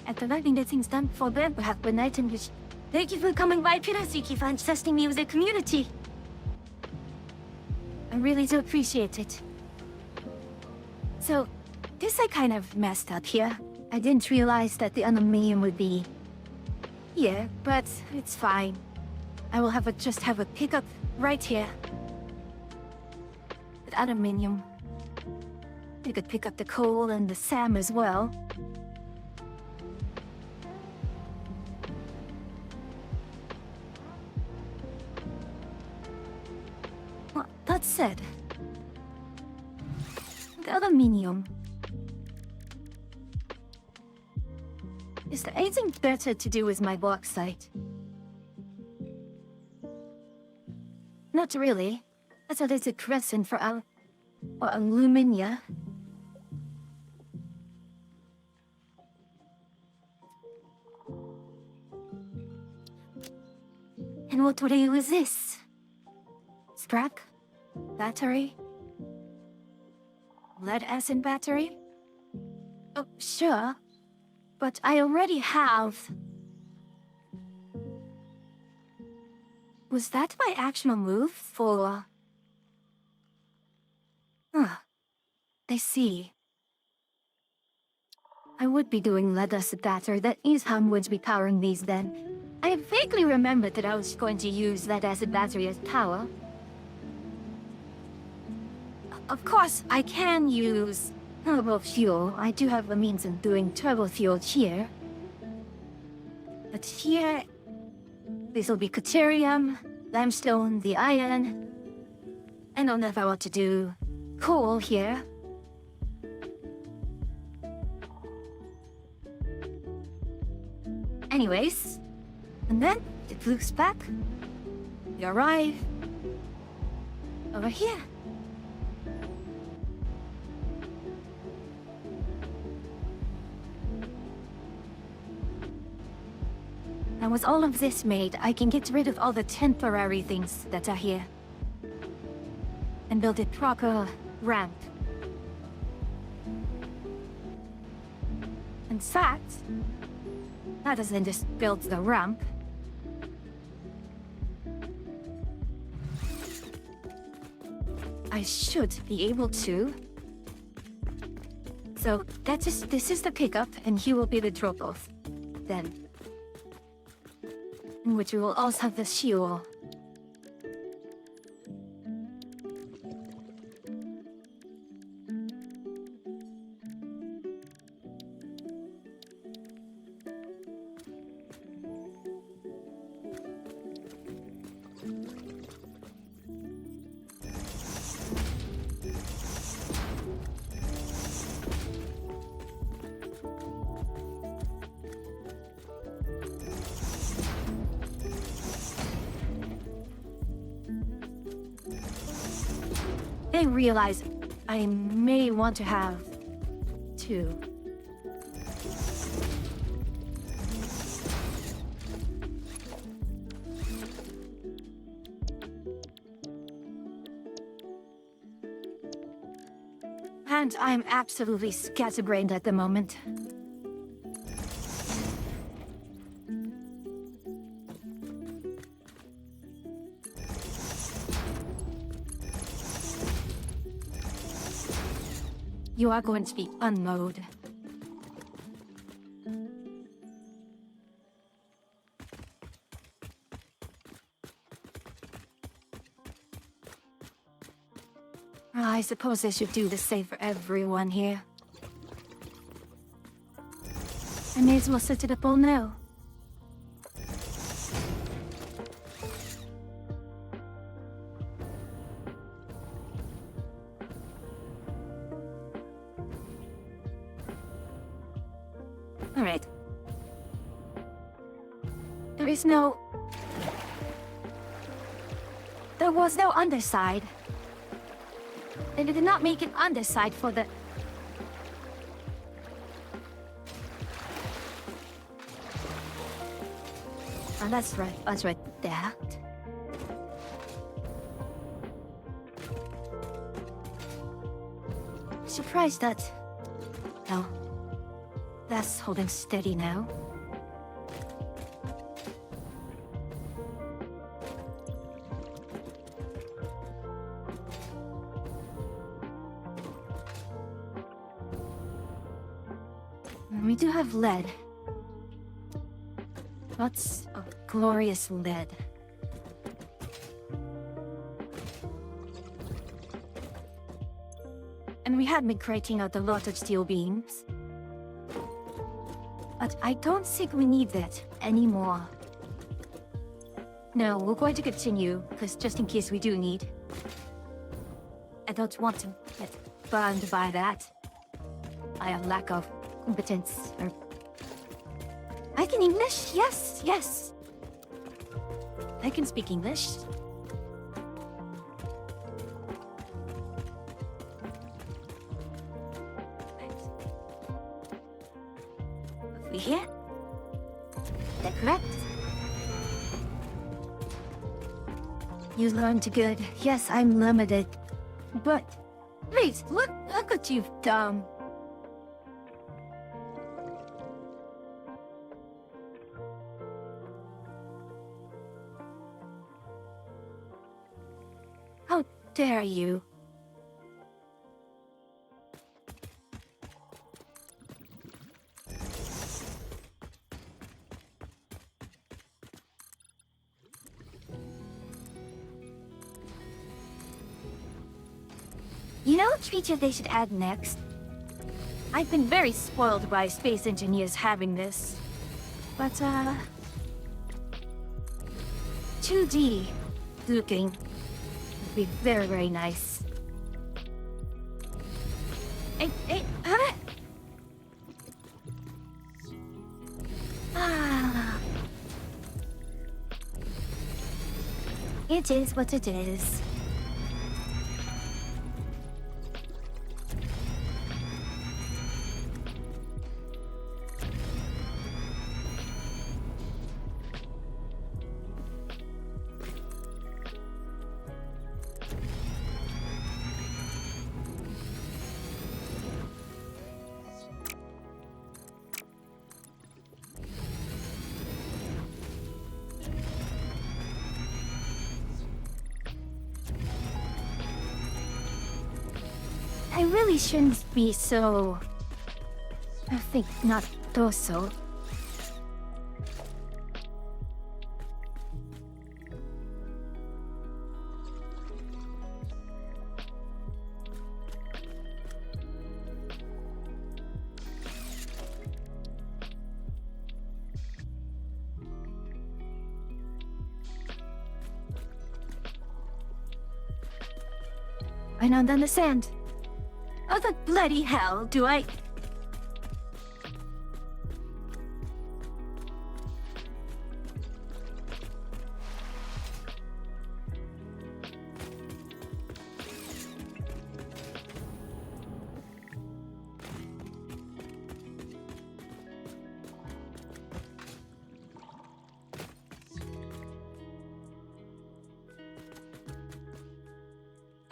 And providing that things done for them, we have one item which... Thank you for coming by, Peter. Thank you for trusting me with the community. I really do appreciate it. So, this I kind of messed up here. I didn't realize that the aluminium would be here, but it's fine. I will just have a pickup right here. With aluminium. You could pick up the coal and the SAM as well. That said, the aluminium. Is there anything better to do with my bauxite? Not really. I thought it's a crescent for alumina. And what would I use this? Scrap? Battery? Lead acid battery? Oh, sure. But I already have... Was that my actual move for... I see. I would be doing lead acid battery. That is how I'm going to be powering these then. I vaguely remembered that I was going to use lead acid battery as power. Of course, I can use turbo fuel. I do have a means of doing turbo fuel here. But here, this will be deuterium, limestone, the iron. I don't know if I want to do coal here. Anyways, and then it loops back. We arrive over here. And with all of this made, I can get rid of all the temporary things that are here. And build a proper ramp. In fact, rather than just build the ramp, I should be able to. So this is the pickup, and he will be the drop-off. Then. In which we will also have the fuel. I realize I may want to have two. And I'm absolutely scatterbrained at the moment. You are going to be unmowed. I suppose I should do the same for everyone here. I may as well set it up all now. Alright. There was no underside. And it did not make an underside for the... Oh, that's right there. Surprised that... No. That's holding steady now. We do have lead. Lots of glorious lead. And we have been creating out a lot of steel beams. But I don't think we need that anymore. No, we're going to continue, because just in case we do need. I don't want to get burned by that. I have lack of competence. I can English, yes, yes. I can speak English. We here? That correct? You learned good. Yes, I'm limited. But please, look what you've done. How dare you? You know which feature they should add next? I've been very spoiled by space engineers having this. But, 2D looking would be very, very nice. Hey, huh? Ah. It is what it is. I really shouldn't be so... I think not docile. I don't understand. Oh, the bloody hell, do I...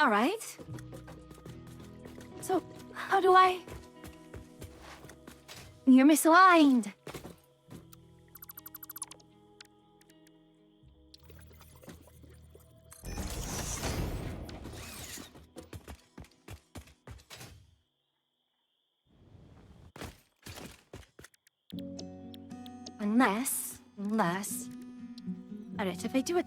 All right. So, how do I... You're misaligned. Unless... Alright, if I do it...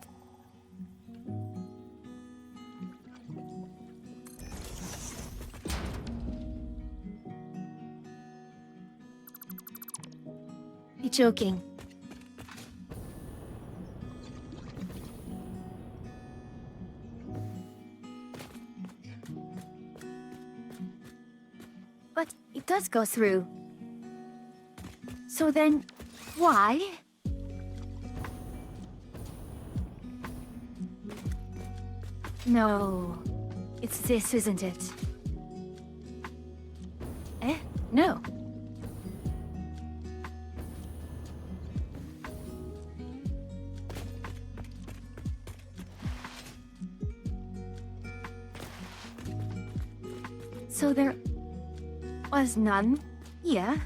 You're joking. But it does go through. So then, why? No. It's this, isn't it? Eh? No. So there was none? Yeah.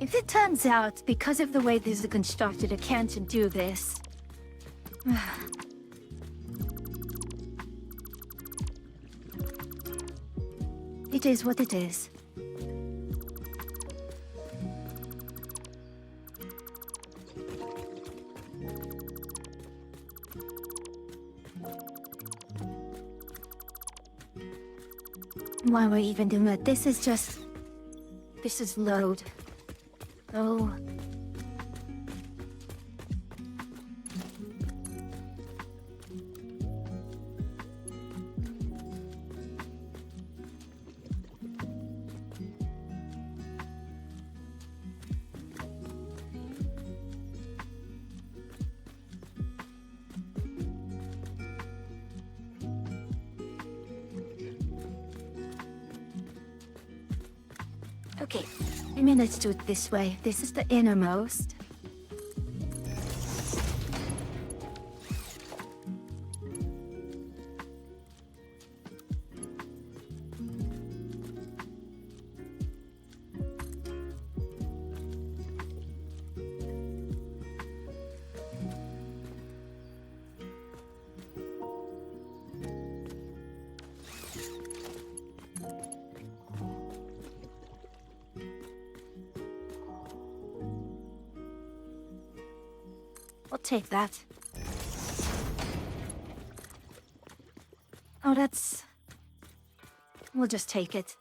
If it turns out, because of the way this is constructed, I can't do this. It is what it is. Why we're even doing that? This is just... This is load. Oh. Okay, I mean, let's do it this way. This is the innermost. I'll take that. Oh, that's... We'll just take it.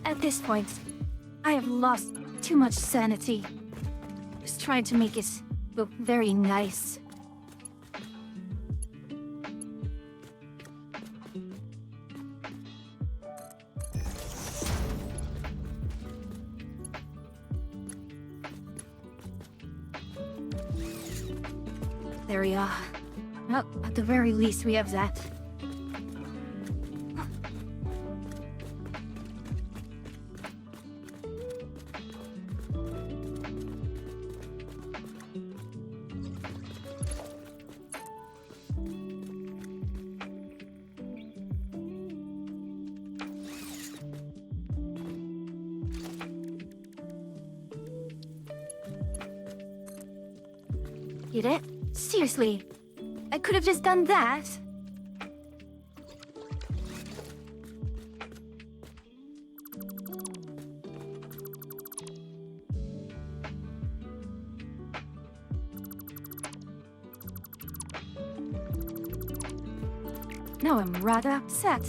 At this point, I have lost too much sanity. Just trying to make it look very nice. There we are. Well, at the very least we have that. Get it? Seriously, I could have just done that. Now I'm rather upset.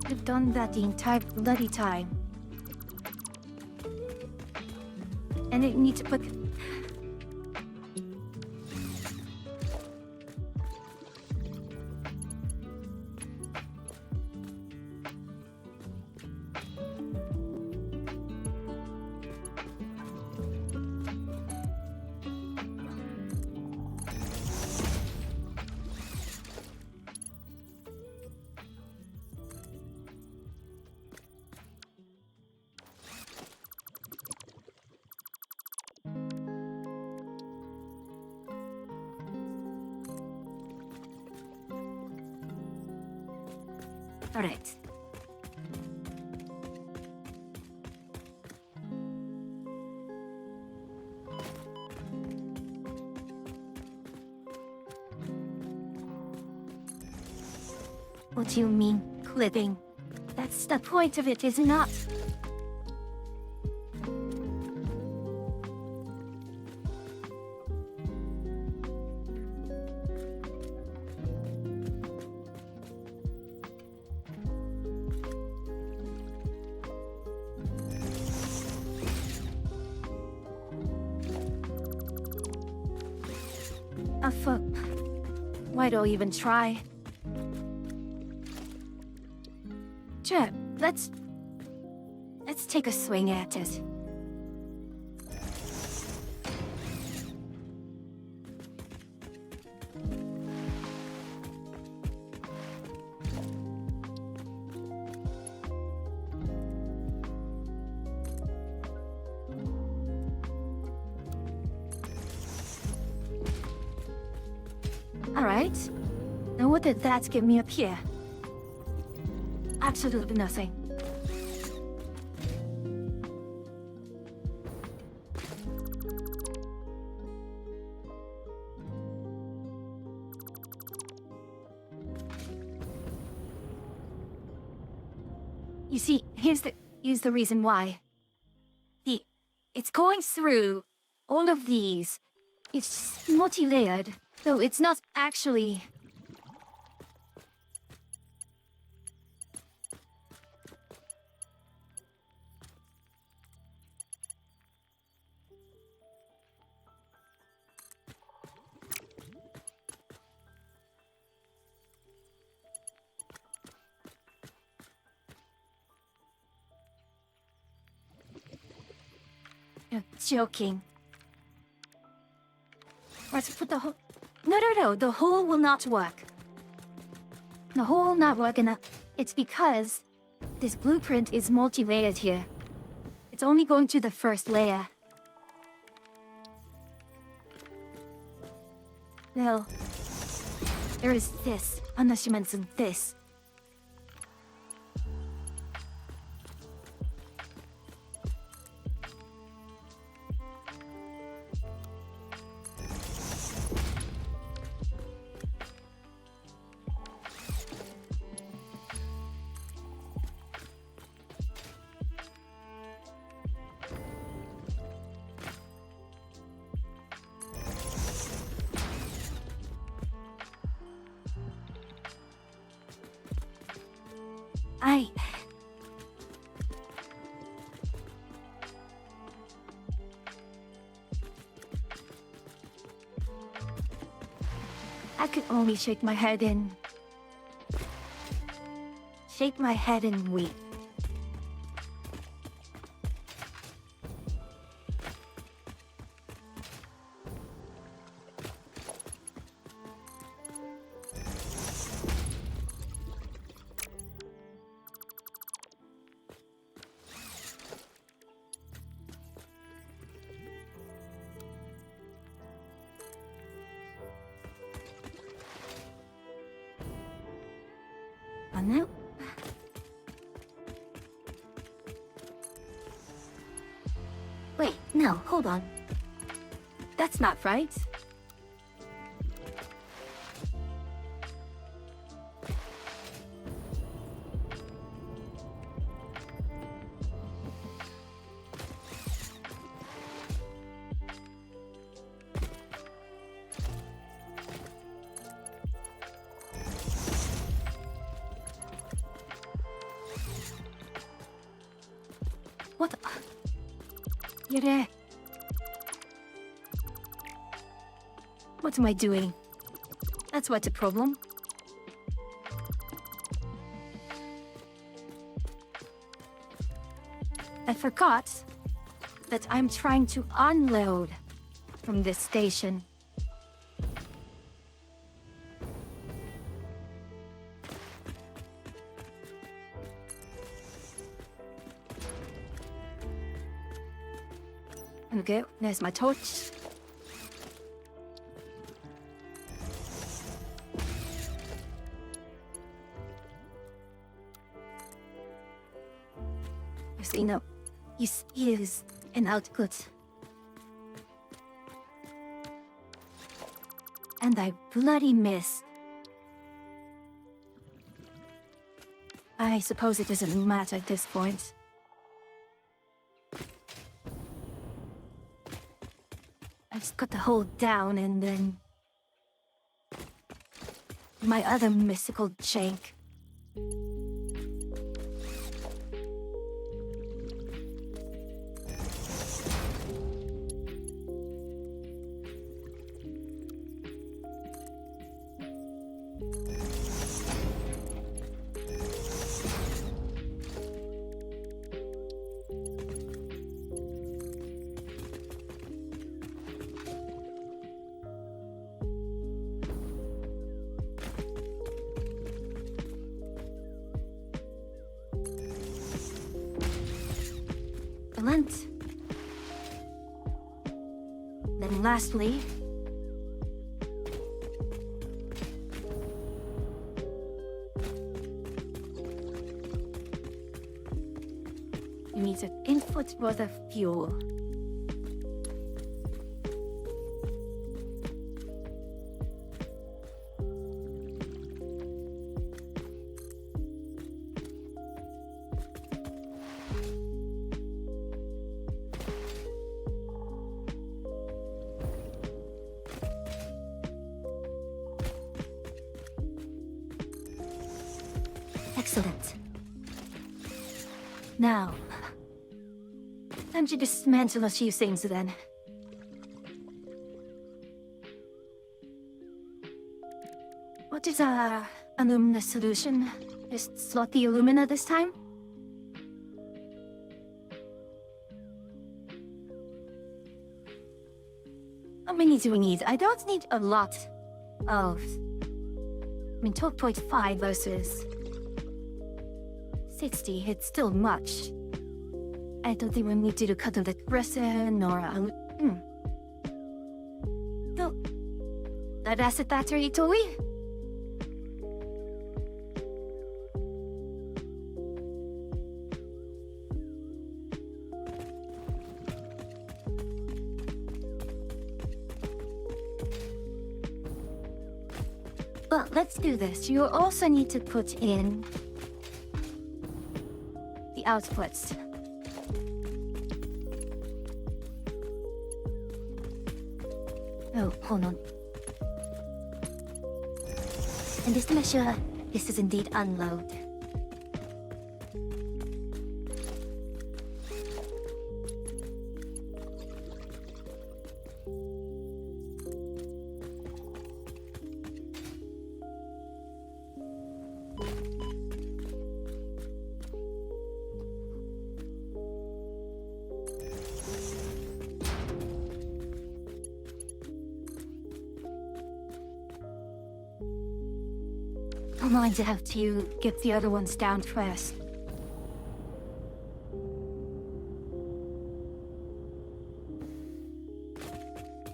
I've done that the entire bloody time. And I need to put... All right. What do you mean, clipping? That's the point of it, is not. Why do I even try? Sure, let's take a swing at it. All right. Now what did that give me up here? Absolutely nothing. You see, here's the reason why. It's going through all of these. It's multi-layered, though it's not actually... You're joking. Let's put the hole... No, the hole will not work. The hole not working. It's because this blueprint is multi-layered here. It's only going to the first layer. Well, there is this, unless you mention this. I could only shake my head and weep. Oh no. Wait, no, hold on. That's not right. What the... You're there. What am I doing? That's what's a problem. I forgot that I'm trying to unload from this station. Okay, there's my torch. You know, use an output. And I bloody missed. I suppose it doesn't matter at this point. I just got the hole down and then... my other mystical jank. Then lastly, you need an input worth of fuel. Excellent. Now, time to dismantle a few things then. What is alumina solution? Just slot the alumina this time? How many do we need? I don't need a lot of... 12.5 versus 60, it's still much. I don't think we need to cut the resin or... No. That acid battery, do we? But let's do this. You also need to put in the outputs. Oh, hold on. And just to make sure this is indeed unload. I'm going to have to get the other ones down first.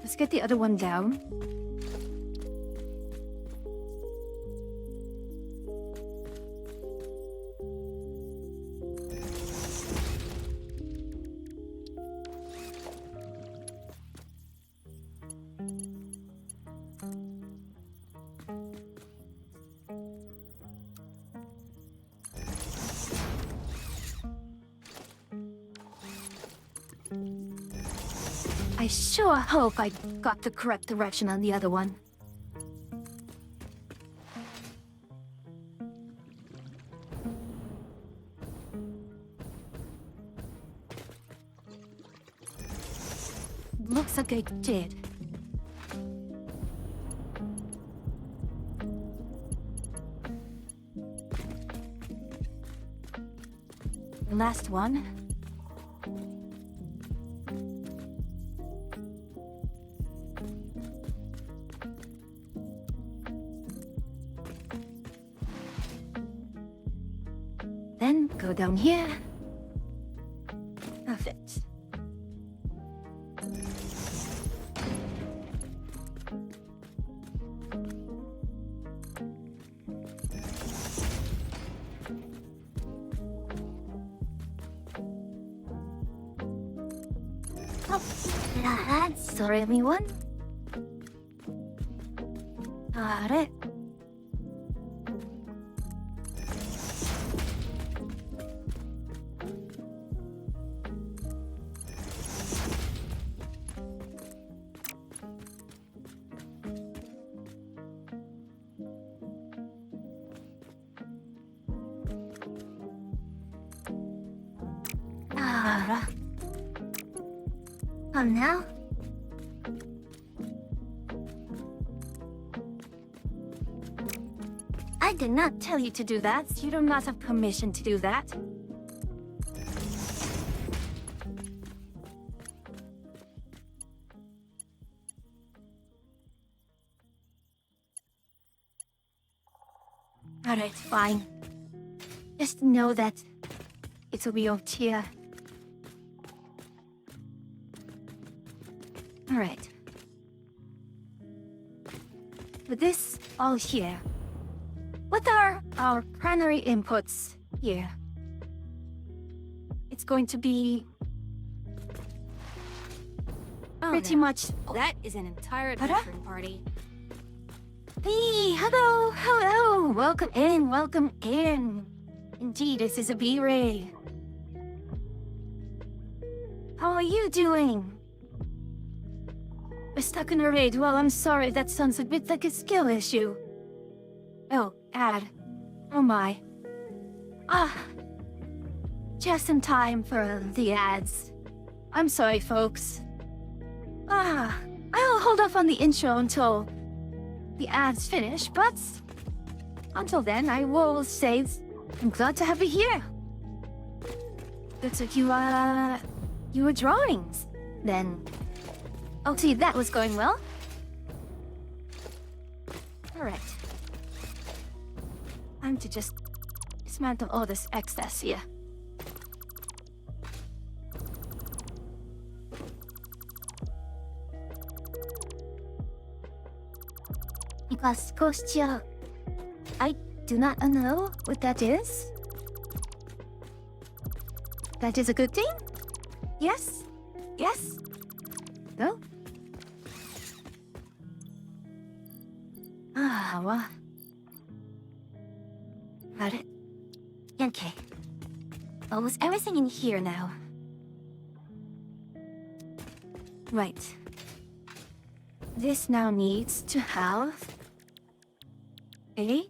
Let's get the other one down. I sure hope I got the correct direction on the other one. Looks like I did. The last one. Then go down here. Perfect. Oh, sorry everyone. Got it. Come now. I did not tell you to do that. You do not have permission to do that. Alright, fine. Just know that it'll be over here. Alright. With this all here, what are our primary inputs here? It's going to be pretty much... That is an entire Hello? different party. Hey, hello, hello, welcome in, welcome in. Indeed, this is a B-Ray. How are you doing? We're stuck in a raid. Well, I'm sorry, that sounds a bit like a skill issue. Oh, ad. Oh my. Just in time for the ads. I'm sorry, folks. I'll hold off on the intro until the ads finish, but until then, I will say I'm glad to have you here. Looks like you were drawings, then. Oh, see, that was going well. Alright. I'm to just dismantle all this excess here. ガスコシチャー I do not know what that is. That is a good thing? Yes? Yes? No? Ah, well. Got it. Okay. Almost everything in here now. Right. This now needs to have... Hey?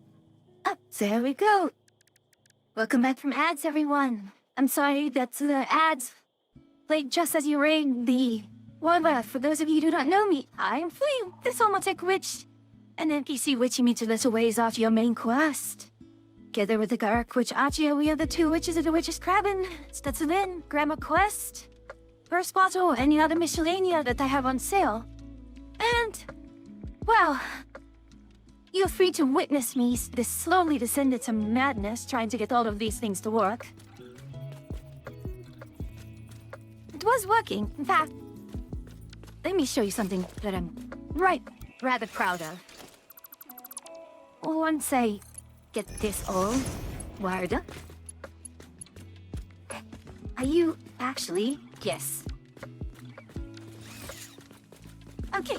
Up, there we go. Welcome back from ads, everyone. I'm sorry that the ads played just as you rang the... Well, for those of you who do not know me, I am Flea, the Solmotech Witch. An NPC witching me to little ways off your main quest. Together with the Garrick Witch Achia, we are the two witches of the Witch's Cabin. Stetson, Grammar Quest, First Bottle, any other miscellanea that I have on sale. And, well, you're free to witness me this slowly descend into madness trying to get all of these things to work. It was working. In fact, let me show you something that I'm rather proud of. Once I get this all wired up, are you actually? Yes. Okay.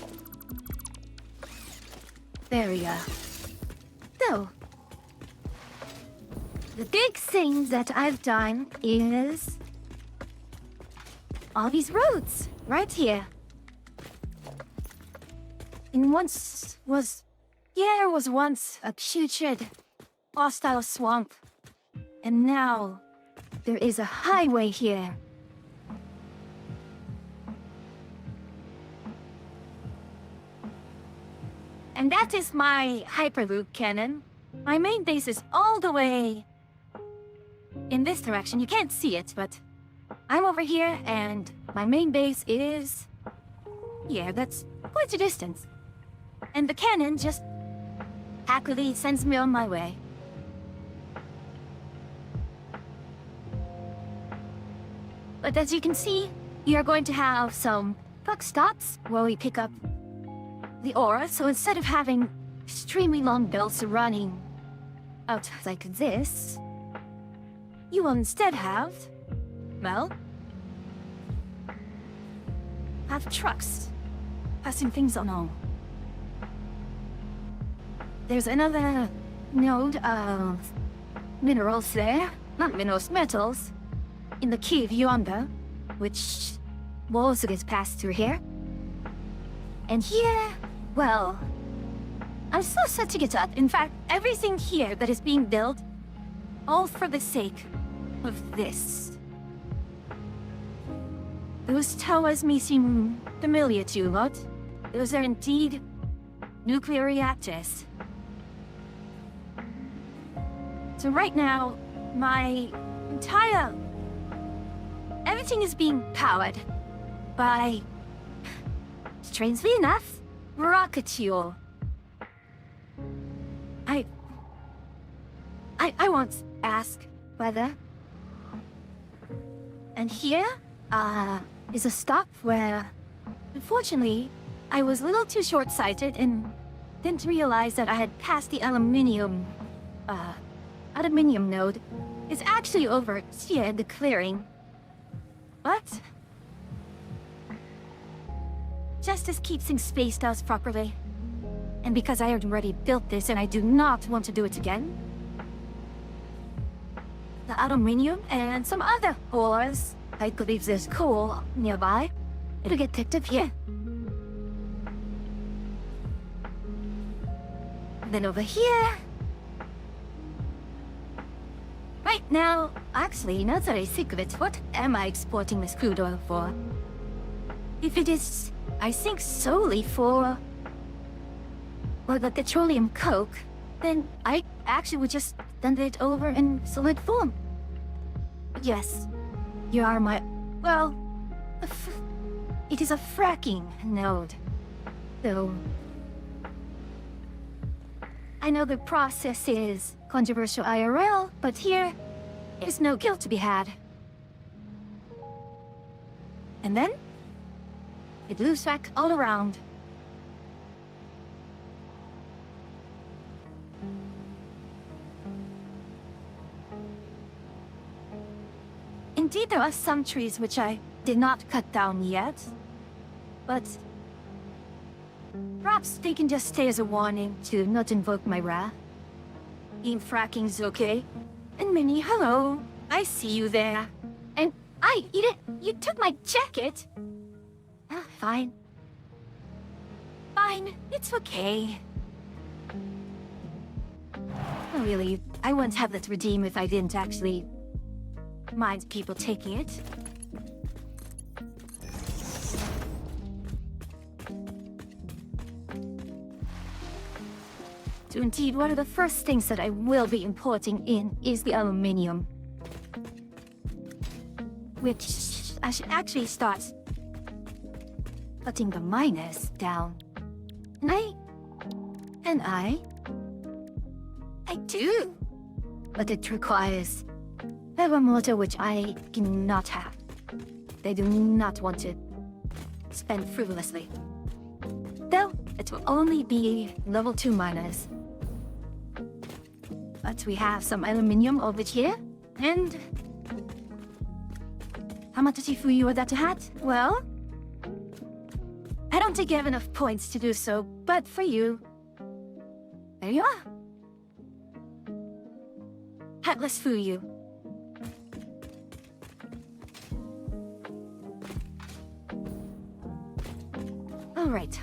There we go. So, the big thing that I've done is all these roads right here. And once was once a putrid, hostile swamp. And now there is a highway here. And that is my Hyperloop cannon. My main base is all the way in this direction. You can't see it, but I'm over here, and my main base is... Yeah, that's quite a distance. And the cannon just happily sends me on my way. But as you can see, you're going to have some truck stops where we pick up the aura, so instead of having extremely long belts running out like this, you will instead have, well, have trucks passing things along. There's another node of minerals there, not minerals, metals, in the cave yonder, which will also get passed through here. And here, well, I'm so set to get up. In fact, everything here that is being built, all for the sake of this. Those towers may seem familiar to you, what? Those are indeed nuclear reactors. So right now, my entire... everything is being powered by, strangely enough, rocket fuel. I once asked whether... And here, is a stop where, unfortunately, I was a little too short-sighted and didn't realize that I had passed the aluminium node. It's actually over here, the clearing. But justice keeps things spaced out properly. And because I had already built this and I do not want to do it again, the aluminium and some other ores, I believe there's coal nearby, it'll get picked up here. And then over here... Right now, actually, now that I think of it, what am I exporting this crude oil for? If it is, I think, solely for... well, the petroleum coke, then I actually would just send it over in solid form. Yes, you are my... well... it is a fracking node. Though I know the process is controversial IRL, but here is no guilt to be had. And then it loops back all around. Indeed, there are some trees which I did not cut down yet, but perhaps they can just stay as a warning to not invoke my wrath. Being fracking's okay. And Minnie, hello. I see you there. And you took my jacket. Fine. Fine, it's okay. Oh, really, I wouldn't have that redeem if I didn't actually mind people taking it. So indeed, one of the first things that I will be importing in is the aluminium. Which I should actually start putting the miners down. And I do. But it requires a motor which I cannot have. They do not want to spend frivolously. Though, it will only be level 2 miners. But we have some aluminium over here, and how much did you for that hat? Well, I don't think I have enough points to do so, but for you, there you are. Hatless Fuyu. All right.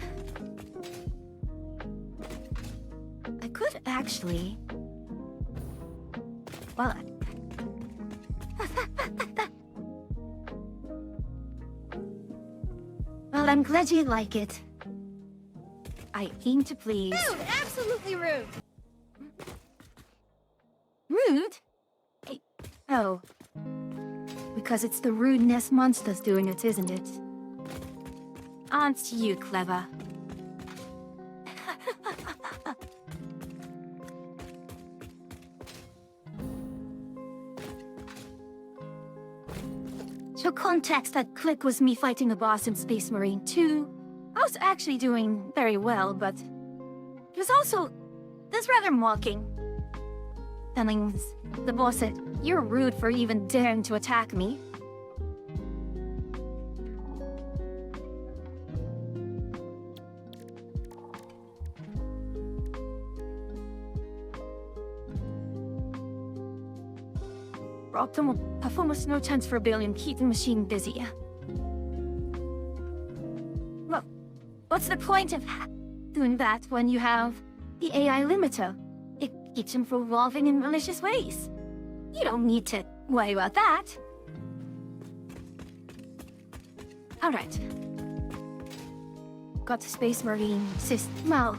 I could actually... Well... Well, I'm glad you like it. I aim to please. Rude! Absolutely rude! Rude? Oh. Because it's the rudeness monsters doing it, isn't it? Aren't you clever? So context, that click was me fighting the boss in Space Marine 2. I was actually doing very well, but it was also this rather mocking. Telling the boss that you're rude for even daring to attack me. For optimal performance, no chance for a billion. Keep the machine busy. Well, what's the point of doing that when you have the AI limiter? It keeps him from evolving in malicious ways. You don't need to worry about that. Alright. Got the Space Marine system. Well.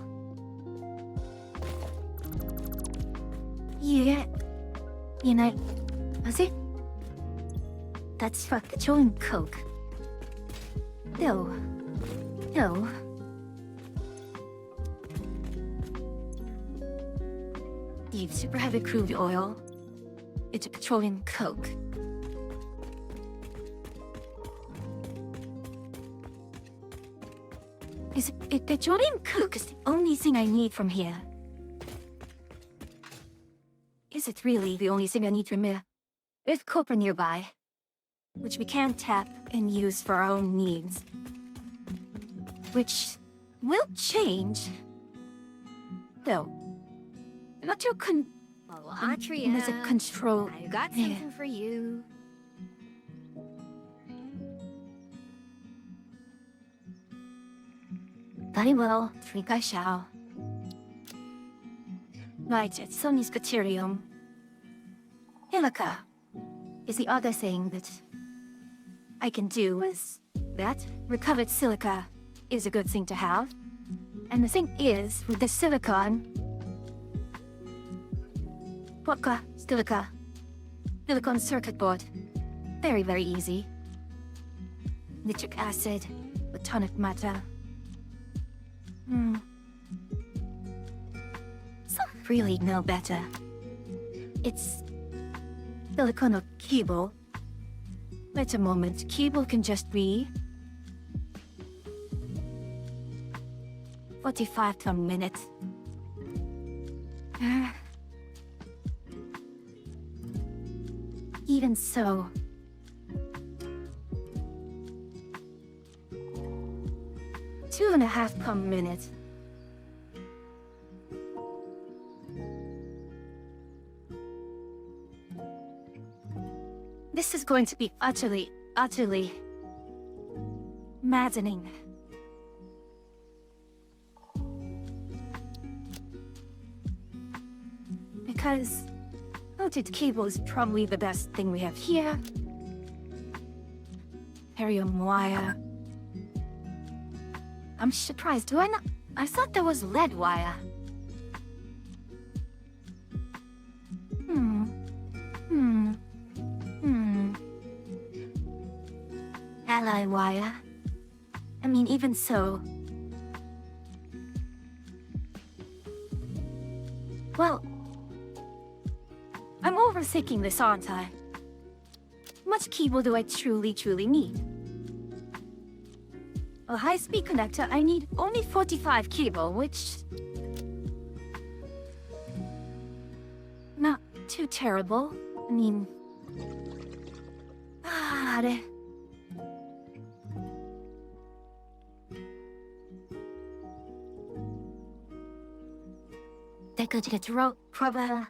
Yeah. You know, was it? That's for petroleum coke. No. No. The super heavy crude oil. It's a petroleum coke. Is it petroleum coke is the only thing I need from here? Is it really the only thing I need from here? There's copper nearby, which we can tap and use for our own needs. Which will change, though. Not to Oh, Atria, there's a control. I got something for you. Very well, think I shall. Right, it's Sony's Caterium. Helica is the other thing that I can do is that. Recovered silica is a good thing to have. And the thing is, with the silicon... Silica. Silicon circuit board. Very, very easy. Nitric acid. photonic matter. Some really know better. It's silicon or cable. Wait a moment, cable can just be 45 per minute. Even so, two and a half per minute. This is going to be utterly maddening. Because coated cable is probably the best thing we have here. Helium wire. I'm surprised, do I not? I thought there was lead wire. Ally wire. I mean, even so. Well, I'm overthinking this, aren't I? How much cable do I truly need? A high-speed connector, I need only 45 cable, which... not too terrible. I mean... They could get rope, probably.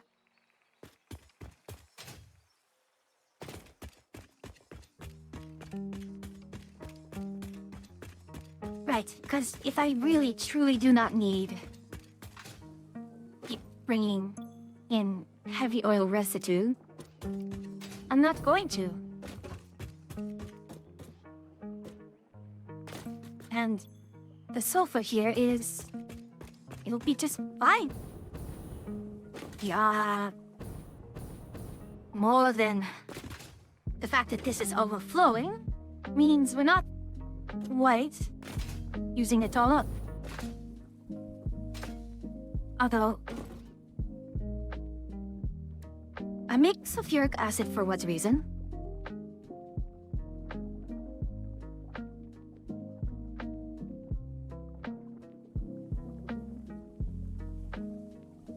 Right, because if I really truly do not need keep bringing in heavy oil residue, I'm not going to. And the sulfur here is... it'll be just fine. Yeah. More than the fact that this is overflowing means we're not quite using it all up. Although I make sulfuric acid for what reason?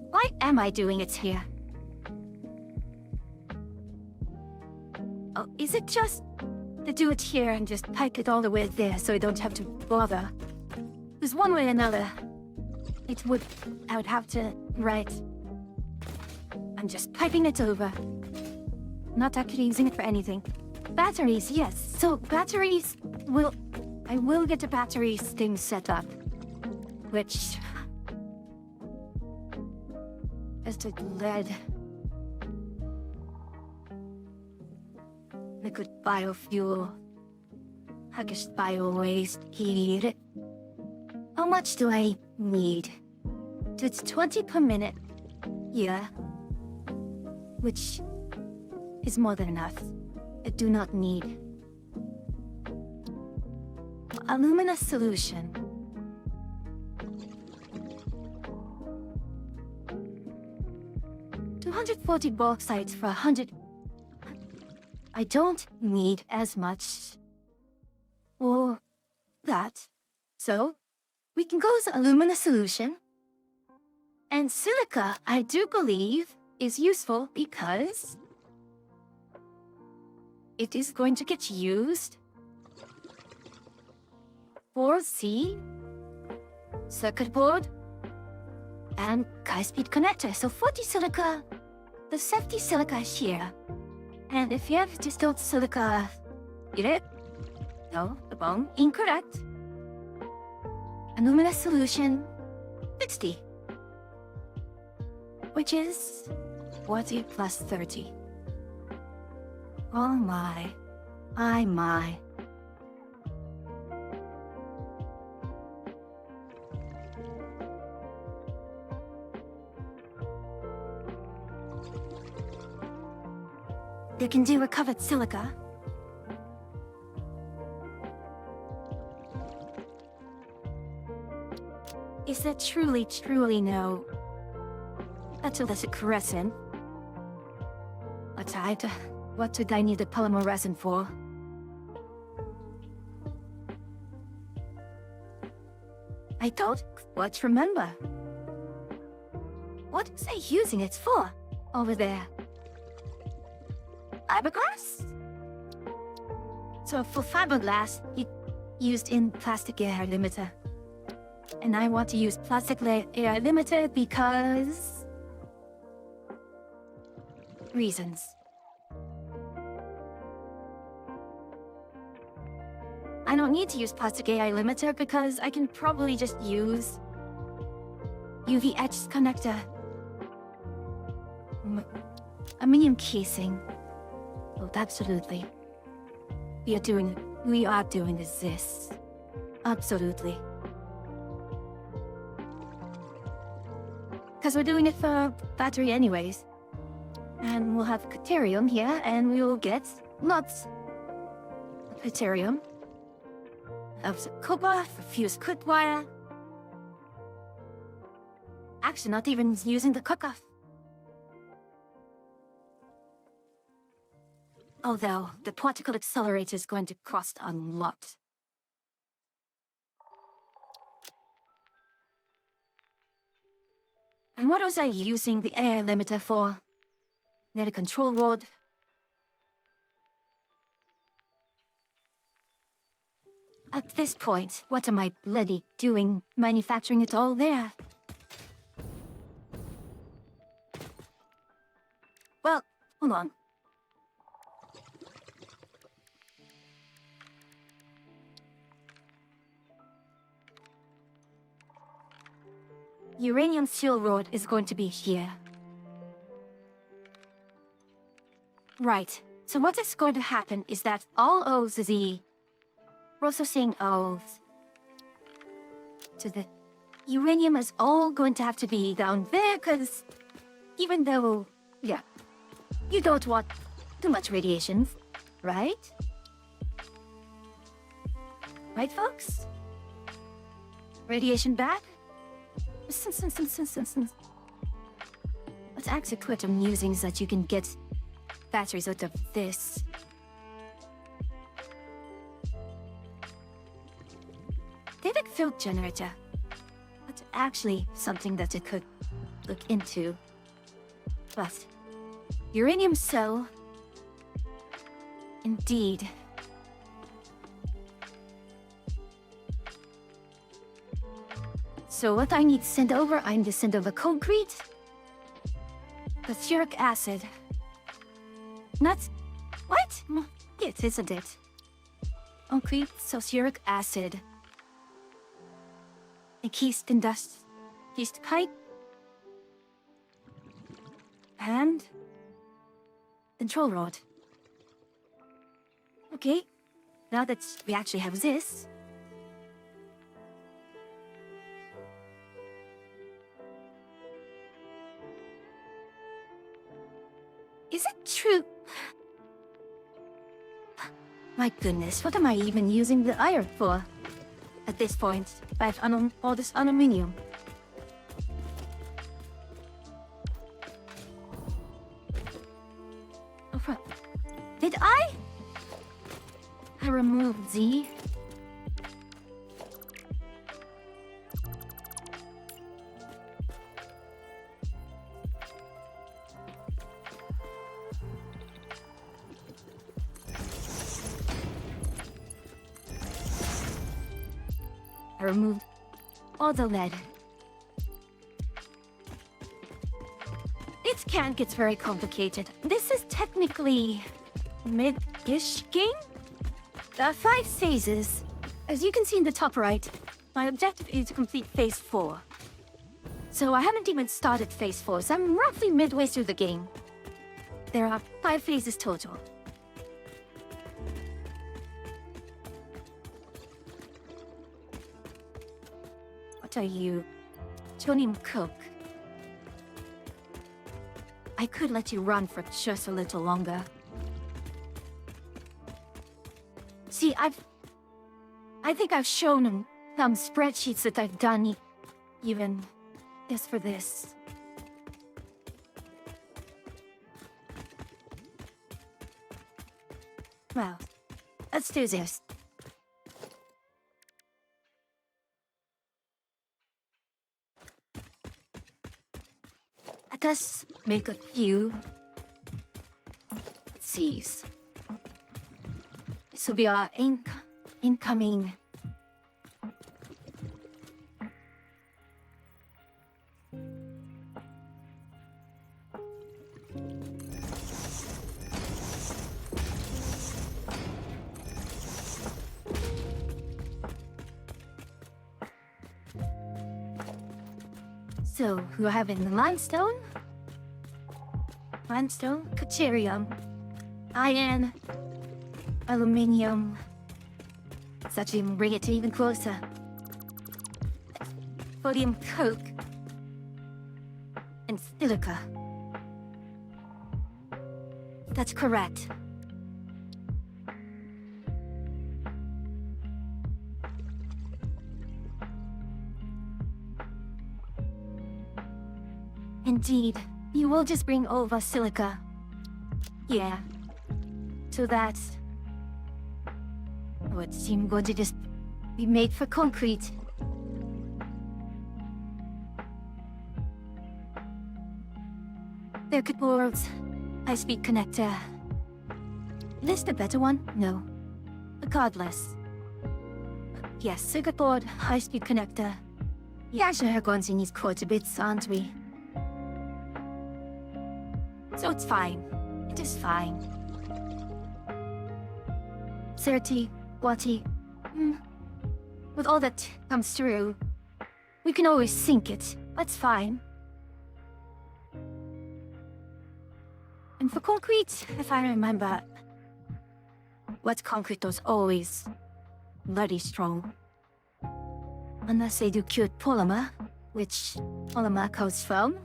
Why am I doing it here? Oh, is it just to do it here and just pipe it all the way there so I don't have to bother? There's one way or another. I would have to, right. I'm just piping it over. Not actually using it for anything. Batteries, yes. So batteries I will get a batteries thing set up. Which... is to lead. Liquid biofuel. Huggish bio waste. Heat. How much do I need? It's 20 per minute. Yeah. Which is more than enough. I do not need alumina solution. $240 bauxite for 100. I don't need as much for that. So we can go with alumina solution. And silica, I do believe, is useful because it is going to get used for the circuit board and high-speed connector. So 40 silica, the safety silica is here. And if you have distilled silica, get it? No, the bone, incorrect. Alumina solution, 60. Which is 40 plus 30. Oh my. My. They can do recovered silica. Is there truly no... catalytic resin? What did I need a polymer resin for? I don't quite remember. What was I using it for? Over there. Fiberglass? So for fiberglass, it used in plastic air limiter. And I want to use plastic air limiter because... reasons. I don't need to use plastic air limiter because I can probably just use UV etched connector. Aluminum casing. Oh, absolutely. We are doing this. Absolutely. Because we're doing it for battery anyways. And we'll have deuterium here, and we will get lots of deuterium. Of the copper for fused cut wire. Actually, not even using the cutoff. Although, the particle accelerator is going to cost a lot. And what was I using the air limiter for? Need a control rod. At this point, what am I bloody doing manufacturing it all there? Well, hold on. Uranium steel rod is going to be here. Right, so what is going to happen is that all O's is E. We're also saying O's. So the uranium is all going to have to be down there, because even though, yeah, you don't want too much radiation, right? Right, folks? Radiation bad? But actually what I'm using is that you can get batteries out of this. Static field generator. That's actually something that it could look into. But uranium cell, indeed. So what I need to send over, I need to send over concrete, sulfuric acid. Not what? It isn't it? Concrete, sulfuric acid. Encased in dust, encased pipe, and control rod. Okay, now that we actually have this, is it true? My goodness, what am I even using the iron for? At this point, I have all this aluminium. Oh, did I removed Z? I removed all the lead. It can get very complicated. This is technically mid-ish game. There are 5 phases. As you can see in the top right, my objective is to complete phase 4. So I haven't even started phase 4, so I'm roughly midway through the game. There are 5 phases total. What are you? Tony Cook. I could let you run for just a little longer. See, I think I've shown him some spreadsheets that I've done even just for this. Well, let's do this. Let us make a few seas. This will be our incoming. So, we're having limestone, deuterium, iron, aluminium. Such even bring it even closer. Sodium coke and silica. That's correct. Indeed, you will just bring over silica. Yeah. So that would seem going to just be made for concrete. Circuit boards, high-speed connector. Is this the better one? No. Regardless. Yes, circuit board, high-speed connector. Yeah, sure, we're going to need quite a bit, aren't we? So it's fine. It is fine. 30, 40. With all that comes through, we can always sink it. That's fine. And for concrete, if I remember, wet concrete was always bloody strong. Unless they do cured polymer, which polymer comes from.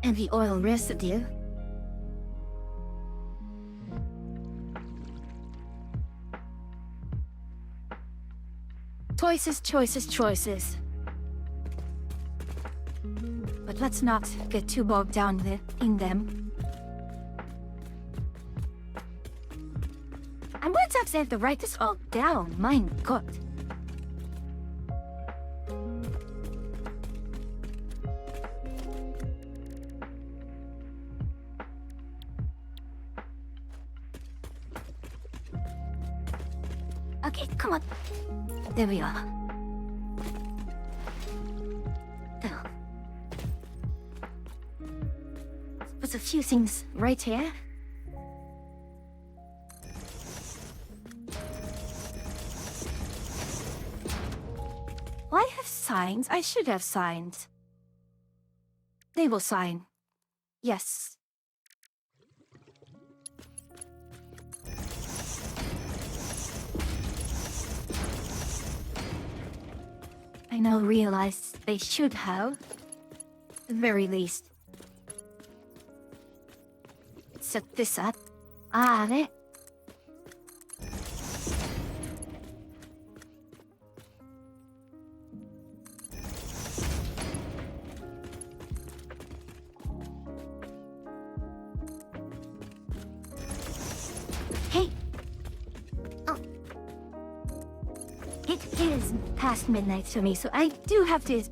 And the oil residue. Choices. But let's not get too bogged down in them. I'm going to have to write this all down, mein Gott. Okay, come on. There we are. Now, put a few things right here. I have signs. I should have signs. They will sign. Yes. I now realize they should have. At the very least. Set this up. There. Hey! Oh. It is past midnight for me, so I do have to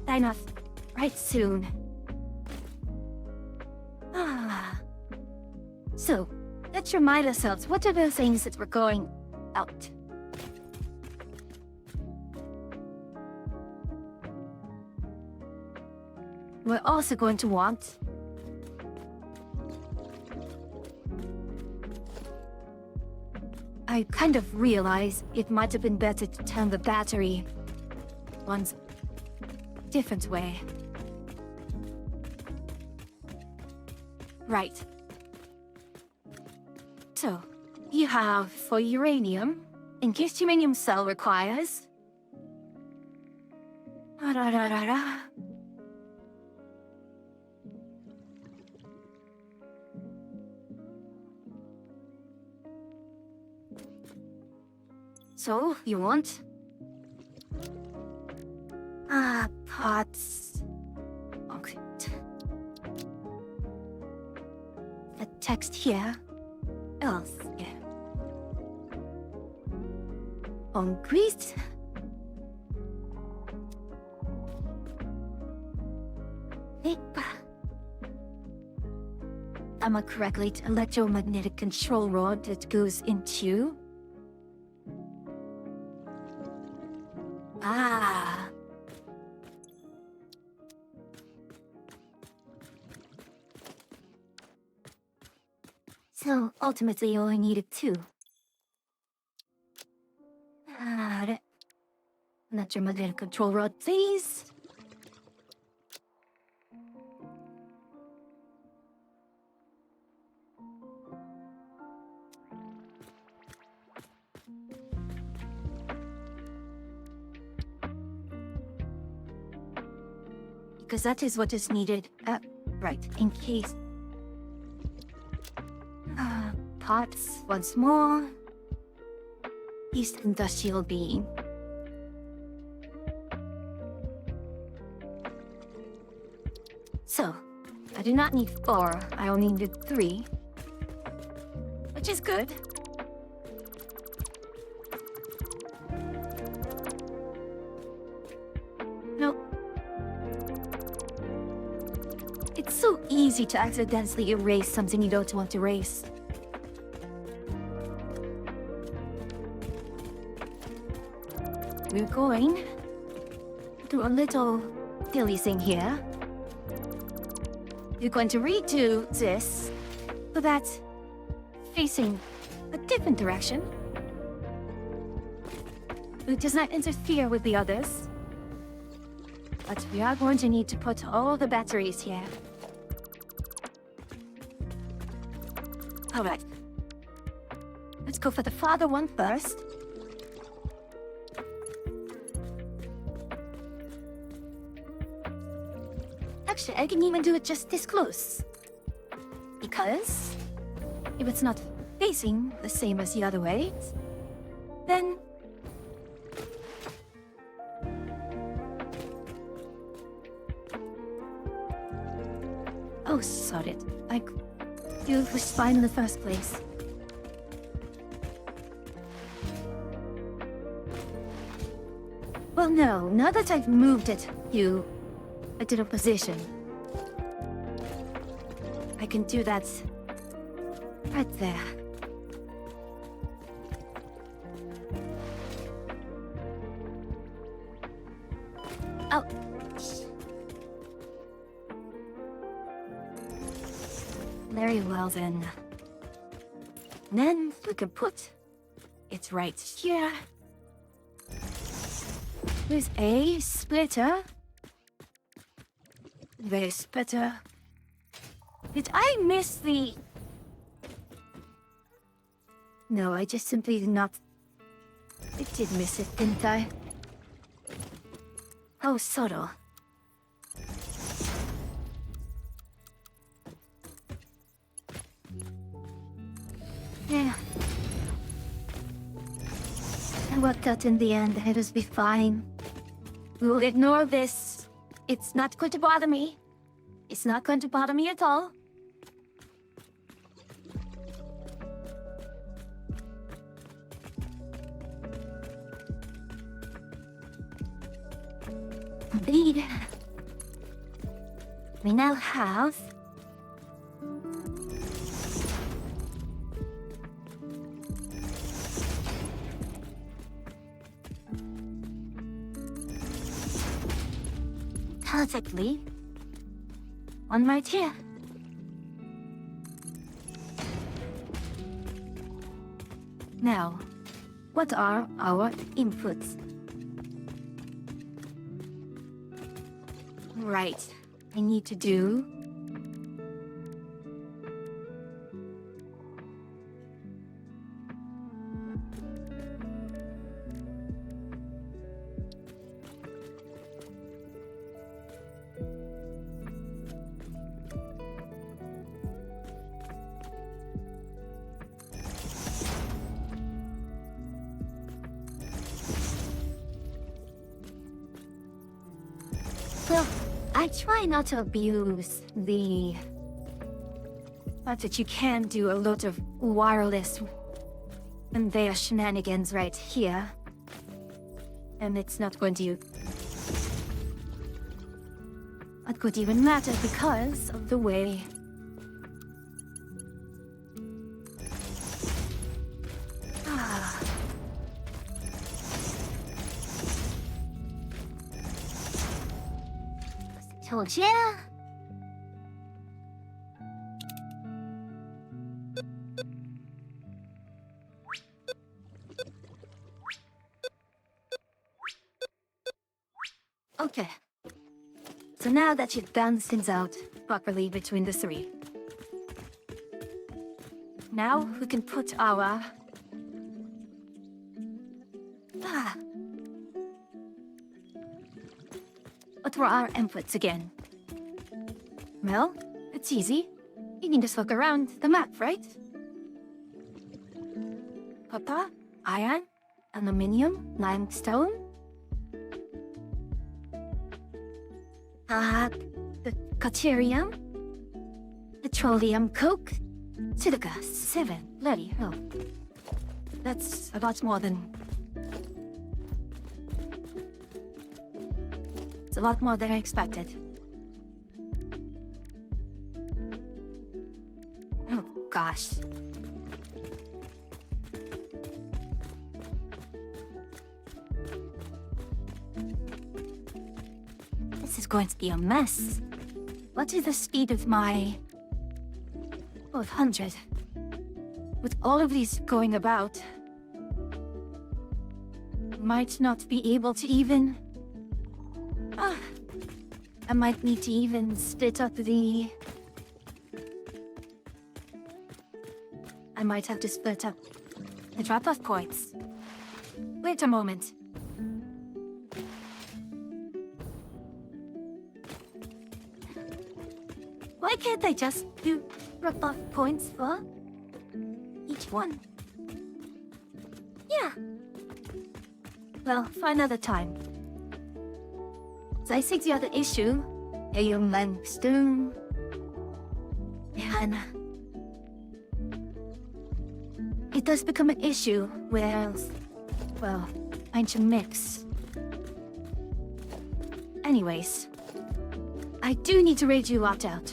sign off right soon. So, let's remind ourselves, what are the things that we're going out? We're also going to want I kind of realize it might have been better to turn the battery one different way. Right. So, you have for uranium, in case uranium cell requires. So, you want? Pots. Okay. The text here. Else, yeah. On Greece. Am I correctly? Electromagnetic control rod that goes into. Ah. So ultimately, you only needed two. Electromagnetic control rod, please. Because that is what is needed. Right, in case. Pots, once more. East Industrial Being. So, I do not need 4, I only need 3. Which is good. Nope. It's so easy to accidentally erase something you don't want to erase. We're going to a little silly thing here. You're going to redo this so that's facing a different direction. It does not interfere with the others. But we are going to need to put all the batteries here. Alright. Let's go for the farther one first. Actually, I can even do it just this close. Because if it's not facing the same as the other way, then oh, sorry. You was fine in the first place. Well, no. Now that I've moved it, a different position. I can do that right there. Oh. Very well then. Then we can put it right here. With a splitter. Very splitter. Did I miss the... No, I just simply did not... I did miss it, didn't I? How subtle. Yeah. It worked out in the end. It'll be fine. We'll ignore this. It's not going to bother me. It's not going to bother me at all. Indeed. We now have... perfectly one right here. Now, what are our inputs? Right, I need to do Well, I try not to abuse the fact that you can do a lot of wireless and there are shenanigans right here. And it's not going to... It could even matter because of the way... Ah. Told ya? Okay. So now that you've balanced things out properly between the three, now we can put our... What were our inputs again? Well, it's easy. You can just look around the map, right? Copper, iron, aluminium, limestone. The deuterium, petroleum coke, silica 7. Bloody hell. That's a lot more than... It's a lot more than I expected. Oh, gosh. This is going to be a mess. What is the speed of my... 100? With all of these going about, might not be able to even... I might need to even split up the... I might have to split up the drop-off points. Wait a moment. Why can't I just do drop-off points for each one? Yeah. Well, for another time. So I think the other issue, Ayum Limestone, and it does become an issue where, well, trying to mix. Anyways, I do need to raid you lot out.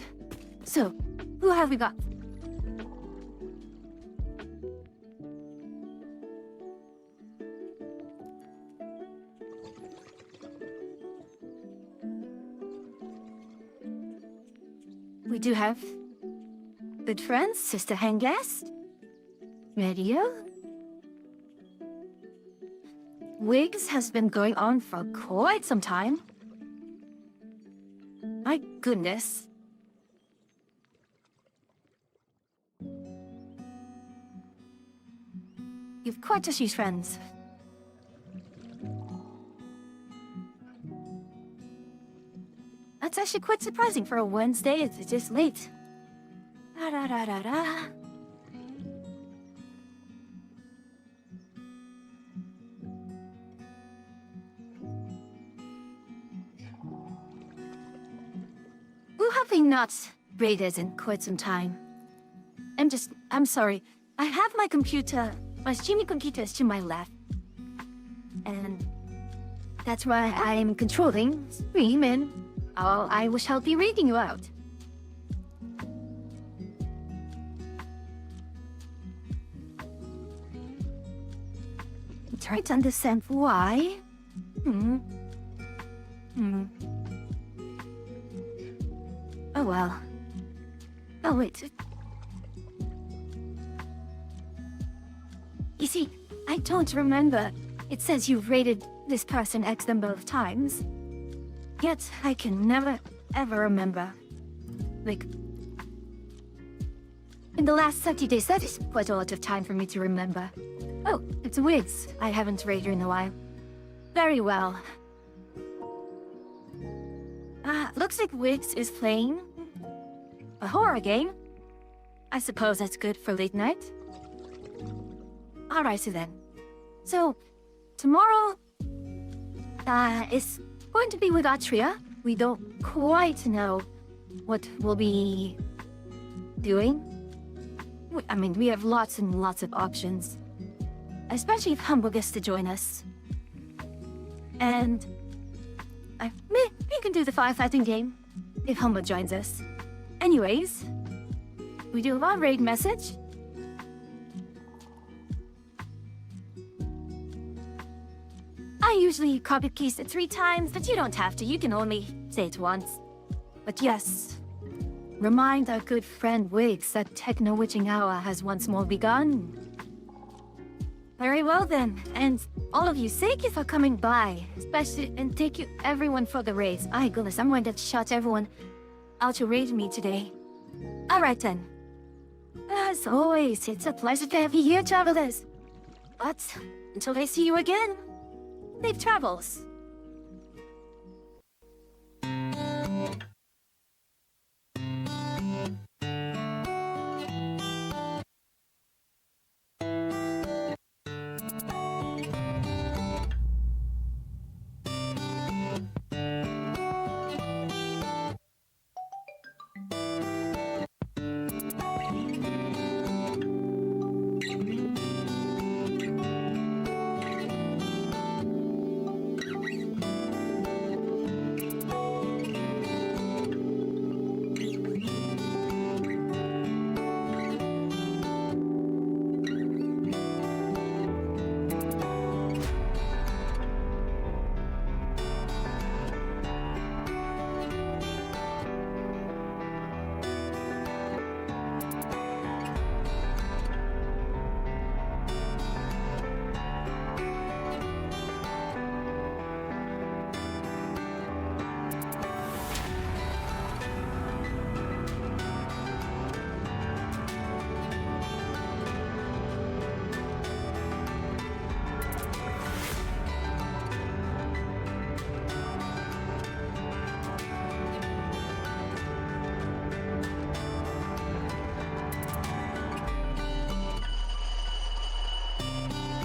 So, who have we got? We do have good friends, Sister Hangast, Radio. Wigs has been going on for quite some time. My goodness. You've quite a few friends. That's actually quite surprising for a Wednesday. It's just late. Da da da da da. Who have we not raided in quite some time? I'm sorry. I have my computer, my streaming computer is to my left. And that's why I'm controlling stream and I shall be reading you out. I'm trying to understand why. Oh well. Oh wait. You see, I don't remember. It says you've raided this person X number of times. Yet, I can never, ever remember. Like... In the last 30 days, that is quite a lot of time for me to remember. Oh, it's Wigs. I haven't raided in a while. Very well. Looks like Wigs is playing... a horror game. I suppose that's good for late night. Alrighty then. So, tomorrow... is... going to be with Atria, we don't quite know what we'll be doing. I mean, we have lots and lots of options. Especially if Humble gets to join us. And we can do the firefighting game if Humble joins us. Anyways, we do our raid message. I usually copy paste it 3 times, but you don't have to. You can only say it once. But yes, remind our good friend Wiggs that Techno Witching Hour has once more begun. Very well then, and all of you, thank you for coming by, especially, and thank you everyone for the raids. My goodness, I'm going to shout everyone out to raid me today. Alright then. As always, it's a pleasure to have you here, travelers. But until I see you again, safe travels.